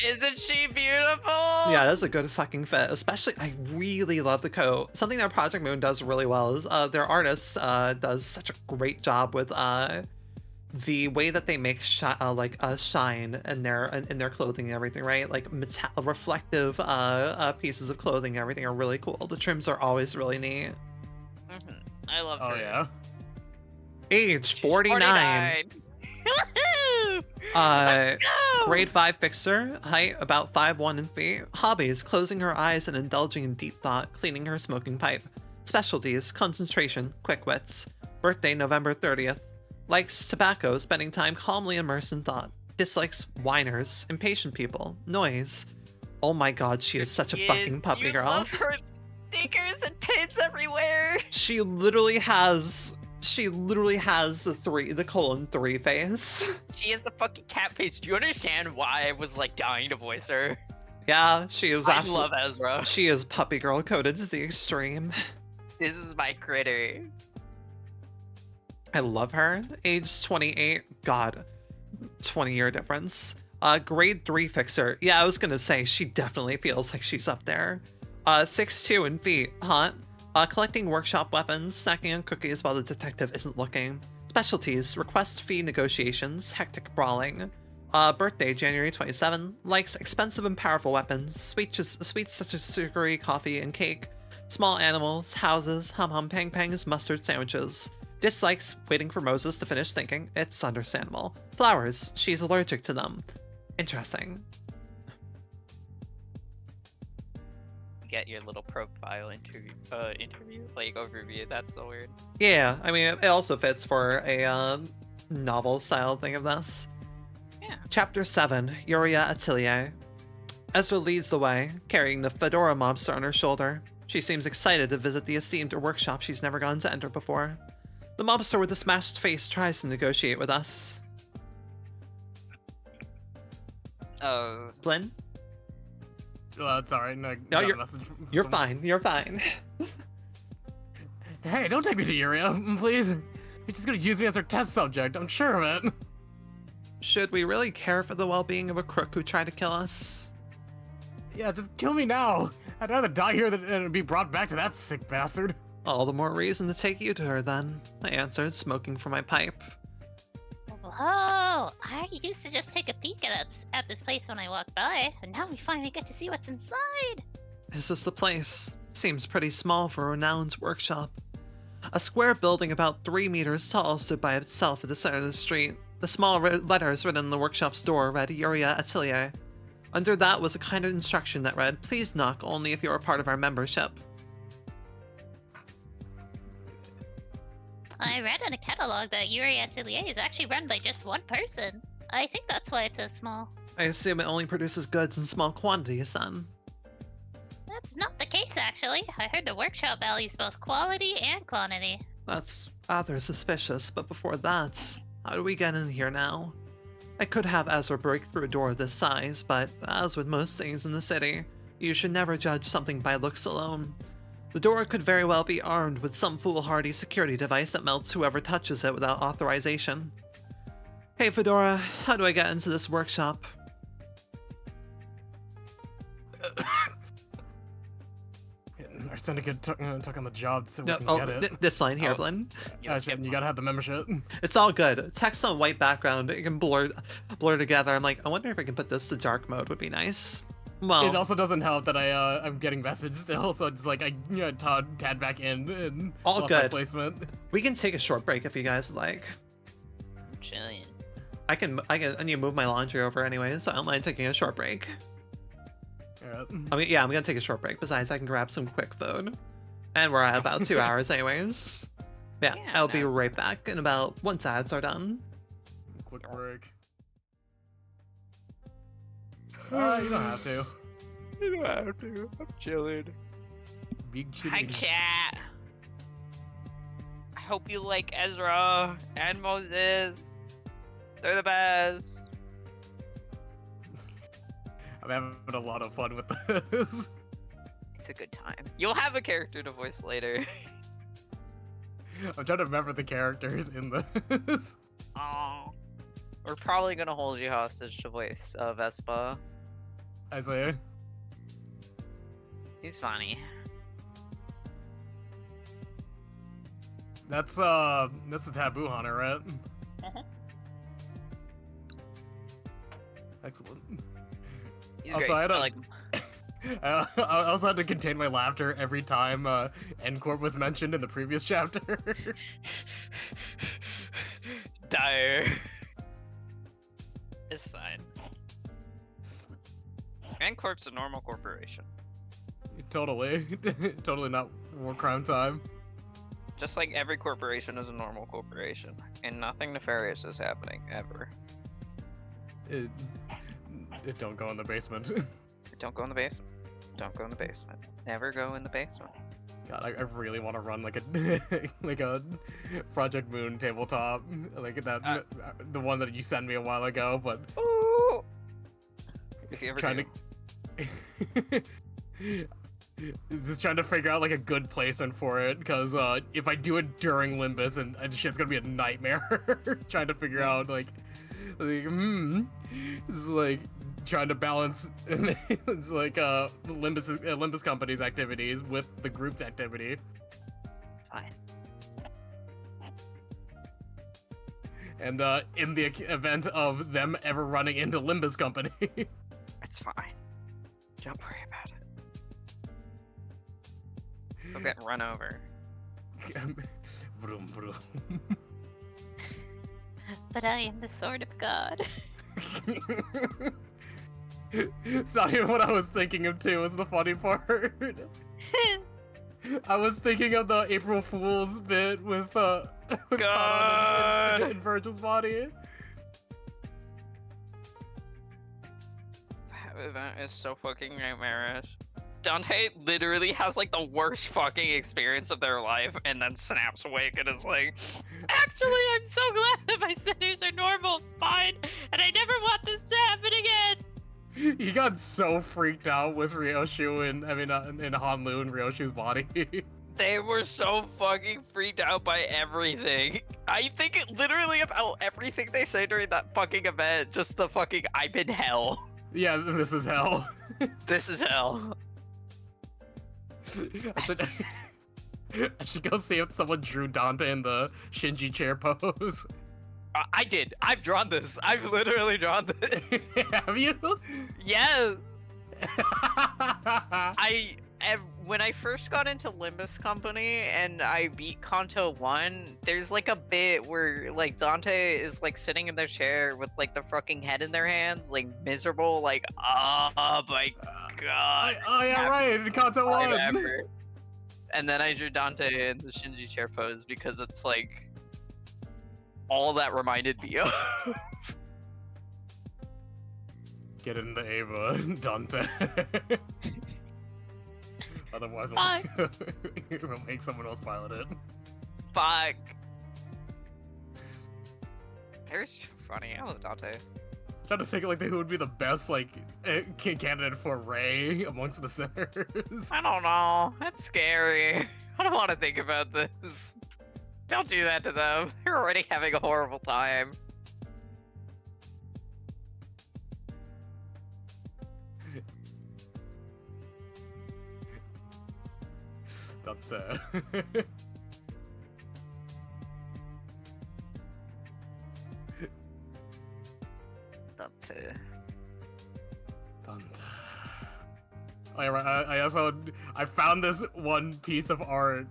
Isn't she beautiful? Yeah, that's a good fucking fit. Especially, I really love the coat. Something that Project Moon does really well is their artist does such a great job with the way that they make shine in their clothing and everything, right? Like reflective pieces of clothing and everything are really cool. The trims are always really neat. I love her. Oh yeah. Age 49. Let's go! Grade 5 fixer, height about 5'1" in feet. Hobbies: closing her eyes and indulging in deep thought, cleaning her smoking pipe. Specialties: concentration, quick wits. Birthday November 30th. Likes tobacco, spending time calmly immersed in thought. Dislikes whiners, impatient people, noise. Oh my god, she is such a fucking puppy you girl. Love her stickers and pins everywhere. She literally has the colon 3 face. She has a fucking cat face. Do you understand why I was like dying to voice her? Yeah, she is I love Ezra. She is puppy girl coded to the extreme. This is my critter. I love her. Age 28. God. 20-year difference. Grade 3 fixer. Yeah, I was gonna say, she definitely feels like she's up there. 6'2" in feet. Hot. Collecting workshop weapons, snacking on cookies while the detective isn't looking. Specialties: request fee negotiations, hectic brawling. Birthday January 27. Likes expensive and powerful weapons, sweets such as sugary coffee and cake. Small animals, houses, hum pang pangs, mustard sandwiches. Dislikes waiting for Moses to finish thinking. It's understandable. Flowers: she's allergic to them. Interesting. Get your little profile interview like overview. That's so weird. Yeah, I mean, it also fits for a novel style thing of this. Yeah. Chapter 7, Yuria Atelier. Ezra leads the way, carrying the fedora mobster on her shoulder. She seems excited to visit the esteemed workshop she's never gone to enter before. The mobster with the smashed face tries to negotiate with us. Blinn? It's alright. No, No, got a message from You're someone. fine. You're fine. Hey, don't take me to Uria, please. You're just gonna use me as her test subject. I'm sure of it. Should we really care for the well-being of a crook who tried to kill us? Yeah, just kill me now. I'd rather die here than be brought back to that sick bastard. All the more reason to take you to her, then, I answered, smoking from my pipe. Whoa! I used to just take a peek at this place when I walked by, and now we finally get to see what's inside. Is this the place? Seems pretty small for a renowned workshop. A square building about 3 meters tall stood by itself at the center of the street. The small letters written on the workshop's door read Yuria Atelier. Under that was a kind of instruction that read, "Please knock only if you are part of our membership." I read in a catalog that Yuria Atelier is actually run by just one person. I think that's why it's so small. I assume it only produces goods in small quantities, then. That's not the case, actually. I heard the workshop values both quality and quantity. That's rather suspicious, but before that, how do we get in here now? I could have Ezra break through a door this size, but as with most things in the city, you should never judge something by looks alone. The door could very well be armed with some foolhardy security device that melts whoever touches it without authorization. Hey Fedora, how do I get into this workshop? Our syndicate took on the job so we No, can get it. This line here, Blinn. Yeah, you gotta have the membership. It's all good. Text on white background, it can blur together. I'm like, I wonder if I can put this to dark mode would be nice. Well, It also doesn't help that I'm getting messages still, so it's like I tad back in and All lost my good. placement. we can take a short break if you guys would like. I'm chilling. I need to move my laundry over anyway, so I don't mind taking a short break. Yeah. I mean, yeah, I'm gonna take a short break. Besides, I can grab some quick food. And we're at about 2 hours anyways. Yeah, Yeah, I'll be nice. right back in about once ads are done. Quick break. You don't have to. You don't have to. I'm chilling. Big Hi, chitty. chat. I hope you like Ezra and Moses. They're the best. I'm having a lot of fun with this. It's a good time. You'll have a character to voice later. I'm trying to remember the characters in this. Oh. We're probably gonna hold you hostage to voice Vespa. Isaiah. He's funny. That's a taboo hunter, right? Excellent. He's Also, great. I had I like him. I also had to contain my laughter every time N-Corp was mentioned in the previous chapter. Dire. It's fine. Corp's a normal corporation. Totally. Totally not war crime time. Just like every corporation is a normal corporation, and nothing nefarious is happening ever. It don't go in the basement. Don't go in the basement. Don't go in the basement. Never go in the basement. God, I really want to run like a like a Project Moon tabletop, like that the one that you sent me a while ago. But Ooh! If you ever trying do. to just trying to figure out like a good placement for it, because if I do it during Limbus, and shit's gonna be a nightmare trying to figure out like this is like trying to balance it's like Limbus company's activities with the group's activity. Fine. And in the event of them ever running into Limbus company. It's fine. Don't worry about it. You'll get run over. Vroom, vroom. But I am the sword of God. It's not even what I was thinking of too, was the funny part. I was thinking of the April Fool's bit with God! in Virgil's body. That event is so fucking nightmarish. Dante literally has like the worst fucking experience of their life and then snaps awake and is like, actually, I'm so glad that my sinners are normal, fine, and I never want this to happen again. He got so freaked out with Ryoshu and in Hanlu and Ryoshu's body. They were so fucking freaked out by everything. I think it literally about everything they say during that fucking event, just the fucking I'm in hell. Yeah, this is hell. This is hell. I should go see if someone drew Dante in the Shinji chair pose. I did. I've drawn this. I've literally drawn this. Have you? Yes. When I first got into Limbus Company and I beat Kanto 1, there's like a bit where like Dante is like sitting in their chair with like the fucking head in their hands, like miserable, like oh my god. Oh yeah, right, in Kanto 1. Whatever. And then I drew Dante in the Shinji chair pose because it's like all that reminded me of. Get in the Ava, Dante. Otherwise, we'll make someone else pilot it. Fuck. They're funny. I love Dante. Trying to think like who would be the best like candidate for Ray amongst the sinners. I don't know. That's scary. I don't want to think about this. Don't do that to them. They're already having a horrible time. Dante. Dante. Dante. Oh, yeah, right. I found this one piece of art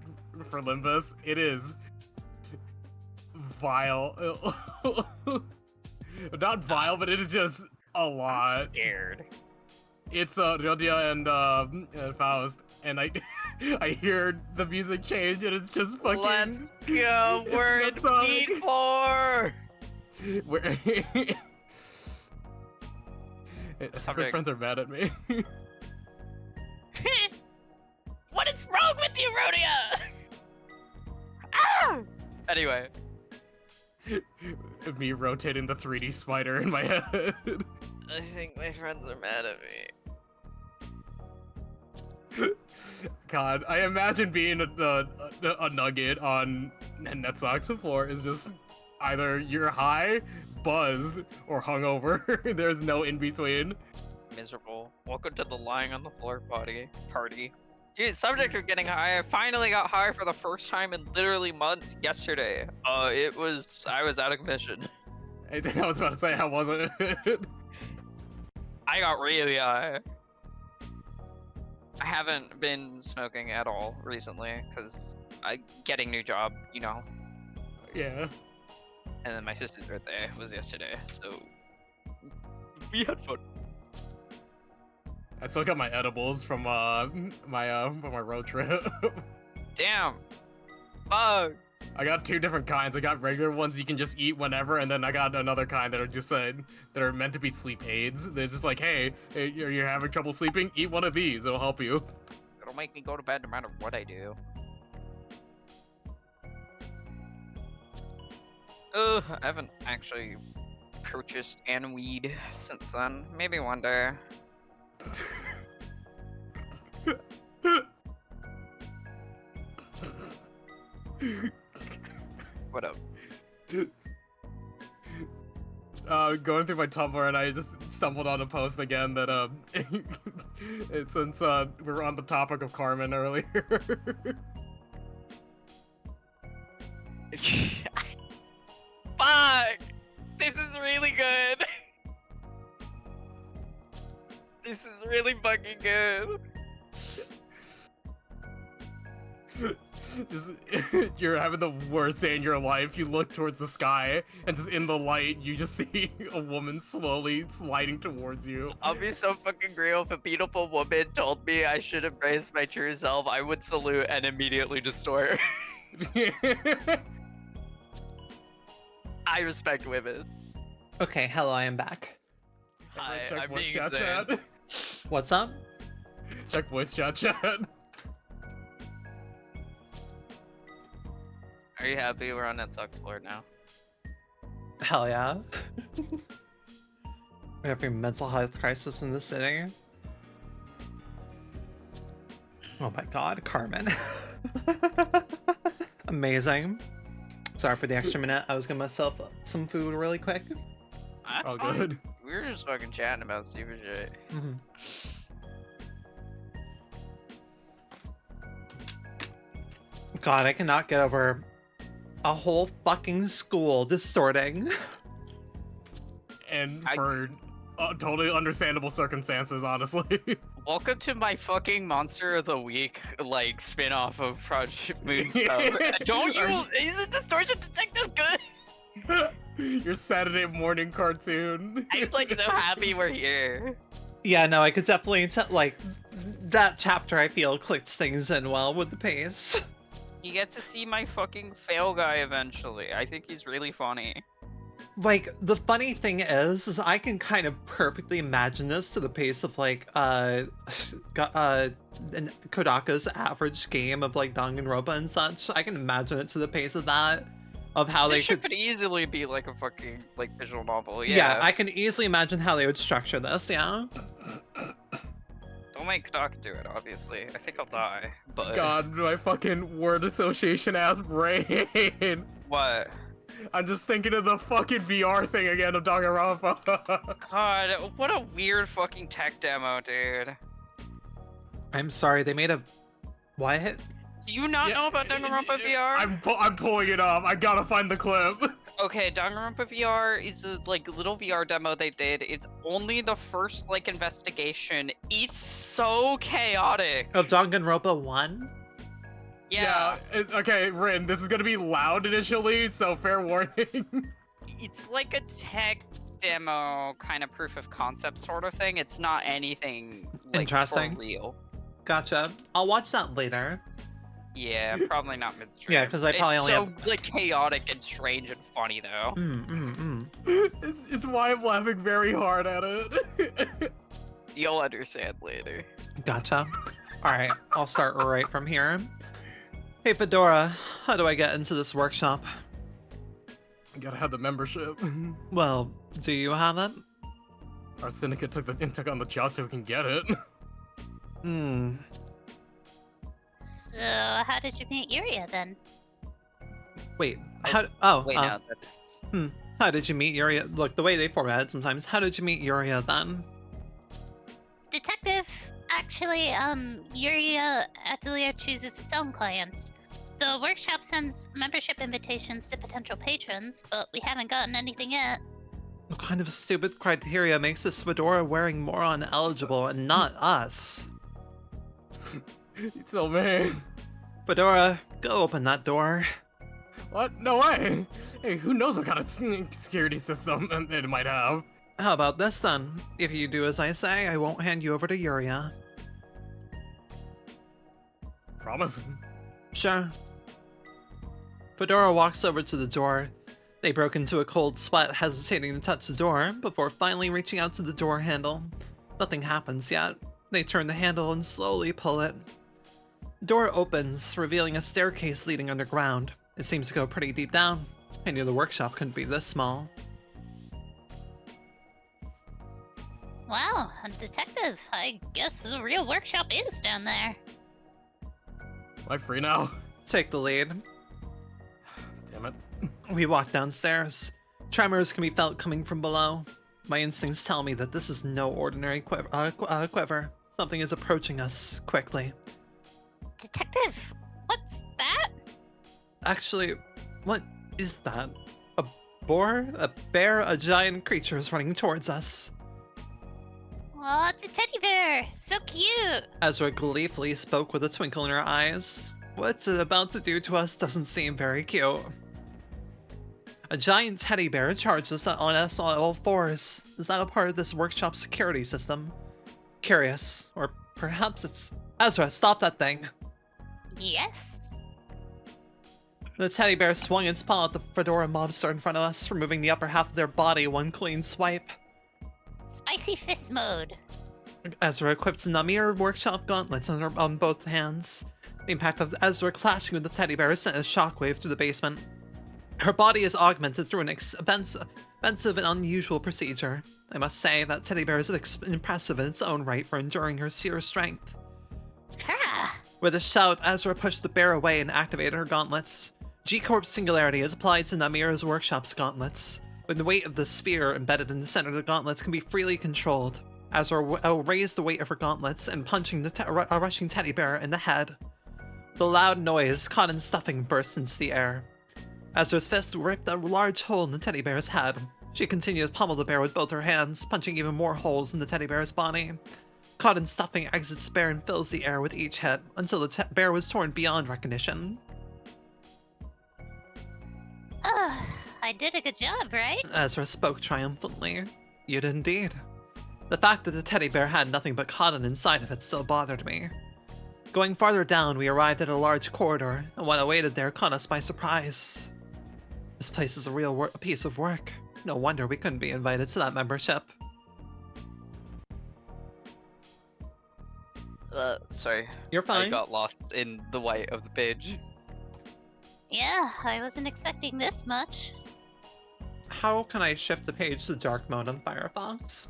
for Limbus. It is vile. Not vile, but it is just a lot. I'm scared. It's Ryodia and Faust, and I hear the music change, and it's just fucking. Let's go. We're in Speed 4. Where? My Subject. friends are mad at me. What is wrong with you, Rhodia? Ah! Anyway. Me rotating the 3D spider in my head. I think my friends are mad at me. God, I imagine being a nugget on Netsock's floor is just either you're high, buzzed, or hungover. There's no in between. Miserable. Welcome to the lying on the floor party. Dude, subject of getting high. I finally got high for the first time in literally months yesterday. I was out of commission. I was about to say, how was it? I got really high. I haven't been smoking at all recently because I getting new job, you know. Yeah. And then my sister's birthday was yesterday, so we had fun. I still got my edibles from my road trip. Damn. Fuck. I got 2 different kinds. I got regular ones you can just eat whenever, and then I got another kind that are just that are meant to be sleep aids. They're just like, hey, you're having trouble sleeping? Eat one of these. It'll help you. It'll make me go to bed no matter what I do. Ugh, I haven't actually purchased any weed since then. Maybe one day. What up? Going through my Tumblr, and I just stumbled on a post again that since we were on the topic of Carmen earlier. Fuck! This is really good. This is really fucking good. Just, you're having the worst day in your life. You look towards the sky, and just in the light, you just see a woman slowly sliding towards you. I'll be so fucking real. If a beautiful woman told me I should embrace my true self, I would salute and immediately distort. I respect women. Okay, hello, I am back. Hi, Check I'm voice being chat insane. chat. What's up? Check voice chat chat. Are you happy we're on Netflix board now? Hell yeah. We're having a mental health crisis in the city. Oh my god, Carmen. Amazing. Sorry for the extra minute. I was gonna myself some food really quick. That's Oh, fine. good. We were just fucking chatting about stupid shit. Mhm. God, I cannot get over a whole fucking school distorting. And for totally understandable circumstances, honestly. Welcome to my fucking Monster of the Week, like, spin-off of Project Moon stuff. Don't you? Isn't Distortion Detective good? Your Saturday morning cartoon. I'm, like, so happy we're here. Yeah, no, I could definitely like that chapter. I feel clicked things in well with the pace. You get to see my fucking fail guy eventually. I think he's really funny. Like, the funny thing is I can kind of perfectly imagine this to the pace of like Kodaka's average game of like Danganronpa and such. I can imagine it to the pace of that, of how This they shit could. could easily be like a fucking like visual novel. Yeah, I can easily imagine how they would structure this. Yeah. Don't make Kodaka do it, obviously. I think I'll die. But God, my fucking word association ass brain. what? I'm just thinking of the fucking VR thing again of Danganronpa. God, what a weird fucking tech demo, dude. I'm sorry, they made a what? Do you not know about Danganronpa VR? I'm pulling it up. I gotta find the clip. Okay, Danganronpa VR is a like little VR demo they did. It's only the first like investigation. It's so chaotic. Of Danganronpa 1? Yeah, Okay, Rin, this is gonna be loud initially, so fair warning. it's like a tech demo kind of proof of concept sort of thing. It's not anything like Interesting. for real. Gotcha. I'll watch that later. Yeah, probably not midstream. Yeah, 'cause I probably it's only so have- like chaotic and strange and funny though. It's why I'm laughing very hard at it. You'll understand later. Gotcha. Alright, I'll start right from here. Hey Fedora, how do I get into this workshop? You gotta have the membership. Well, do you have it? Our syndicate took on the job so we can get it. Hmm. So, how did you meet Yuria then? Wait, how Wait, no, that's how did you meet Yuria? Look, the way they format it sometimes, how did you meet Yuria then? Detective, actually, Yuria Atelier chooses its own clients. The workshop sends membership invitations to potential patrons, but we haven't gotten anything yet. What kind of stupid criteria makes this fedora wearing moron eligible and not us? So man. Fedora, go open that door. What? No way! Hey, who knows what kind of security system it might have? How about this then? If you do as I say, I won't hand you over to Yuria. Promise? Sure. Fedora walks over to the door. They broke into a cold sweat, hesitating to touch the door, before finally reaching out to the door handle. Nothing happens yet. They turn the handle and slowly pull it. The door opens, revealing a staircase leading underground. It seems to go pretty deep down. I knew the workshop couldn't be this small. Wow, a detective. I guess the real workshop is down there. Am I free now? Take the lead. Damn it. We walk downstairs. Tremors can be felt coming from below. My instincts tell me that this is no ordinary quiver. Something is approaching us quickly. Detective, what's that? Actually, what is that? A boar? A bear? A giant creature is running towards us. Oh, it's a teddy bear. So cute. Ezra gleefully spoke with a twinkle in her eyes. What's it about to do to us doesn't seem very cute. A giant teddy bear charges on us on all fours. Is that a part of this workshop security system? Curious. Or perhaps it's... Ezra, stop that thing. Yes. The teddy bear swung its paw at the fedora mobster in front of us, removing the upper half of their body one clean swipe. Spicy fist mode. Ezra equips Namir workshop gauntlets on both hands. The impact of Ezra clashing with the teddy bear sent a shockwave through the basement. Her body is augmented through an expensive and unusual procedure. I must say that teddy bear is impressive in its own right for enduring her sheer strength. Ah. With a shout, Ezra pushed the bear away and activated her gauntlets. G-Corp's singularity is applied to Namir's workshop's gauntlets. When the weight of the sphere embedded in the center of the gauntlets can be freely controlled. Ezra raised the weight of her gauntlets and punching the rushing teddy bear in the head. The loud noise, cotton stuffing, burst into the air. Ezra's fist ripped a large hole in the teddy bear's head. She continued to pummel the bear with both her hands, punching even more holes in the teddy bear's body. Cotton stuffing exits the bear and fills the air with each hit, until the bear was torn beyond recognition. I did a good job, right? Ezra spoke triumphantly. You did indeed. The fact that the teddy bear had nothing but cotton inside of it still bothered me. Going farther down, we arrived at a large corridor, and what awaited there caught us by surprise. This place is a real piece of work. No wonder we couldn't be invited to that membership. Sorry. You're fine. I got lost in the white of the page. Yeah, I wasn't expecting this much. How can I shift the page to dark mode on Firefox?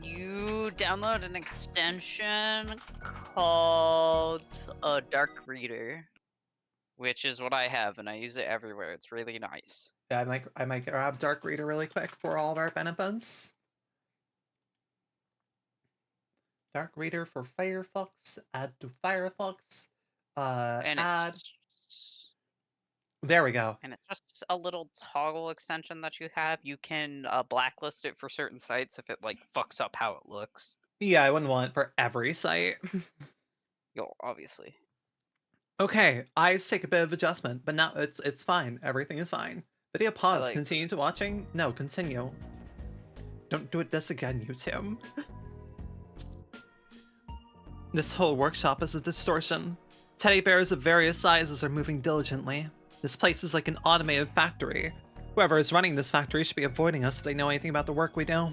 You download an extension called Dark Reader, which is what I have, and I use it everywhere. It's really nice. Yeah, I might grab Dark Reader really quick for all of our benefits. Dark Reader for Firefox. Add to Firefox. Add. There we go. And it's just a little toggle extension that you have. You can blacklist it for certain sites if it like fucks up how it looks. Yeah, I wouldn't want it for every site. Yo, obviously. Okay, eyes take a bit of adjustment, but now it's fine. Everything is fine. Video pause. like Continue to watching? No, continue. Don't do this again, YouTube. This whole workshop is a distortion. Teddy bears of various sizes are moving diligently. This place is like an automated factory. Whoever is running this factory should be avoiding us if they know anything about the work we do.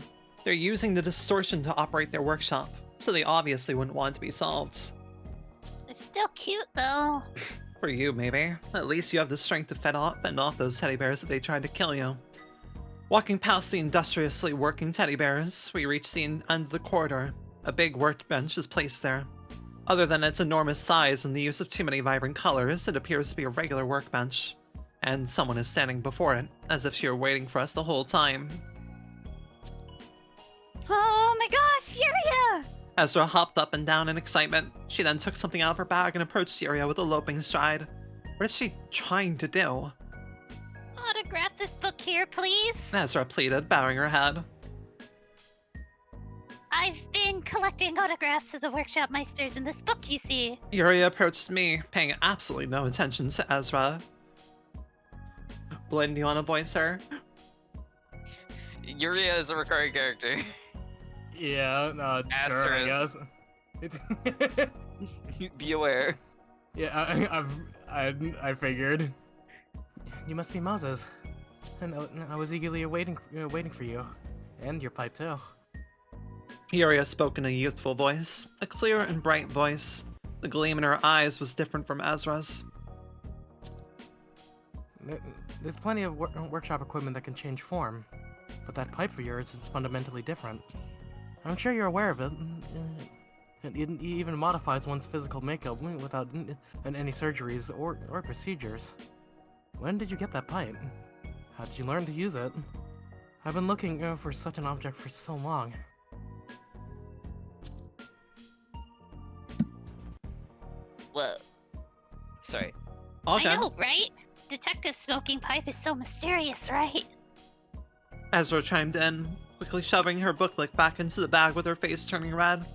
They're using the distortion to operate their workshop, so they obviously wouldn't want it to be solved. They're still cute, though. For you, maybe. At least you have the strength to fend off those teddy bears if they tried to kill you. Walking past the industriously working teddy bears, we reach the end of the corridor. A big workbench is placed there. Other than its enormous size and the use of too many vibrant colors, it appears to be a regular workbench. And someone is standing before it, as if she were waiting for us the whole time. Oh my gosh, Yuria! Ezra hopped up and down in excitement. She then took something out of her bag and approached Yuria with a loping stride. What is she trying to do? Oh, autograph this book here, please? Ezra pleaded, bowing her head. I've been collecting autographs of the workshop meisters in this book, you see. Yuria approached me, paying absolutely no attention to Ezra. Blynn, do you want to voice her? Yuria is a recurring character. Yeah, sure, I guess. It's Be aware. Yeah, I figured. You must be Moses, and I was eagerly waiting for you, and your pipe too. Yuria spoke in a youthful voice, a clear and bright voice. The gleam in her eyes was different from Ezra's. There's plenty of workshop equipment that can change form, but that pipe of yours is fundamentally different. I'm sure you're aware of it. It even modifies one's physical makeup without any surgeries or procedures. When did you get that pipe? How did you learn to use it? I've been looking for such an object for so long. Whoa. Sorry. Okay. I know, right? Detective smoking pipe is so mysterious, right? Ezra chimed in, quickly shoving her booklet back into the bag with her face turning red.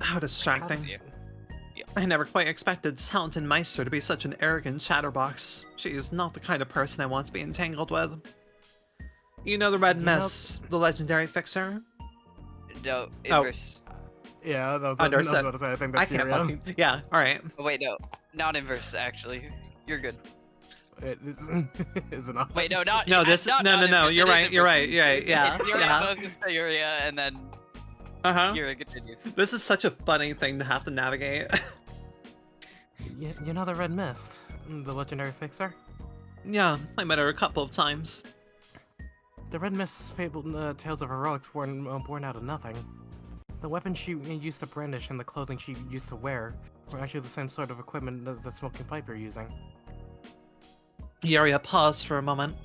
How distracting. Yeah. I never quite expected this talented Meister to be such an arrogant chatterbox. She is not the kind of person I want to be entangled with. You know the Red Mist, the legendary fixer? No, inverse. Yeah, that was Understood. what I said. I think I that's can't Yuria. fucking... Yeah, alright. Oh, wait, no. Not inverse, actually. You're good. Is it not? Wait, no, not... No, this... not No, inverse, you're it is right, you're inverse. right, yeah. It's Yuria, Yeah. Moses to Yuria, and then Uh-huh. Yuria continues. This is such a funny thing to have to navigate. You know the Red Mist, the legendary fixer? Yeah, I met her a couple of times. The Red Mist's fabled tales of heroics were born out of nothing. The weapons she used to brandish and the clothing she used to wear were actually the same sort of equipment as the smoking pipe you're using. Yuria paused for a moment.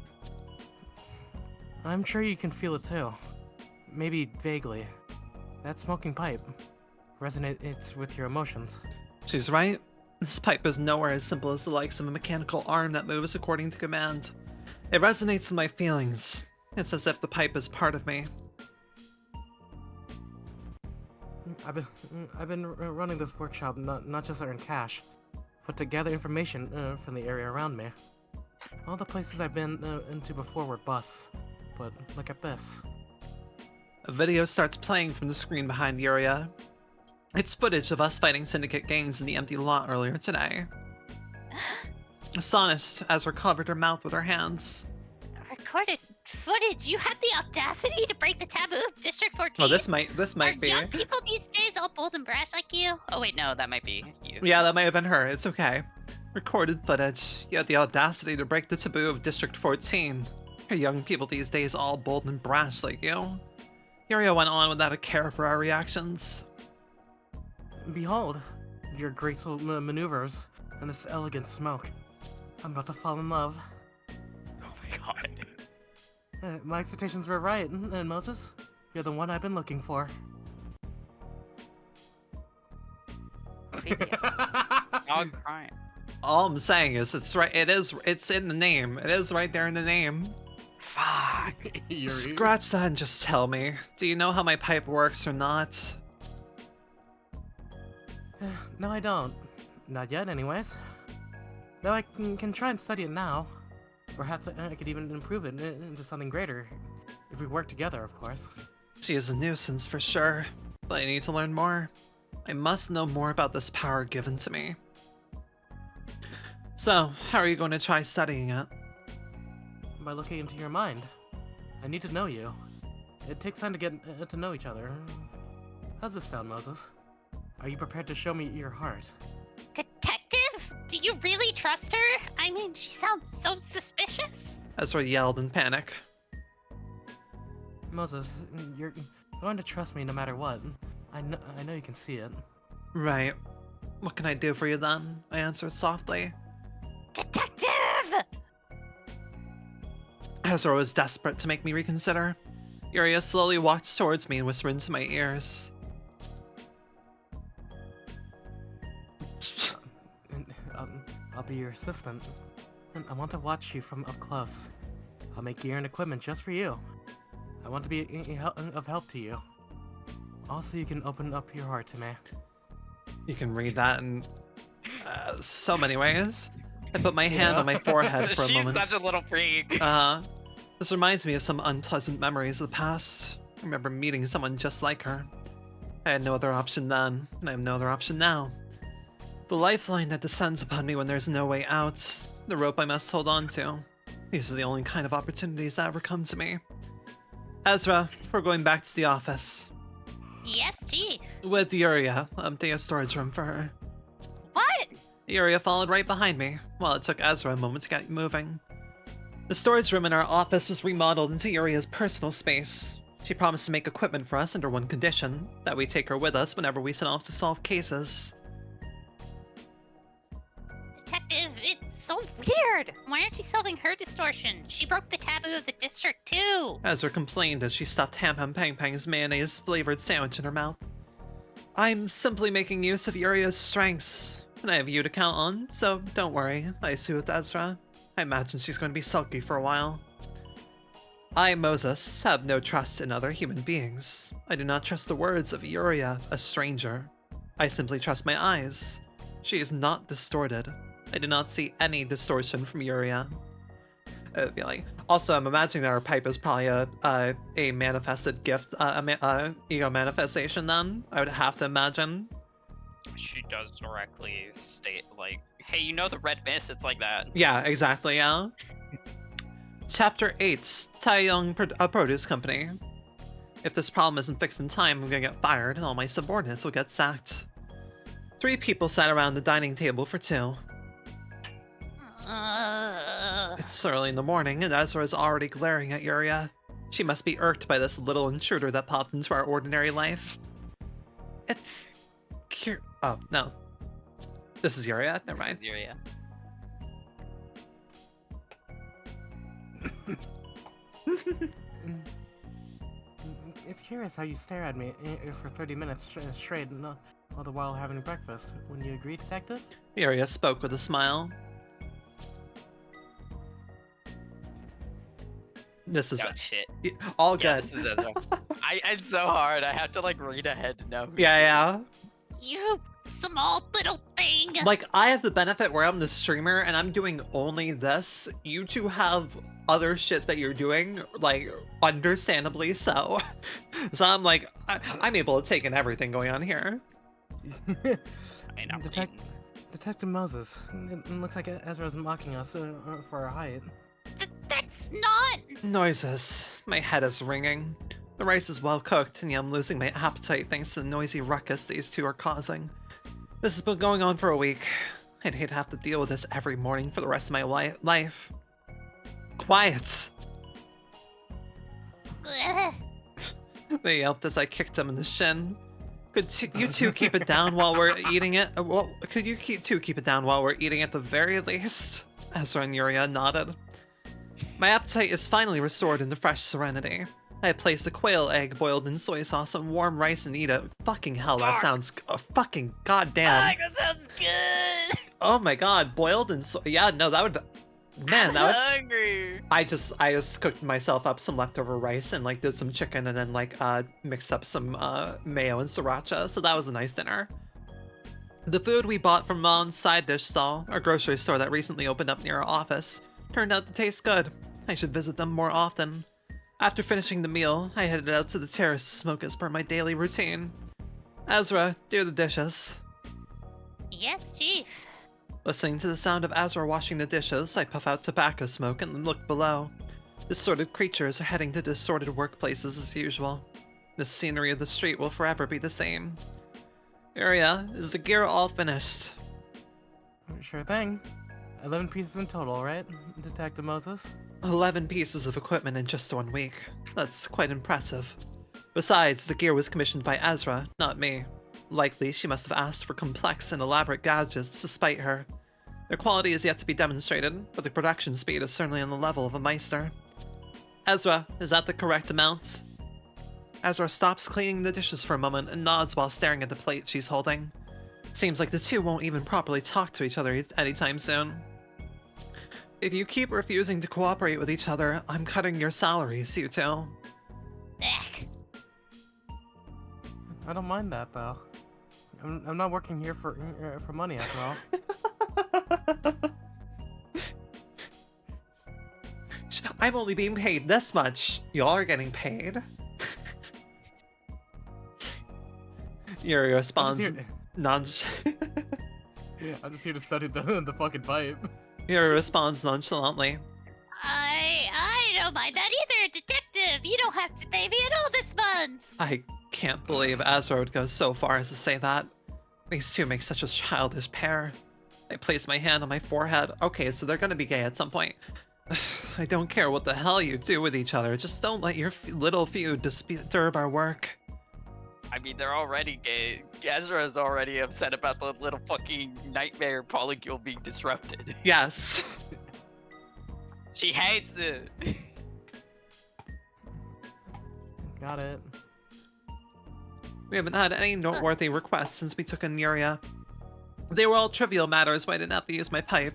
I'm sure you can feel it too. Maybe vaguely. That smoking pipe resonates with your emotions. She's right. This pipe is nowhere as simple as the likes of a mechanical arm that moves according to command. It resonates with my feelings. It's as if the pipe is part of me. I've been running this workshop not just to earn cash, but to gather information from the area around me. All the places I've been into before were busts, but look at this. A video starts playing from the screen behind Yuria. It's footage of us fighting syndicate gangs in the empty lot earlier today. Astonished, Ezra covered her mouth with her hands. Recorded footage? You had the audacity to break the taboo of District 14? Oh, this might Are be. young people these days all bold and brash like you? Oh, wait, no, that might be you. Yeah, that might have been her. It's okay. Recorded footage. You had the audacity to break the taboo of District 14. Are young people these days all bold and brash like you? Yuria went on without a care for our reactions. Behold, your graceful maneuvers and this elegant smoke. I'm about to fall in love. Oh my god. My expectations were right, and Moses, you're the one I've been looking for. Dog crying. All I'm saying is it's right. It's in the name. It is right there in the name. Fuck. Scratch that and just tell me. Do you know how my pipe works or not? No, I don't. Not yet, anyways. Though I can try and study it now. Perhaps I could even improve it into something greater. If we work together, of course. She is a nuisance for sure, but I need to learn more. I must know more about this power given to me. So, how are you going to try studying it? By looking into your mind. I need to know you. It takes time to get to know each other. How's this sound, Moses? Are you prepared to show me your heart? Detective? Do you really trust her? I mean, she sounds so suspicious. Ezra yelled in panic. Moses, you're going to trust me no matter what. I know you can see it. Right. What can I do for you then? I answered softly. Detective! Ezra was desperate to make me reconsider. Yuria slowly walked towards me and whispered into my ears. I'll be your assistant. And I want to watch you from up close. I'll make gear and equipment just for you. I want to be of help to you. Also, you can open up your heart to me. You can read that in so many ways. I put my hand on my forehead for a moment. She's such a little freak. This reminds me of some unpleasant memories of the past. I remember meeting someone just like her. I had no other option then, and I have no other option now. The lifeline that descends upon me when there's no way out. The rope I must hold on to. These are the only kind of opportunities that ever come to me. Ezra, we're going back to the office. Yes, Chief. With Yuria, empty a storage room for her. What? Yuria followed right behind me, while it took Ezra a moment to get moving. The storage room in our office was remodeled into Yuria's personal space. She promised to make equipment for us under one condition, that we take her with us whenever we set off to solve cases. Detective, it's so weird. Why aren't you solving her distortion? She broke the taboo of the district too. Ezra complained as she stuffed Ham Pang Pang's mayonnaise-flavored sandwich in her mouth. I'm simply making use of Yuria's strengths, and I have you to count on, so don't worry, I soothed Ezra. I imagine she's going to be sulky for a while. I, Moses, have no trust in other human beings. I do not trust the words of Yuria, a stranger. I simply trust my eyes. She is not distorted. I do not see any distortion from Yuria. Feeling. Also, I'm imagining that her pipe is probably a manifested gift, ego manifestation then. I would have to imagine. She does directly state, like, hey, you know the red mist? It's like that. Yeah, exactly, yeah. Chapter 8, Taeyong Produce Company. If this problem isn't fixed in time, I'm gonna get fired and all my subordinates will get sacked. 3 people sat around the dining table for 2. It's early in the morning and Ezra is already glaring at Yuria. She must be irked by this little intruder that popped into our ordinary life. It's... Oh, no. This is Yuria? Never mind. This is Yuria. It's curious how you stare at me for 30 minutes straight, all the while having breakfast. Wouldn't you agree, Detective? Yuria spoke with a smile. This is... Oh, shit. All good. Yeah, this is Ezra. It's so hard. I have to, like, read ahead to know who Yeah. You small little thing. Like, I have the benefit where I'm the streamer and I'm doing only this. You two have other shit that you're doing, like, understandably so. So I'm like, I'm able to take in everything going on here. I mean, I'm Detective Moses, it looks like Ezra's mocking us for our height. That's not... Noises. My head is ringing. The rice is well cooked, and I'm losing my appetite thanks to the noisy ruckus these two are causing. This has been going on for a week. I'd hate to have to deal with this every morning for the rest of my life. Quiet! They yelped as I kicked them in the shin. Could you two keep it down while we're eating it? Well, could you keep it down while we're eating at the very least? Ezra and Yuria nodded. My appetite is finally restored into fresh serenity. I placed a quail egg boiled in soy sauce on warm rice and eat it. Fucking hell, that sounds fucking goddamn. Fuck, that sounds good. Oh my god, boiled in soy. Yeah, no, that would. Man, that would. Hungry. I just cooked myself up some leftover rice and like did some chicken and then like mixed up some mayo and sriracha. So that was a nice dinner. The food we bought from Mom's side dish stall, our grocery store that recently opened up near our office, turned out to taste good. I should visit them more often. After finishing the meal, I headed out to the terrace to smoke as per my daily routine. Ezra, do the dishes. Yes, Chief. Listening to the sound of Ezra washing the dishes, I puff out tobacco smoke and look below. Distorted creatures are heading to distorted workplaces as usual. The scenery of the street will forever be the same. Yuria, is the gear all finished? Sure thing. 11 pieces in total, right, Detective Moses? 11 pieces of equipment in just 1 week. That's quite impressive. Besides, the gear was commissioned by Ezra, not me. Likely, she must have asked for complex and elaborate gadgets to spite her. Their quality is yet to be demonstrated, but the production speed is certainly on the level of a Meister. Ezra, is that the correct amount? Ezra stops cleaning the dishes for a moment and nods while staring at the plate she's holding. seems like the two won't even properly talk to each other anytime soon. If you keep refusing to cooperate with each other, I'm cutting your salaries, you two. Ugh. I don't mind that though. I'm not working here for money after all. I'm only being paid this much. Y'all are getting paid. Yuri responds I'm just here to study the fucking pipe. Yuri responds nonchalantly. I don't mind that either, detective. You don't have to pay me at all this month. I can't believe Azra would go so far as to say that. These two make such a childish pair. I place my hand on my forehead. Okay, so they're gonna be gay at some point. I don't care what the hell you do with each other. Just don't let your little feud disturb our work. I mean, they're already gay. Ezra's already upset about the little fucking nightmare polycule being disrupted. Yes. She hates it. Got it. We haven't had any noteworthy requests since we took in Yuria. They were all trivial matters where I didn't have to use my pipe,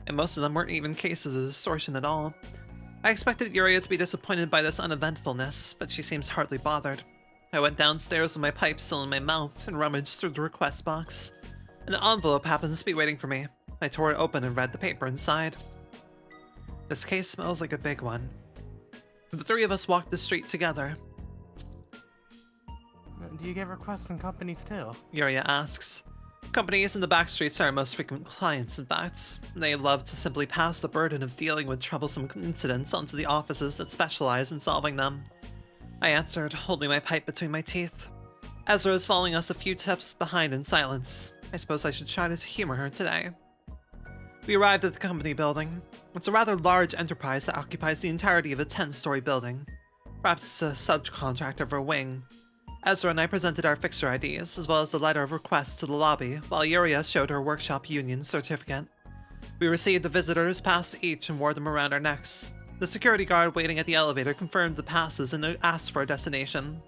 and most of them weren't even cases of distortion at all. I expected Yuria to be disappointed by this uneventfulness, but she seems hardly bothered. I went downstairs with my pipe still in my mouth and rummaged through the request box. An envelope happens to be waiting for me. I tore it open and read the paper inside. This case smells like a big one. The three of us walked the street together. Do you get requests from companies too? Yuria asks. Companies in the back streets are our most frequent clients, in fact. They love to simply pass the burden of dealing with troublesome incidents onto the offices that specialize in solving them. I answered, holding my pipe between my teeth. Ezra is following us a few steps behind in silence. I suppose I should try to humor her today. We arrived at the company building. It's a rather large enterprise that occupies the entirety of a 10-story building. Perhaps it's a subcontractor of a wing. Ezra and I presented our fixer IDs, as well as the letter of request to the lobby, while Yuria showed her workshop union certificate. We received the visitors' pass each and wore them around our necks. The security guard waiting at the elevator confirmed the passes and asked for a destination.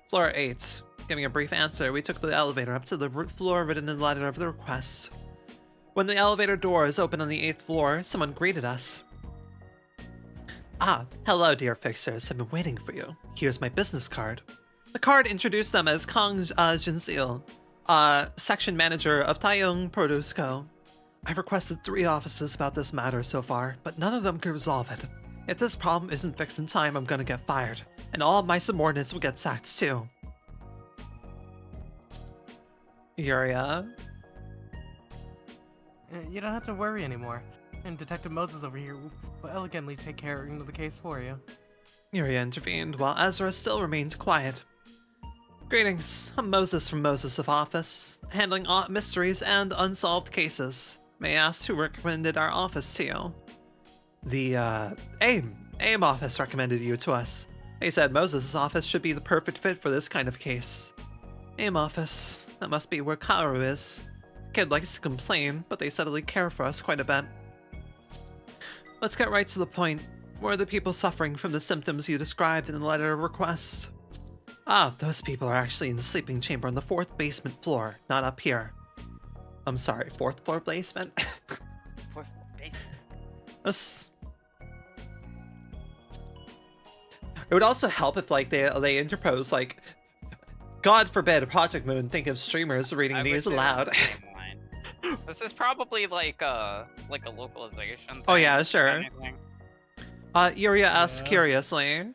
Floor 8. Giving a brief answer, we took the elevator up to the floor written in the letter of the request. When the elevator doors opened on the 8th floor, someone greeted us. Ah, hello dear fixers, I've been waiting for you. Here's my business card. The card introduced them as Kong Jinsil, section manager of Taeyong Produce Co. I've requested 3 offices about this matter so far, but none of them could resolve it. If this problem isn't fixed in time, I'm gonna get fired, and all of my subordinates will get sacked too. Yuria? You don't have to worry anymore. And Detective Moses over here will elegantly take care of the case for you. Yuria intervened, while Ezra still remained quiet. Greetings, I'm Moses from Moses of Office, handling mysteries and unsolved cases. May I ask who recommended our office to you? The, AIM office recommended you to us. They said Moses' office should be the perfect fit for this kind of case. AIM office, that must be where Kaoru is. Kid likes to complain, but they steadily care for us quite a bit. Let's get right to the point. Where are the people suffering from the symptoms you described in the letter of request? Ah, those people are actually in the sleeping chamber on the 4th basement floor, not up here. I'm sorry, 4th floor basement? 4th basement. This... It would also help if, like, they interpose, like, God forbid, Project Moon, think of streamers reading these aloud. This is probably like a localization thing. Oh yeah, sure. Yuria asks curiously.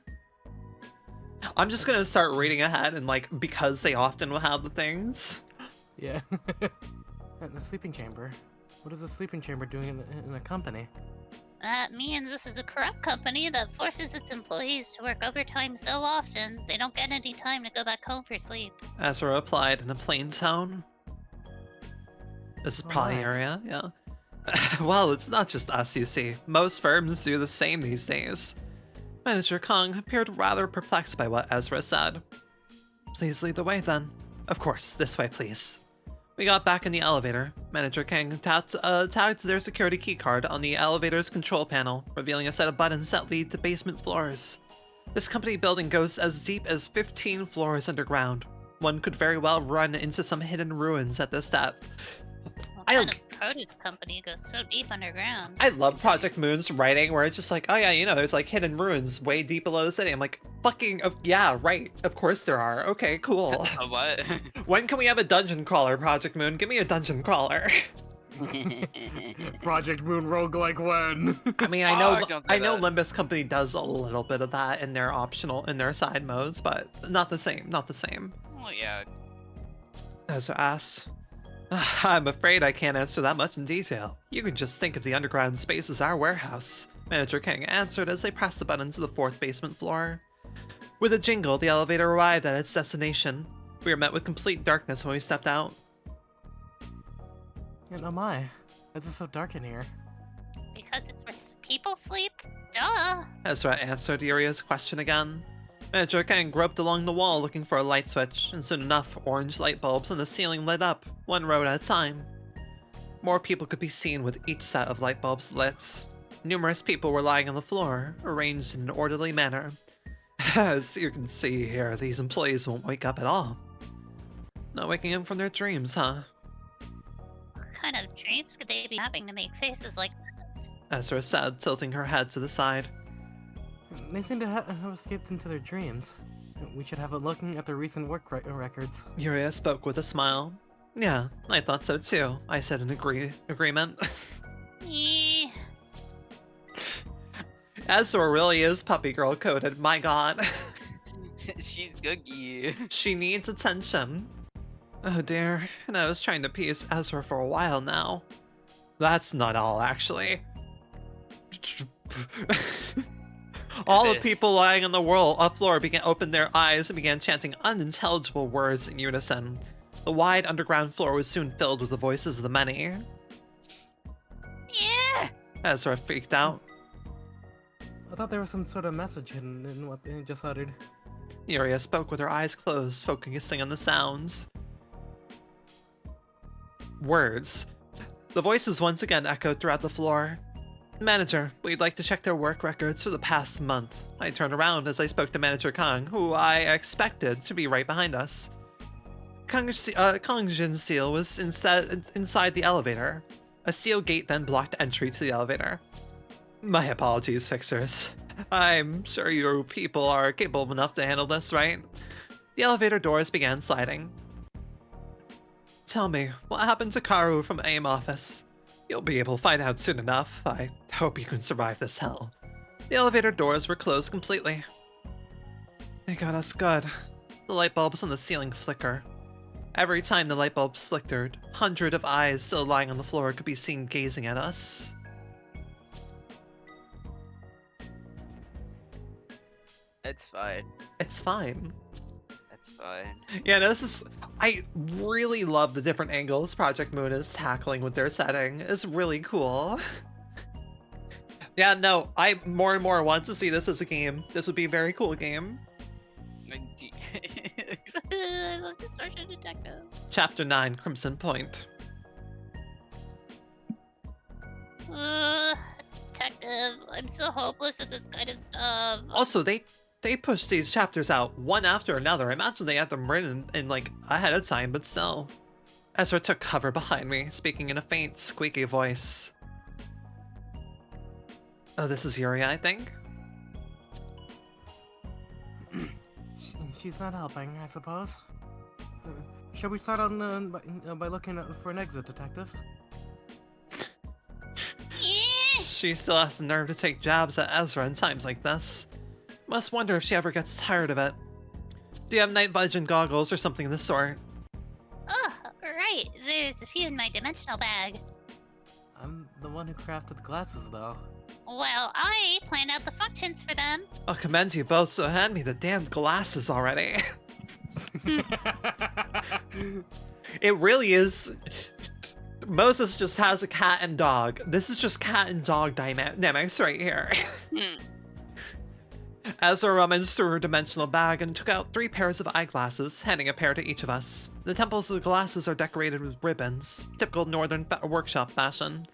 I'm just gonna start reading ahead and like, because they often will have the things. Yeah. The sleeping chamber. What is a sleeping chamber doing in a company? That means this is a corrupt company that forces its employees to work overtime so often they don't get any time to go back home for sleep. Ezra replied in a plain tone. This is probably Yuria, yeah. Well, it's not just us, you see. Most firms do the same these days. Manager Kong appeared rather perplexed by what Ezra said. Please lead the way, then. Of course, this way, please. We got back in the elevator. Manager Kang tagged their security keycard on the elevator's control panel, revealing a set of buttons that lead to basement floors. This company building goes as deep as 15 floors underground. One could very well run into some hidden ruins at this depth. What kind of produce company goes so deep underground? I love Project Moon's writing where it's just like, oh yeah, you know, there's like hidden ruins way deep below the city. I'm like, fucking, yeah, right. Of course there are. Okay, cool. What? When can we have a dungeon crawler, Project Moon? Give me a dungeon crawler. Project Moon roguelike when? I mean, don't say I know that. Limbus Company does a little bit of that in their side modes, but not the same. Well, yeah. Ezra asks, I'm afraid I can't answer that much in detail. You can just think of the underground space as our warehouse. Manager King answered as they pressed the button to the 4th basement floor. With a jingle, the elevator arrived at its destination. We were met with complete darkness when we stepped out. And oh my, it's so dark in here. Because it's where people sleep? Duh! Ezra answered Yuria's question again. Manager King groped along the wall looking for a light switch, and soon enough, orange light bulbs on the ceiling lit up, one row at a time. More people could be seen with each set of light bulbs lit. Numerous people were lying on the floor, arranged in an orderly manner. As you can see here, these employees won't wake up at all. Not waking up from their dreams, huh? What kind of dreams could they be having to make faces like this? Ezra said, tilting her head to the side. They seem to have escaped into their dreams. We should have a look at their recent work records. Yuria spoke with a smile. Yeah, I thought so too, I said in agreement. Eh. Ezra really is puppy girl coded, my god. She's googie. She needs attention. Oh dear, and I was trying to appease Ezra for a while now. That's not all, actually. All the people lying on the floor opened their eyes and began chanting unintelligible words in unison. The wide underground floor was soon filled with the voices of the many. Yeah! Ezra freaked out. I thought there was some sort of message hidden in what they just uttered. Yuria spoke with her eyes closed, focusing on the sounds. Words. The voices once again echoed throughout the floor. Manager, we'd like to check their work records for the past month. I turned around as I spoke to Manager Kong, who I expected to be right behind us. Kong Jin's seal was inside the elevator. A steel gate then blocked entry to the elevator. My apologies, fixers. I'm sure you people are capable enough to handle this, right? The elevator doors began sliding. Tell me, what happened to Karu from AIM office? You'll be able to find out soon enough. I hope you can survive this hell. The elevator doors were closed completely. They got us good. The light bulbs on the ceiling flicker. Every time the light bulbs flickered, hundreds of eyes still lying on the floor could be seen gazing at us. It's fine. It's fine. It's fine. Yeah, I really love the different angles Project Moon is tackling with their setting. It's really cool. Yeah, no, I more and more want to see this as a game. This would be a very cool game. I love Distortion Detective. Chapter 9, Crimson Point. Detective, I'm so hopeless at this kind of stuff. Also, they push these chapters out one after another. I imagine they had them written in like ahead of time, but still. Ezra took cover behind me, speaking in a faint, squeaky voice. Oh, this is Yuri, I think. She's not helping, I suppose. Shall we start on by looking for an exit, Detective? She still has the nerve to take jabs at Ezra in times like this. Must wonder if she ever gets tired of it. Do you have night vision goggles or something of the sort? Oh, right. There's a few in my dimensional bag. I'm the one who crafted the glasses, though. Well, I planned out the functions for them. I'll commend you both, so hand me the damn glasses already. It really is. Moses just has a cat and dog. This is just cat and dog dynamics right here. Ezra rummaged through her dimensional bag and took out 3 pairs of eyeglasses, handing a pair to each of us. The temples of the glasses are decorated with ribbons, typical northern workshop fashion.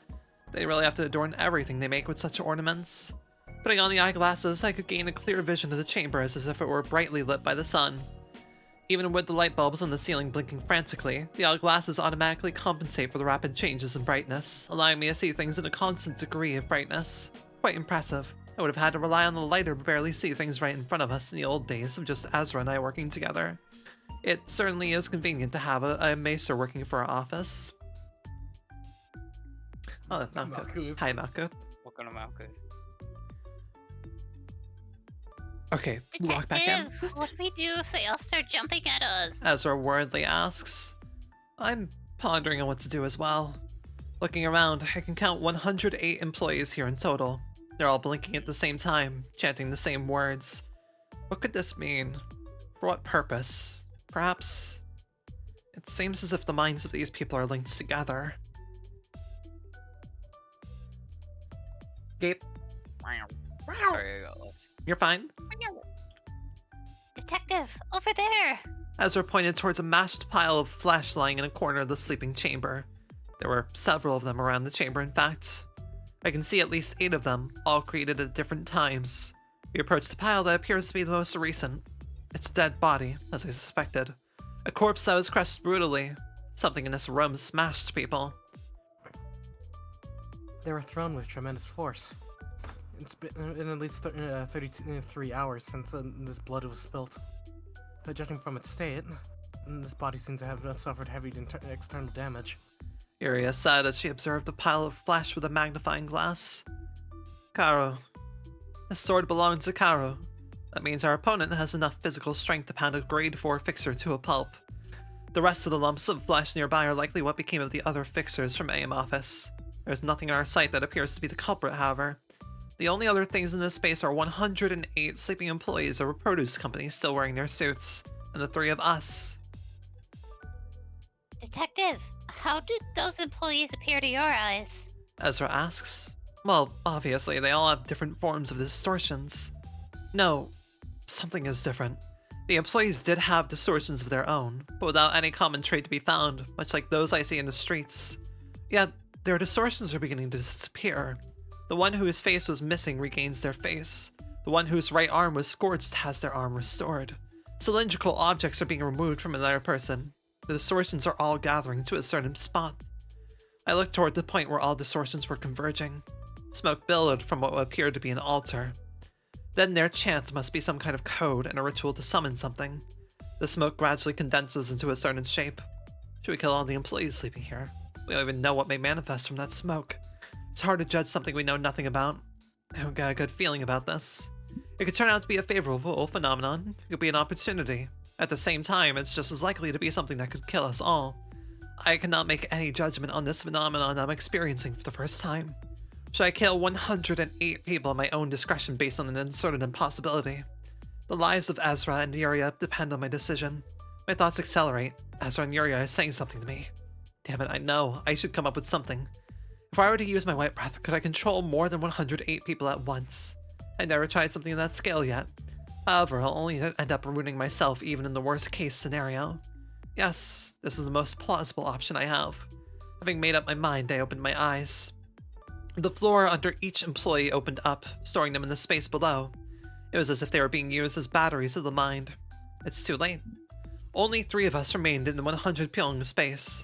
They really have to adorn everything they make with such ornaments. Putting on the eyeglasses, I could gain a clear vision of the chamber as if it were brightly lit by the sun. Even with the light bulbs on the ceiling blinking frantically, the glasses automatically compensate for the rapid changes in brightness, allowing me to see things in a constant degree of brightness. Quite impressive. I would have had to rely on the lighter to barely see things right in front of us in the old days of just Ezra and I working together. It certainly is convenient to have a maester working for our office. Oh, that's Malkuth. Hi, Malkuth. Welcome to Malkuth. Okay, walk back in. What do we do if they all start jumping at us? Ezra worriedly asks. I'm pondering on what to do as well. Looking around, I can count 108 employees here in total. They're all blinking at the same time, chanting the same words. What could this mean? For what purpose? Perhaps... It seems as if the minds of these people are linked together. Gabe? Sorry, I got lost. You're fine? Detective, over there! Ezra pointed towards a mashed pile of flesh lying in a corner of the sleeping chamber. There were several of them around the chamber, in fact. I can see at least 8 of them, all created at different times. We approach the pile that appears to be the most recent. It's a dead body, as I suspected. A corpse that was crushed brutally. Something in this room smashed people. They were thrown with tremendous force. It's been at least 33 hours since this blood was spilt. But judging from its state, this body seems to have suffered heavy external damage. Iria said as she observed a pile of flesh with a magnifying glass. Karo. This sword belongs to Karo. That means our opponent has enough physical strength to pound a grade 4 fixer to a pulp. The rest of the lumps of flesh nearby are likely what became of the other fixers from AIM office. There's nothing in our sight that appears to be the culprit, however. The only other things in this space are 108 sleeping employees of a produce company still wearing their suits, and the 3 of us. Detective, how did those employees appear to your eyes? Ezra asks. Well, obviously, they all have different forms of distortions. No, something is different. The employees did have distortions of their own, but without any common trait to be found, much like those I see in the streets. Yet, their distortions are beginning to disappear. The one whose face was missing regains their face. The one whose right arm was scorched has their arm restored. Cylindrical objects are being removed from another person. The distortions are all gathering to a certain spot. I looked toward the point where all distortions were converging. Smoke billowed from what appeared to be an altar. Then their chant must be some kind of code and a ritual to summon something. The smoke gradually condenses into a certain shape. Should we kill all the employees sleeping here? We don't even know what may manifest from that smoke. It's hard to judge something we know nothing about. I've got a good feeling about this. It could turn out to be a favorable phenomenon. It could be an opportunity. At the same time, it's just as likely to be something that could kill us all. I cannot make any judgment on this phenomenon I'm experiencing for the first time. Should I kill 108 people at my own discretion based on an uncertain impossibility? The lives of Ezra and Yuria depend on my decision. My thoughts accelerate. Ezra and Yuria are saying something to me. Damn it, I know. I should come up with something. If I were to use my white breath, could I control more than 108 people at once? I never tried something on that scale yet. However, I'll only end up ruining myself even in the worst case scenario. Yes, this is the most plausible option I have. Having made up my mind, I opened my eyes. The floor under each employee opened up, storing them in the space below. It was as if they were being used as batteries of the mind. It's too late. Only 3 of us remained in the 100 pyong space,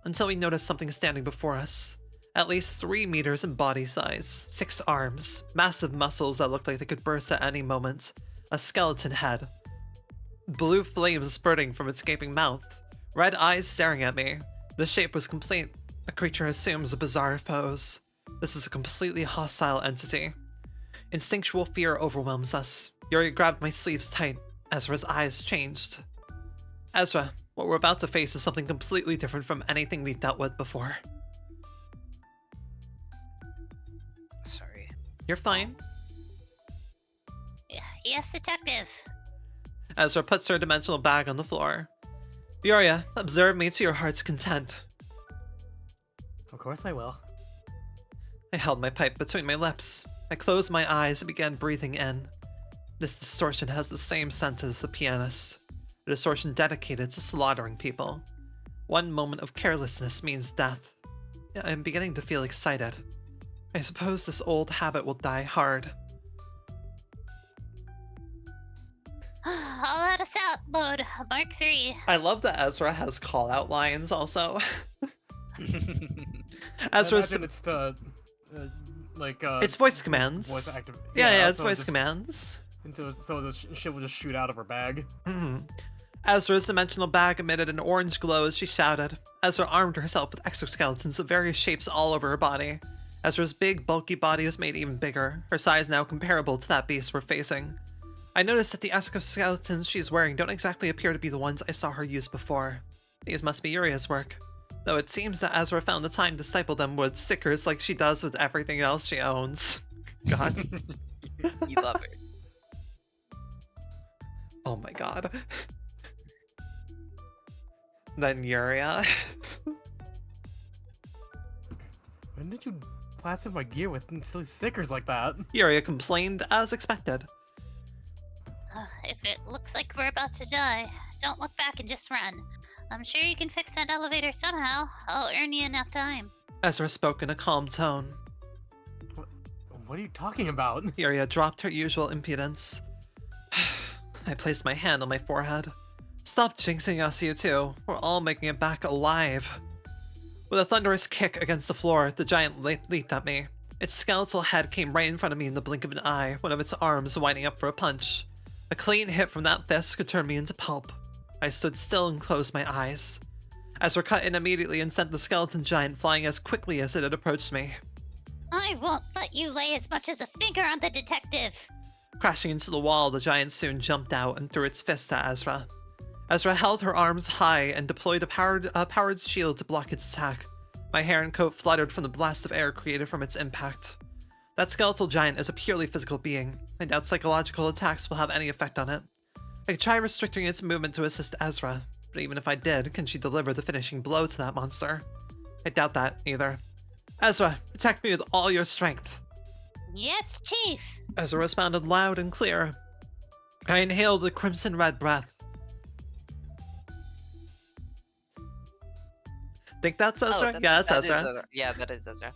until we noticed something standing before us. At least 3 meters in body size, 6 arms, massive muscles that looked like they could burst at any moment, a skeleton head, blue flames spurting from its gaping mouth, red eyes staring at me. The shape was complete. The creature assumes a bizarre pose. This is a completely hostile entity. Instinctual fear overwhelms us. Yuri grabbed my sleeves tight. Ezra's eyes changed. Ezra, what we're about to face is something completely different from anything we've dealt with before. Sorry. You're fine. Yes, Detective. Ezra puts her dimensional bag on the floor. Yuria, observe me to your heart's content. Of course I will. I held my pipe between my lips. I closed my eyes and began breathing in. This distortion has the same scent as the pianist. A distortion dedicated to slaughtering people. One moment of carelessness means death. I'm beginning to feel excited. I suppose this old habit will die hard. I'll let us out Mode Mark 3. I love that Ezra has call-out lines also. I Ezra's imagine it's the it's voice commands. Voice active. Yeah, it's so voice just- commands. So the shit will just shoot out of her bag. Ezra's dimensional bag emitted an orange glow as she shouted. Ezra armed herself with exoskeletons of various shapes all over her body. Ezra's big, bulky body was made even bigger, her size now comparable to that beast we're facing. I noticed that the exoskeletons she's wearing don't exactly appear to be the ones I saw her use before. These must be Uria's work. Though it seems that Ezra found the time to staple them with stickers like she does with everything else she owns. God. You love it. Oh my god. Then Yuria. When did you plaster my gear with silly stickers like that? Yuria complained as expected. If it looks like we're about to die, don't look back and just run. I'm sure you can fix that elevator somehow. I'll earn you enough time. Ezra spoke in a calm tone. What are you talking about? Yuria dropped her usual impudence. I placed my hand on my forehead. Stop jinxing us, you two. We're all making it back alive. With a thunderous kick against the floor, the giant leaped at me. Its skeletal head came right in front of me in the blink of an eye, one of its arms winding up for a punch. A clean hit from that fist could turn me into pulp. I stood still and closed my eyes. Ezra cut in immediately and sent the skeleton giant flying as quickly as it had approached me. I won't let you lay as much as a finger on the detective. Crashing into the wall, the giant soon jumped out and threw its fist at Ezra. Ezra held her arms high and deployed a powered shield to block its attack. My hair and coat fluttered from the blast of air created from its impact. That skeletal giant is a purely physical being. I doubt psychological attacks will have any effect on it. I could try restricting its movement to assist Ezra, but even if I did, can she deliver the finishing blow to that monster? I doubt that, either. Ezra, protect me with all your strength. Yes, Chief. Ezra responded loud and clear. I inhaled the crimson red breath. Think that's Ezra? Yeah, that's Ezra. Yeah, that is Ezra.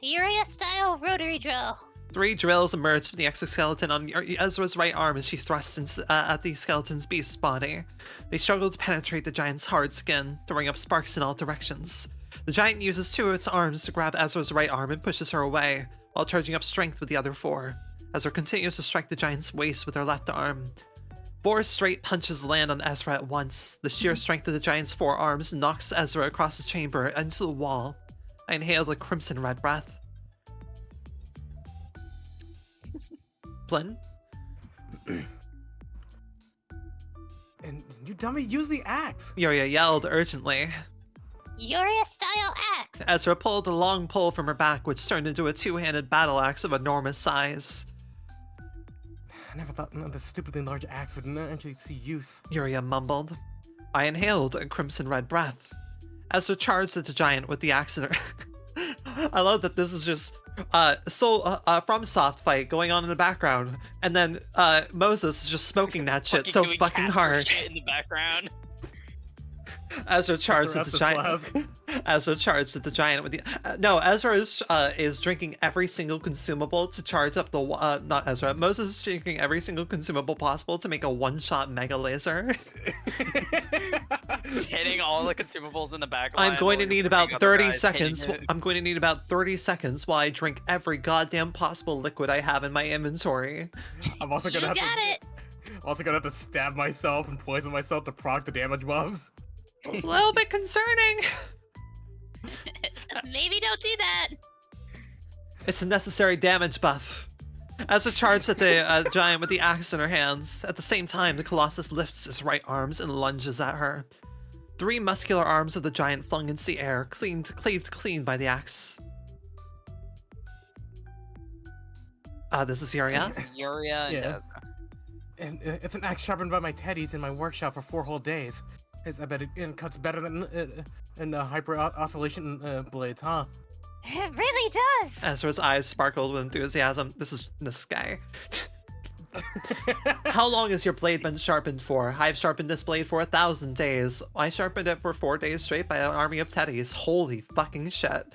Uriah-style rotary drill. 3 drills emerged from the exoskeleton on Ezra's right arm as she thrust at the skeleton's beast's body. They struggled to penetrate the giant's hard skin, throwing up sparks in all directions. The giant uses 2 of its arms to grab Ezra's right arm and pushes her away, while charging up strength with the other 4. Ezra continues to strike the giant's waist with her left arm. 4 straight punches land on Ezra at once. The sheer strength of the giant's 4 arms knocks Ezra across the chamber into the wall. I inhaled a crimson red breath. Blinn? And you dummy, use the axe! Yuria yelled urgently. Uriah-style axe. Ezra pulled a long pole from her back, which turned into a 2-handed battle axe of enormous size. I never thought the stupidly large axe would actually see use. Yuria mumbled. I inhaled a crimson red breath. Ezra charged at the giant with the axe in her. I love that this is just from Soft Fight going on in the background, and then Moses is just smoking that shit so fucking hard. Shit in the background. Ezra charged at the giant. Ezra charged at the giant with the. No, Ezra is drinking every single consumable to charge up the. Not Ezra. Moses is drinking every single consumable possible to make a one-shot mega laser. Hitting all the consumables in the back. I'm going to need about 30 seconds. I'm going to need about 30 seconds while I drink every goddamn possible liquid I have in my inventory. I'm also gonna it. I'm also gonna have to stab myself and poison myself to proc the damage buffs. A little bit concerning. Maybe don't do that. It's a necessary damage buff. Ezra charged at the giant with the axe in her hands. At the same time, the Colossus lifts his right arms and lunges at her. 3 muscular arms of the giant flung into the air, cleaved clean by the axe. This is Yuria. It's Yuria and Yeah. Ezra. And it's an axe sharpened by my teddies in my workshop for 4 whole days. I bet it cuts better than hyper oscillation blades, huh? It really does. Ezra's eyes sparkled with enthusiasm. This guy. How long has your blade been sharpened for? I've sharpened this blade for 1,000 days. I sharpened it for 4 days straight by an army of teddies. Holy fucking shit.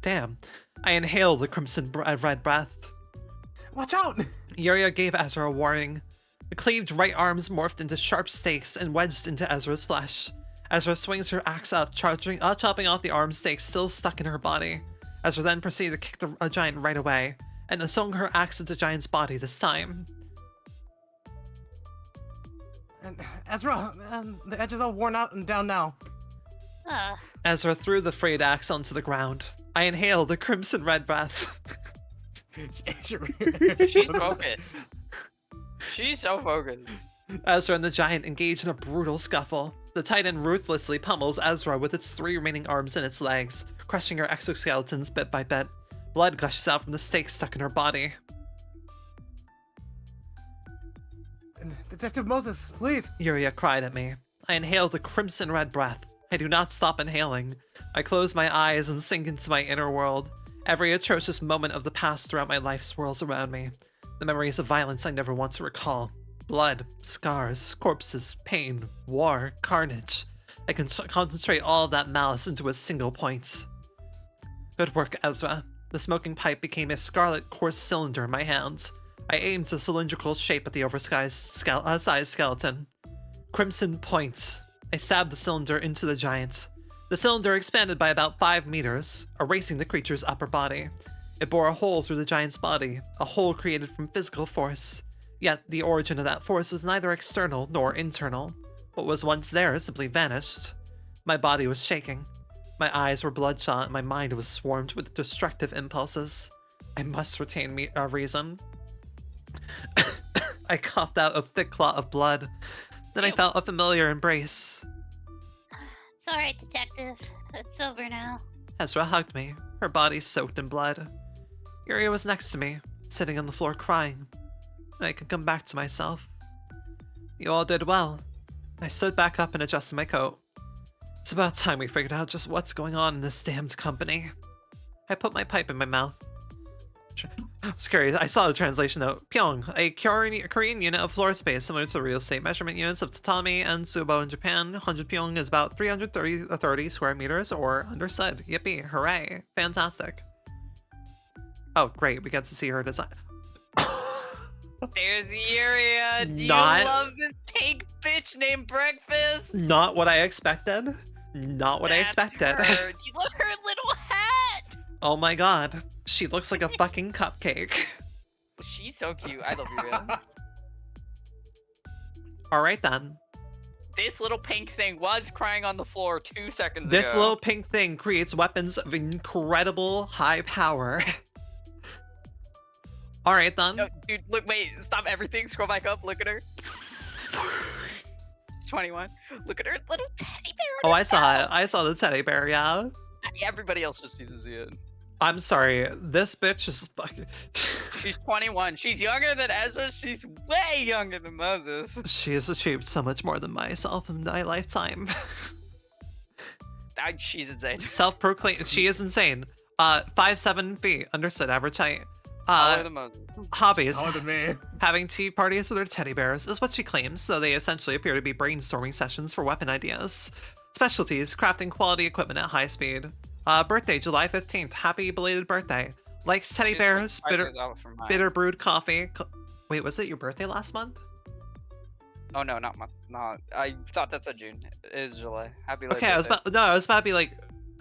Damn. I inhaled the crimson red breath. Watch out! Yuria gave Ezra a warning. The cleaved right arms morphed into sharp stakes and wedged into Ezra's flesh. Ezra swings her axe up, chopping off the arm stakes still stuck in her body. Ezra then proceeded to kick the giant right away, and swung her axe into the giant's body this time. And Ezra, the edge is all worn out and down now. Ezra threw the frayed axe onto the ground. I inhaled the crimson red breath. She's focused. She's so focused. Ezra and the giant engage in a brutal scuffle. The Titan ruthlessly pummels Ezra with its 3 remaining arms and its legs, crushing her exoskeletons bit by bit. Blood gushes out from the stakes stuck in her body. Detective Moses, please! Yuria cried at me. I inhaled the crimson red breath. I do not stop inhaling. I close my eyes and sink into my inner world. Every atrocious moment of the past throughout my life swirls around me. The memories of violence I never want to recall. Blood, scars, corpses, pain, war, carnage. I can concentrate all of that malice into a single point. Good work, Ezra. The smoking pipe became a scarlet coarse cylinder in my hands. I aimed the cylindrical shape at the oversized skeleton. Crimson point. I stabbed the cylinder into the giant. The cylinder expanded by about 5 meters, erasing the creature's upper body. It bore a hole through the giant's body, a hole created from physical force. Yet the origin of that force was neither external nor internal. What was once there simply vanished. My body was shaking. My eyes were bloodshot and my mind was swarmed with destructive impulses. I must retain reason. I coughed out a thick clot of blood. Then I felt a familiar embrace. It's alright, Detective. It's over now. Ezra hugged me, her body soaked in blood. Yuria was next to me, sitting on the floor crying. And I could come back to myself. You all did well. I stood back up and adjusted my coat. It's about time we figured out just what's going on in this damned company. I put my pipe in my mouth. I was curious. I saw the translation note. Pyong, a Korean unit of floor space similar to the real estate measurement units of tatami and subo in Japan. 100 pyong is about 330 square meters, or understood. Yippee, hooray, fantastic. Oh, great, we get to see her design. There's Yuria. Do you Not- love this pink bitch named Breakfast? Not what I expected. Not what I That's expected. her. Do you love her little hat? Oh my god, she looks like a fucking cupcake. She's so cute. I love Yuria. Alright then. This little pink thing was crying on the floor 2 seconds This ago. little pink thing creates weapons of incredible high power. Alright then. No, dude, look, wait, stop everything. Scroll back up. Look at her. 21. Look at her little teddy bear. Oh, I saw it. I saw the teddy bear, yeah. Everybody else just needs to see it. I'm sorry. This bitch is fucking... She's 21. She's younger than Ezra. She's way younger than Moses. She has achieved so much more than myself in my lifetime. She's insane. Self-proclaimed. She is insane. 5'7" feet. Understood. Average height. Taller than Moses. Hobbies. Taller than me. Having tea parties with her teddy bears is what she claims, though they essentially appear to be brainstorming sessions for weapon ideas. Specialties, crafting quality equipment at high speed. Birthday, July 15th. Happy belated birthday. Likes teddy She's bears, 5 years out from mine. bitter brewed coffee. Wait, was it your birthday last month? Oh no, not month. No, I thought that's a June. It is July. Happy late Okay, I was birthday. about to be like,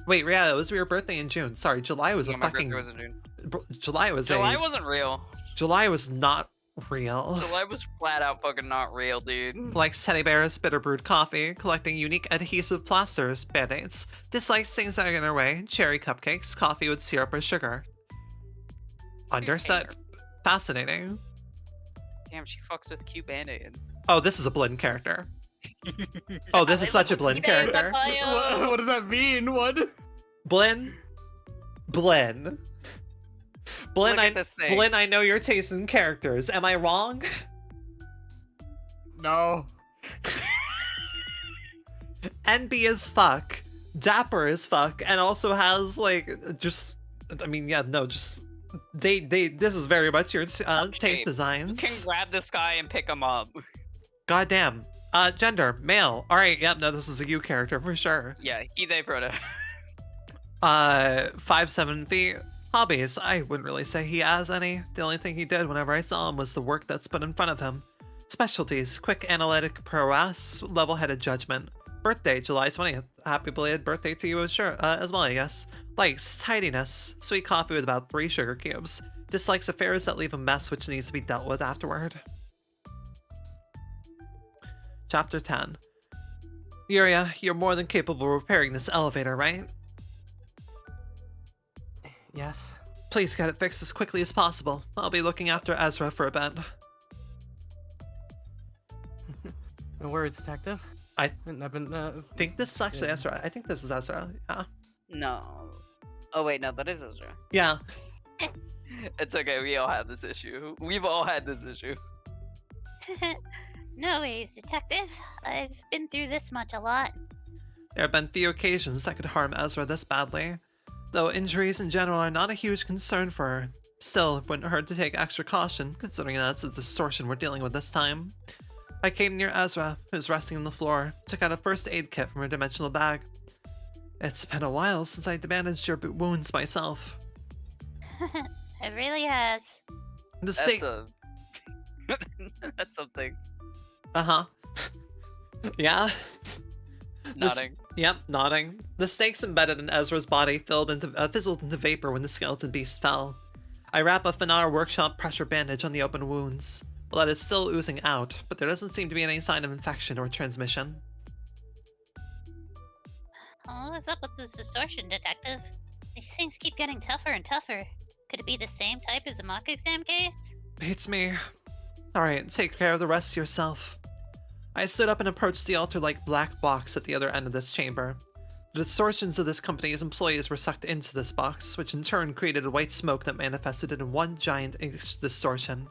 wait, yeah, it was your birthday in June. Sorry, July was Yeah, a my fucking. birthday was in June. July was July a. wasn't real. July was not real. July was flat out fucking not real, dude. Likes teddy bears, bitter brewed coffee, collecting unique adhesive plasters, band-aids. Dislikes things that are in her way, cherry cupcakes, coffee with syrup or sugar. Understood. Fascinating. Damn, she fucks with cute band-aids. Oh, this is a blend character. Oh, this is such a blend character. What does that mean? What? Blinn. Blinn. Blinn, Look at this thing. Blinn, I know your taste in characters. Am I wrong? No. NB as fuck, dapper as fuck, and also has like just. I mean, yeah, no, just they. This is very much your taste designs. You can grab this guy and pick him up. Goddamn. Gender male. All right, yep. No, this is a you character for sure. Yeah, he, they, proto. 5'7" feet. Hobbies. I wouldn't really say he has any. The only thing he did whenever I saw him was the work that's put in front of him. Specialties: quick analytic prowess, level-headed judgment. Birthday, July 20th. Happy belated birthday to you as well, I guess. Likes: tidiness, sweet coffee with about 3 sugar cubes. Dislikes affairs that leave a mess which needs to be dealt with afterward. Chapter 10. Yuria, you're more than capable of repairing this elevator, right? Yes. Please get it fixed as quickly as possible. I'll be looking after Ezra for a bit. Where is Detective? I I've been, think this is actually Ezra. I think this is Ezra. Yeah. No. Oh wait, no, that is Ezra. Yeah. It's okay. We all have this issue. We've all had this issue. No worries, Detective. I've been through this much a lot. There have been few occasions that could harm Ezra this badly. Though injuries in general are not a huge concern for her. Still, it wouldn't hurt to take extra caution, considering that it's a distortion we're dealing with this time. I came near Ezra, who was resting on the floor, took out a first aid kit from her dimensional bag. It's been a while since I bandaged your wounds myself. It really has. The state. That's something. Uh-huh. Yeah. Nodding. Yep, nodding. The stakes embedded in Ezra's body fizzled into vapor when the skeleton beast fell. I wrap a Finar workshop pressure bandage on the open wounds. Blood is still oozing out, but there doesn't seem to be any sign of infection or transmission. What's up with this distortion, Detective? These things keep getting tougher and tougher. Could it be the same type as a mock exam case? Beats me. Alright, take care of the rest yourself. I stood up and approached the altar-like black box at the other end of this chamber. The distortions of this company's employees were sucked into this box, which in turn created a white smoke that manifested in one giant distortion.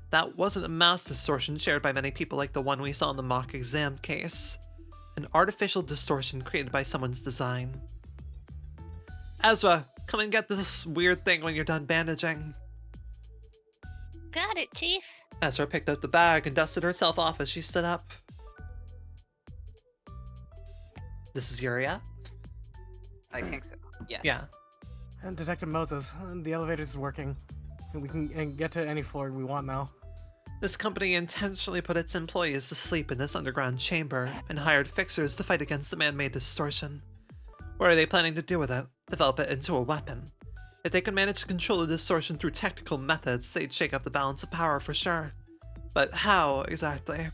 That wasn't a mass distortion shared by many people like the one we saw in the mock exam case. An artificial distortion created by someone's design. Ezra, come and get this weird thing when you're done bandaging. Got it, Chief. Ezra picked up the bag and dusted herself off as she stood up. This is Yuria? I think so. Yes. Yeah. And Detective Moses, the elevator's working. We can get to any floor we want now. This company intentionally put its employees to sleep in this underground chamber and hired fixers to fight against the man-made distortion. What are they planning to do with it? Develop it into a weapon. If they could manage to control the distortion through technical methods, they'd shake up the balance of power for sure. But how, exactly?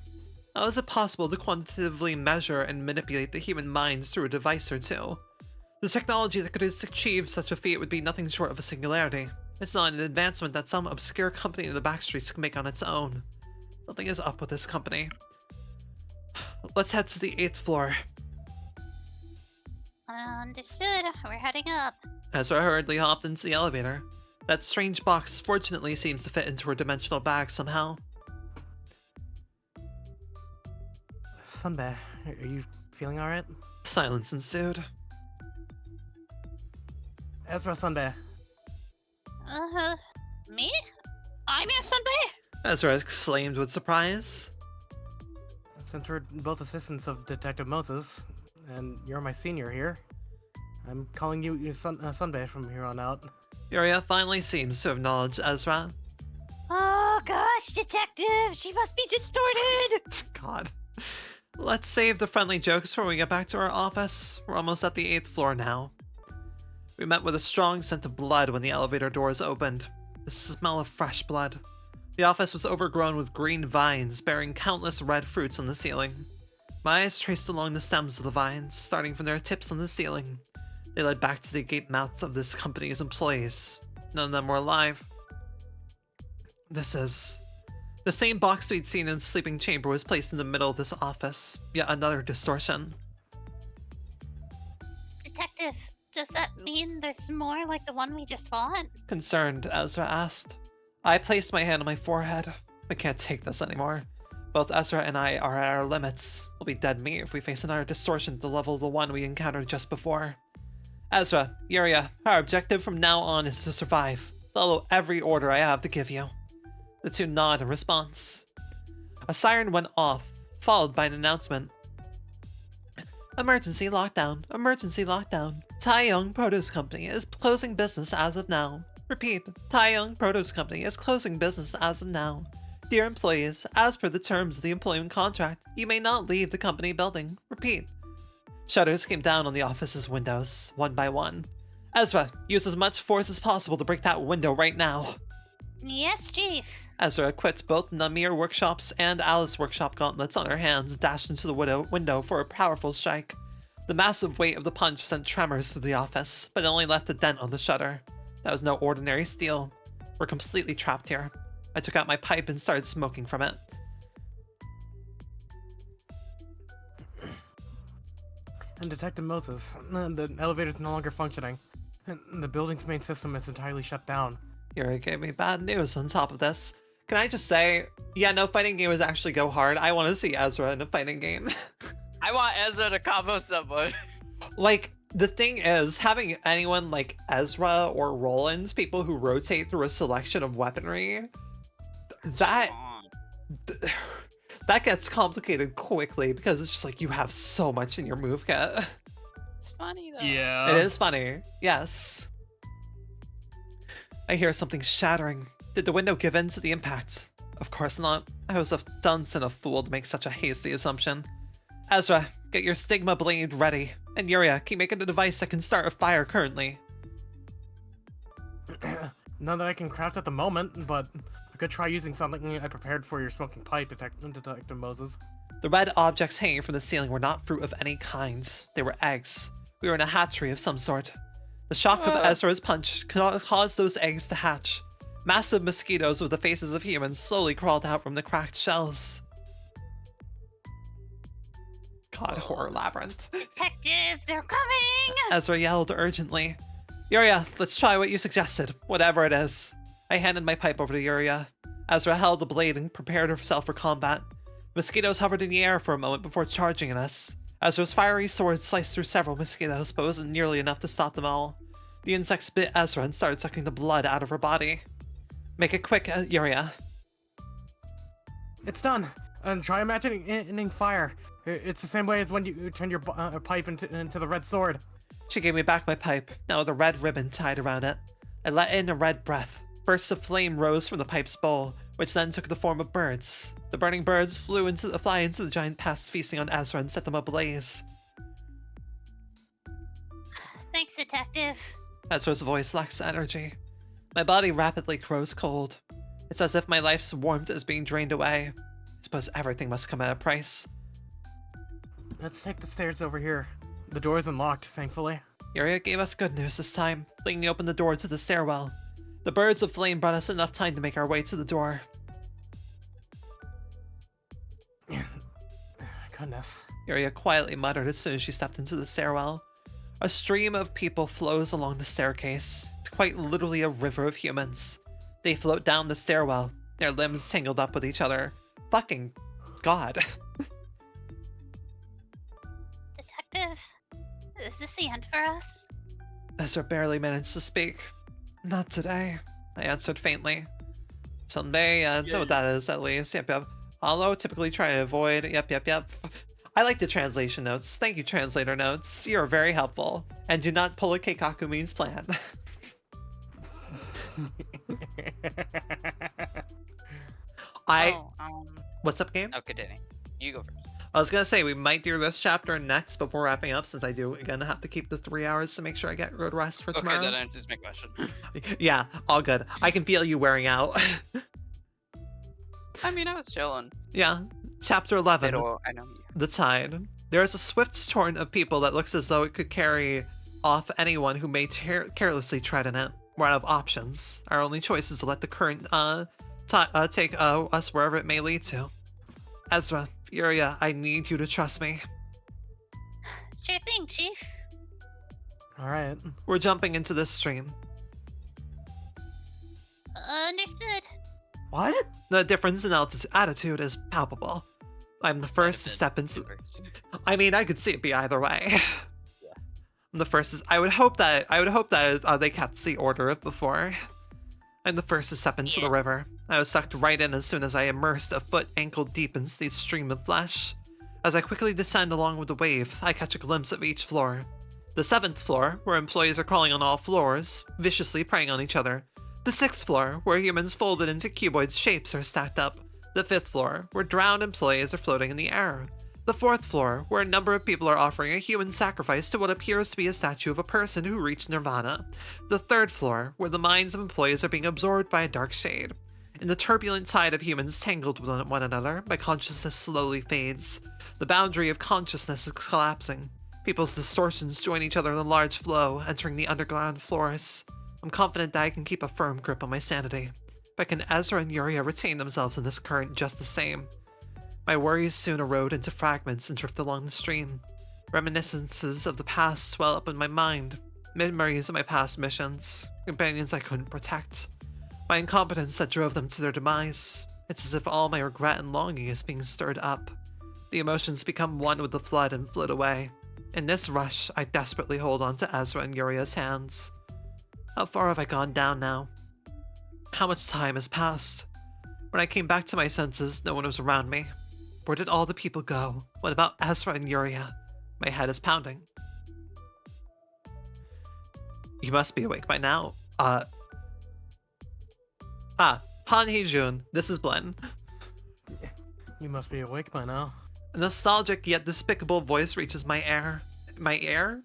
How is it possible to quantitatively measure and manipulate the human minds through a device or two? The technology that could achieve such a feat would be nothing short of a singularity. It's not an advancement that some obscure company in the backstreets can make on its own. Something is up with this company. Let's head to the 8th floor. Understood. We're heading up. Ezra hurriedly hopped into the elevator. That strange box fortunately seems to fit into her dimensional bag somehow. Sunbae, are you feeling alright? Silence ensued. Ezra Sunbae. Me? I'm your Sunbae? Ezra exclaimed with surprise. Since we're both assistants of Detective Moses, and you're my senior here, I'm calling you Sunbae from here on out. Yuria finally seems to acknowledge Ezra. Oh gosh, Detective! She must be distorted! God. Let's save the friendly jokes before we get back to our office. We're almost at the 8th floor now. We met with a strong scent of blood when the elevator doors opened. The smell of fresh blood. The office was overgrown with green vines, bearing countless red fruits on the ceiling. My eyes traced along the stems of the vines, starting from their tips on the ceiling. They led back to the gape mouths of this company's employees. None of them were alive. This is... The same box we'd seen in the sleeping chamber was placed in the middle of this office. Yet another distortion. Detective, does that mean there's more like the one we just fought? Concerned, Ezra asked. I placed my hand on my forehead. I can't take this anymore. Both Ezra and I are at our limits. We'll be dead meat if we face another distortion at the level of the one we encountered just before. Ezra, Yuria, our objective from now on is to survive. Follow every order I have to give you. The two nod in response. A siren went off, followed by an announcement. Emergency lockdown. Emergency lockdown. Taeyong Produce Company is closing business as of now. Repeat, Taeyong Produce Company is closing business as of now. Dear employees, as per the terms of the employment contract, you may not leave the company building. Repeat. Shutters came down on the office's windows, one by one. Ezra, use as much force as possible to break that window right now. Yes, Chief. Ezra equipped both Namir Workshop's and Alice Workshop gauntlets on her hands and dashed into the window for a powerful strike. The massive weight of the punch sent tremors through the office, but it only left a dent on the shutter. That was no ordinary steel. We're completely trapped here. I took out my pipe and started smoking from it. And Detective Moses, the elevator's no longer functioning. The building's main system is entirely shut down. Yuri gave me bad news on top of this. Can I just say, yeah, no, fighting game is actually go hard. I want to see Ezra in a fighting game. I want Ezra to combo someone. Like, the thing is, having anyone like Ezra or Roland's, people who rotate through a selection of weaponry, that gets complicated quickly because it's just like you have so much in your move kit. It's funny though. Yeah. It is funny, yes. I hear something shattering. Did the window give in to the impact? Of course not. I was a dunce and a fool to make such a hasty assumption. Ezra, get your stigma blade ready. And Yuria, keep making a device that can start a fire currently. None that I can craft at the moment, but I could try using something I prepared for your smoking pipe, Detective Moses. The red objects hanging from the ceiling were not fruit of any kind. They were eggs. We were in a hatchery of some sort. The shock of Ezra's punch caused those eggs to hatch. Massive mosquitoes with the faces of humans slowly crawled out from the cracked shells. God, horror labyrinth. Detective, they're coming! Ezra yelled urgently. Yuria, let's try what you suggested, whatever it is. I handed my pipe over to Yuria. Ezra held the blade and prepared herself for combat. Mosquitoes hovered in the air for a moment before charging at us. Ezra's fiery sword sliced through several mosquitoes, but wasn't nearly enough to stop them all. The insects bit Ezra and started sucking the blood out of her body. Make it quick, Yuria. It's done. And try imagining fire. It's the same way as when you turn your pipe into the red sword. She gave me back my pipe, now with a red ribbon tied around it. I let in a red breath. Bursts of flame rose from the pipe's bowl, which then took the form of birds. The burning birds fly into the giant pests feasting on Ezra and set them ablaze. Thanks, Detective. Ezra's voice lacks energy. My body rapidly grows cold. It's as if my life's warmth is being drained away. I suppose everything must come at a price. Let's take the stairs over here. The door is unlocked, thankfully. Yuria gave us good news this time, flinging open the door to the stairwell. The birds of flame brought us enough time to make our way to the door. Goodness. Yuria quietly muttered as soon as she stepped into the stairwell. A stream of people flows along the staircase, quite literally a river of humans. They float down the stairwell, their limbs tangled up with each other. Fucking God. Detective, is this the end for us? Ezra barely managed to speak. Not today, I answered faintly. Someday, know what that is at least. Yep. Although typically try to avoid. Yep. I like the translation notes. Thank you, translator notes. You're very helpful. And do not pull a Keikaku means plan. What's up, game? Oh, continue. You go first. I was gonna say we might do this chapter next before wrapping up, since I do again have to keep the 3 hours to make sure I get good rest for tomorrow. Okay, that answers my question. Yeah, all good. I can feel you wearing out. I mean, I was chilling. Yeah, chapter 11. I know. The Tide. There is a swift torrent of people that looks as though it could carry off anyone who may carelessly tread in it. We're out of options. Our only choice is to let the current take us wherever it may lead to. Ezra, Yuria, I need you to trust me. Sure thing, Chief. Alright. We're jumping into this stream. Understood. What? The difference in attitude is palpable. I'm the first to step into. I mean, I could see it be either way. I'm the first. I would hope that they kept the order of before. I'm the first to step into the river. I was sucked right in as soon as I immersed a foot ankle deep into the stream of flesh. As I quickly descend along with the wave, I catch a glimpse of each floor. The 7th floor, where employees are crawling on all floors, viciously preying on each other. The 6th floor, where humans folded into cuboid shapes are stacked up, The 5th floor, where drowned employees are floating in the air. The 4th floor, where a number of people are offering a human sacrifice to what appears to be a statue of a person who reached nirvana. The 3rd floor, where the minds of employees are being absorbed by a dark shade. In the turbulent tide of humans tangled with one another, my consciousness slowly fades. The boundary of consciousness is collapsing. People's distortions join each other in a large flow, entering the underground floors. I'm confident that I can keep a firm grip on my sanity, but can Ezra and Yuria retain themselves in this current just the same? My worries soon erode into fragments and drift along the stream. Reminiscences of the past swell up in my mind. Memories of my past missions, companions I couldn't protect. My incompetence that drove them to their demise. It's as if all my regret and longing is being stirred up. The emotions become one with the flood and float away. In this rush, I desperately hold on to Ezra and Yuria's hands. How far have I gone down now? How much time has passed? When I came back to my senses, no one was around me. Where did all the people go? What about Ezra and Yuria? My head is pounding. You must be awake by now. Han Hee-jun, this is Blinn. You must be awake by now. A nostalgic yet despicable voice reaches my ear. My ear?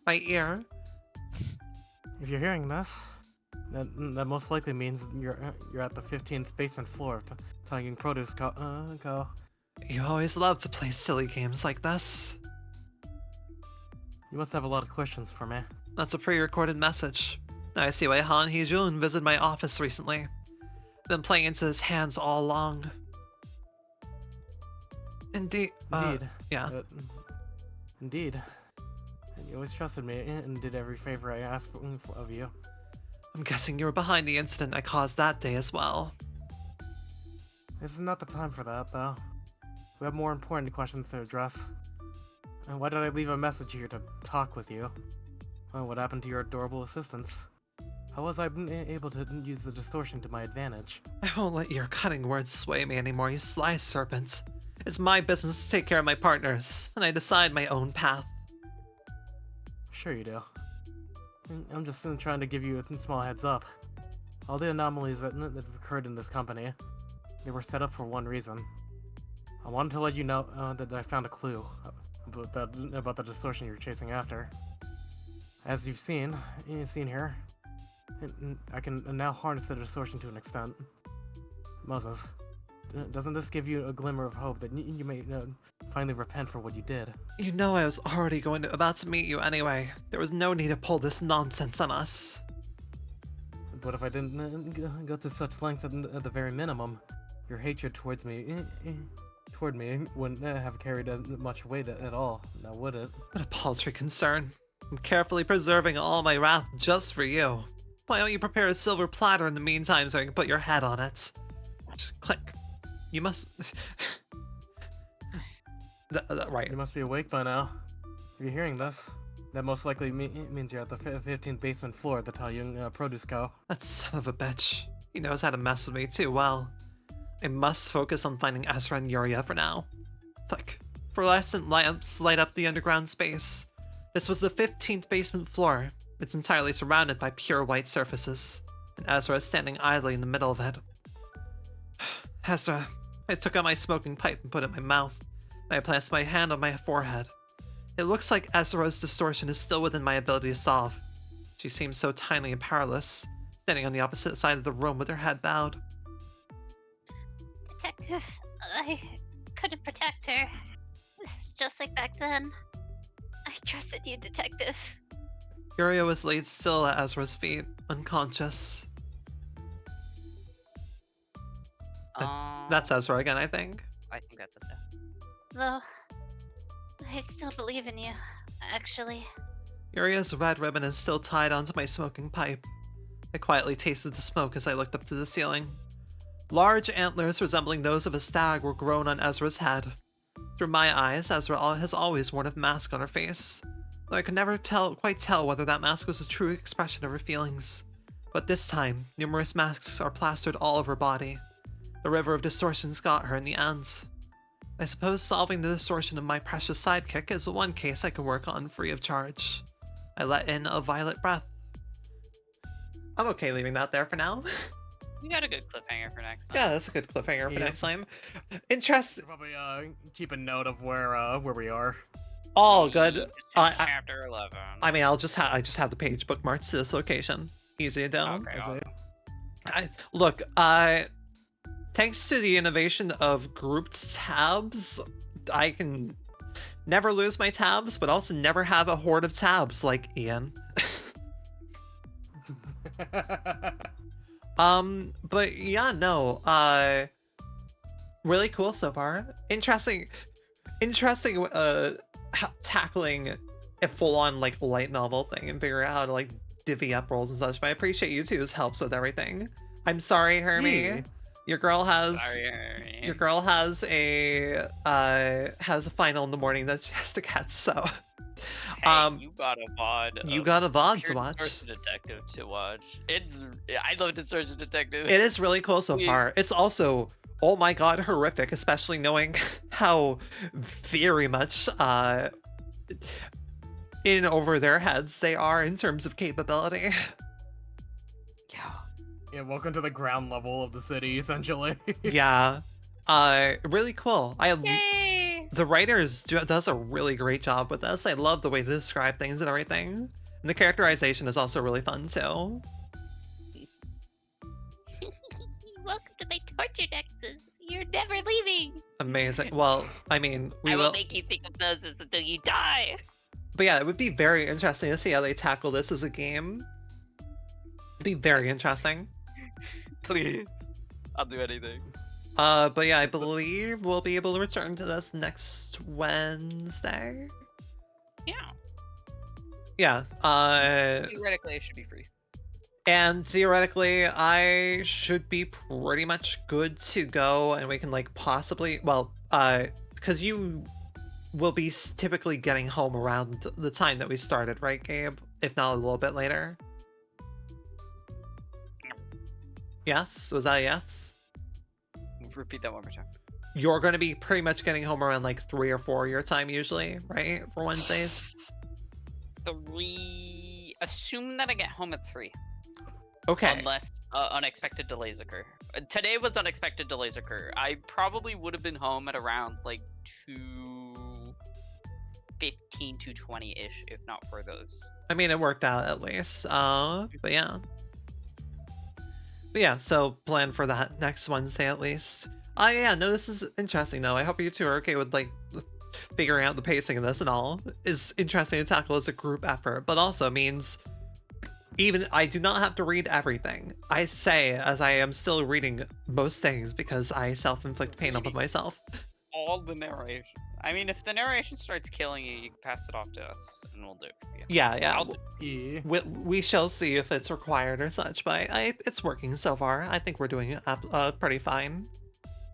If you're hearing this, that most likely means you're at the 15th basement floor of Taiyang Produce Co. You always love to play silly games like this. You must have a lot of questions for me. That's a pre-recorded message. Now I see why Han Hee-jun visited my office recently. Been playing into his hands all along. Indeed. Yeah. Indeed. And you always trusted me and did every favor I asked of you. I'm guessing you were behind the incident I caused that day as well. This is not the time for that, though. We have more important questions to address. And why did I leave a message here to talk with you? Well, what happened to your adorable assistants? How was I able to use the distortion to my advantage? I won't let your cutting words sway me anymore, you sly serpent. It's my business to take care of my partners, and I decide my own path. Sure you do. I'm just trying to give you a small heads up. All the anomalies that have occurred in this company, they were set up for one reason. I wanted to let you know that I found a clue about the distortion you're chasing after. As you've seen here, I can now harness the distortion to an extent. Moses, doesn't this give you a glimmer of hope that you may finally repent for what you did? You know I was already about to meet you anyway. There was no need to pull this nonsense on us. But if I didn't go to such lengths at the very minimum, your hatred toward me wouldn't have carried much weight at all, now would it? What a paltry concern. I'm carefully preserving all my wrath just for you. Why don't you prepare a silver platter in the meantime so I can put your head on it? Click. You must... right. You must be awake by now. If you're hearing this, that most likely means you're at the 15th basement floor of the Taiyang Produce Co. That son of a bitch. He knows how to mess with me too well. I must focus on finding Ezra and Yuria for now. Click. Fluorescent lamps light up the underground space. This was the 15th basement floor. It's entirely surrounded by pure white surfaces, and Ezra is standing idly in the middle of it. Ezra, I took out my smoking pipe and put it in my mouth. I placed my hand on my forehead. It looks like Ezra's distortion is still within my ability to solve. She seems so tiny and powerless, standing on the opposite side of the room with her head bowed. Detective, I couldn't protect her. This is just like back then. I trusted you, Detective. Yuria was laid still at Ezra's feet, unconscious. That's Ezra again, I think. I think that's Ezra. Though, I still believe in you, actually. Yuria's red ribbon is still tied onto my smoking pipe. I quietly tasted the smoke as I looked up to the ceiling. Large antlers resembling those of a stag were grown on Ezra's head. Through my eyes, Ezra has always worn a mask on her face, though I could never quite tell whether that mask was a true expression of her feelings. But this time, numerous masks are plastered all over her body. The river of distortions got her in the end. I suppose solving the distortion of my precious sidekick is the one case I can work on free of charge. I let in a violet breath. I'm okay leaving that there for now. You got a good cliffhanger for next time. Yeah, that's a good cliffhanger for Yeah. next time. Interesting. Probably keep a note of where we are. All good. Just chapter 11. I mean, I just have the page bookmarked to this location. Easy to do. Okay, awesome. Look, thanks to the innovation of grouped tabs, I can never lose my tabs, but also never have a horde of tabs like Ian. But yeah, no, really cool so far. Interesting, tackling a full-on like light novel thing and figuring out how to like divvy up roles and such. But I appreciate you two's helps with everything. I'm sorry, Hermie. Yeah. Your girl has Sorry, Hermie. your girl has a final in the morning that she has to catch. So, Hey, you got a VOD. you of got a VOD to Pure watch. Distortion Detective to watch. I love Distortion Detective. It is really cool so Please. far. It's also, oh my god, horrific, especially knowing how very much in over their heads they are in terms of capability. Yeah. Yeah, welcome to the ground level of the city, essentially. Yeah. Really cool. Yay! The writers does a really great job with this. I love the way they describe things and everything. And the characterization is also really fun too. Welcome to my torture nexus. You're never leaving. Amazing. Well, I mean, I will make you think of those until you die. But yeah, it would be very interesting to see how they tackle this as a game. It'd be very interesting. Please. I'll do anything. But yeah, I believe we'll be able to return to this next Wednesday. Yeah. Yeah, Theoretically, it should be free. and theoretically, I should be pretty much good to go, and we can like possibly, well, because you will be typically getting home around the time that we started, right, Gabe? If not a little bit later. Yes? Was that a yes? Repeat that one more time. You're going to be pretty much getting home around like 3 or 4 your time usually, right? For Wednesdays? 3. Assume that I get home at 3. Okay. Unless unexpected delays occur. Today was unexpected delays occur. I probably would have been home at around like 2:15, 2:20-ish, if not for those. I mean, it worked out at least. But yeah. But yeah, so plan for that next Wednesday at least. Yeah, no, this is interesting though. I hope you two are okay with like figuring out the pacing of this and all. Is interesting to tackle as a group effort, but also means even I do not have to read everything. I say as I am still reading most things because I self-inflict pain upon myself. All the narration. I mean, if the narration starts killing you, you can pass it off to us, and we'll do it for you. Yeah, I'll do Yeah. we shall see if it's required or such, but it's working so far. I think we're doing pretty fine.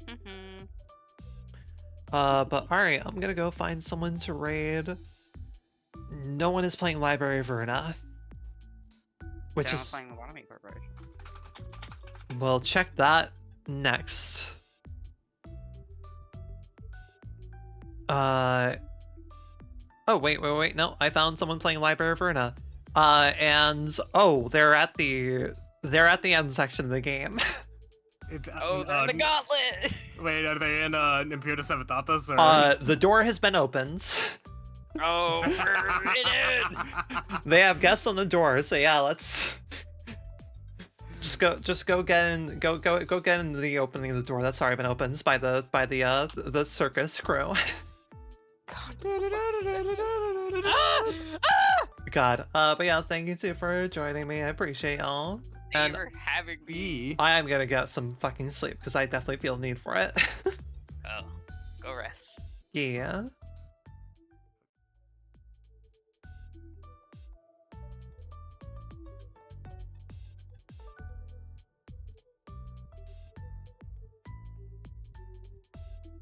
Mm-hmm. But alright, I'm gonna go find someone to raid. No one is playing Library Verna. Which is... playing the Wannabe Corporation. We'll check that next. Oh, wait, no, I found someone playing Library Verna. And, oh, they're at the end section of the game. Oh, they're in the gauntlet! Wait, are they in Imperial Savatatas or? The door has been opened. Oh, forbidden! They have guests on the door, so yeah, let's just go get in the opening of the door that's already been opened by the circus crew. God. But yeah, thank you too for joining me. I appreciate y'all. Thank you for having me. I am gonna get some fucking sleep because I definitely feel the need for it. Oh, go rest. Yeah.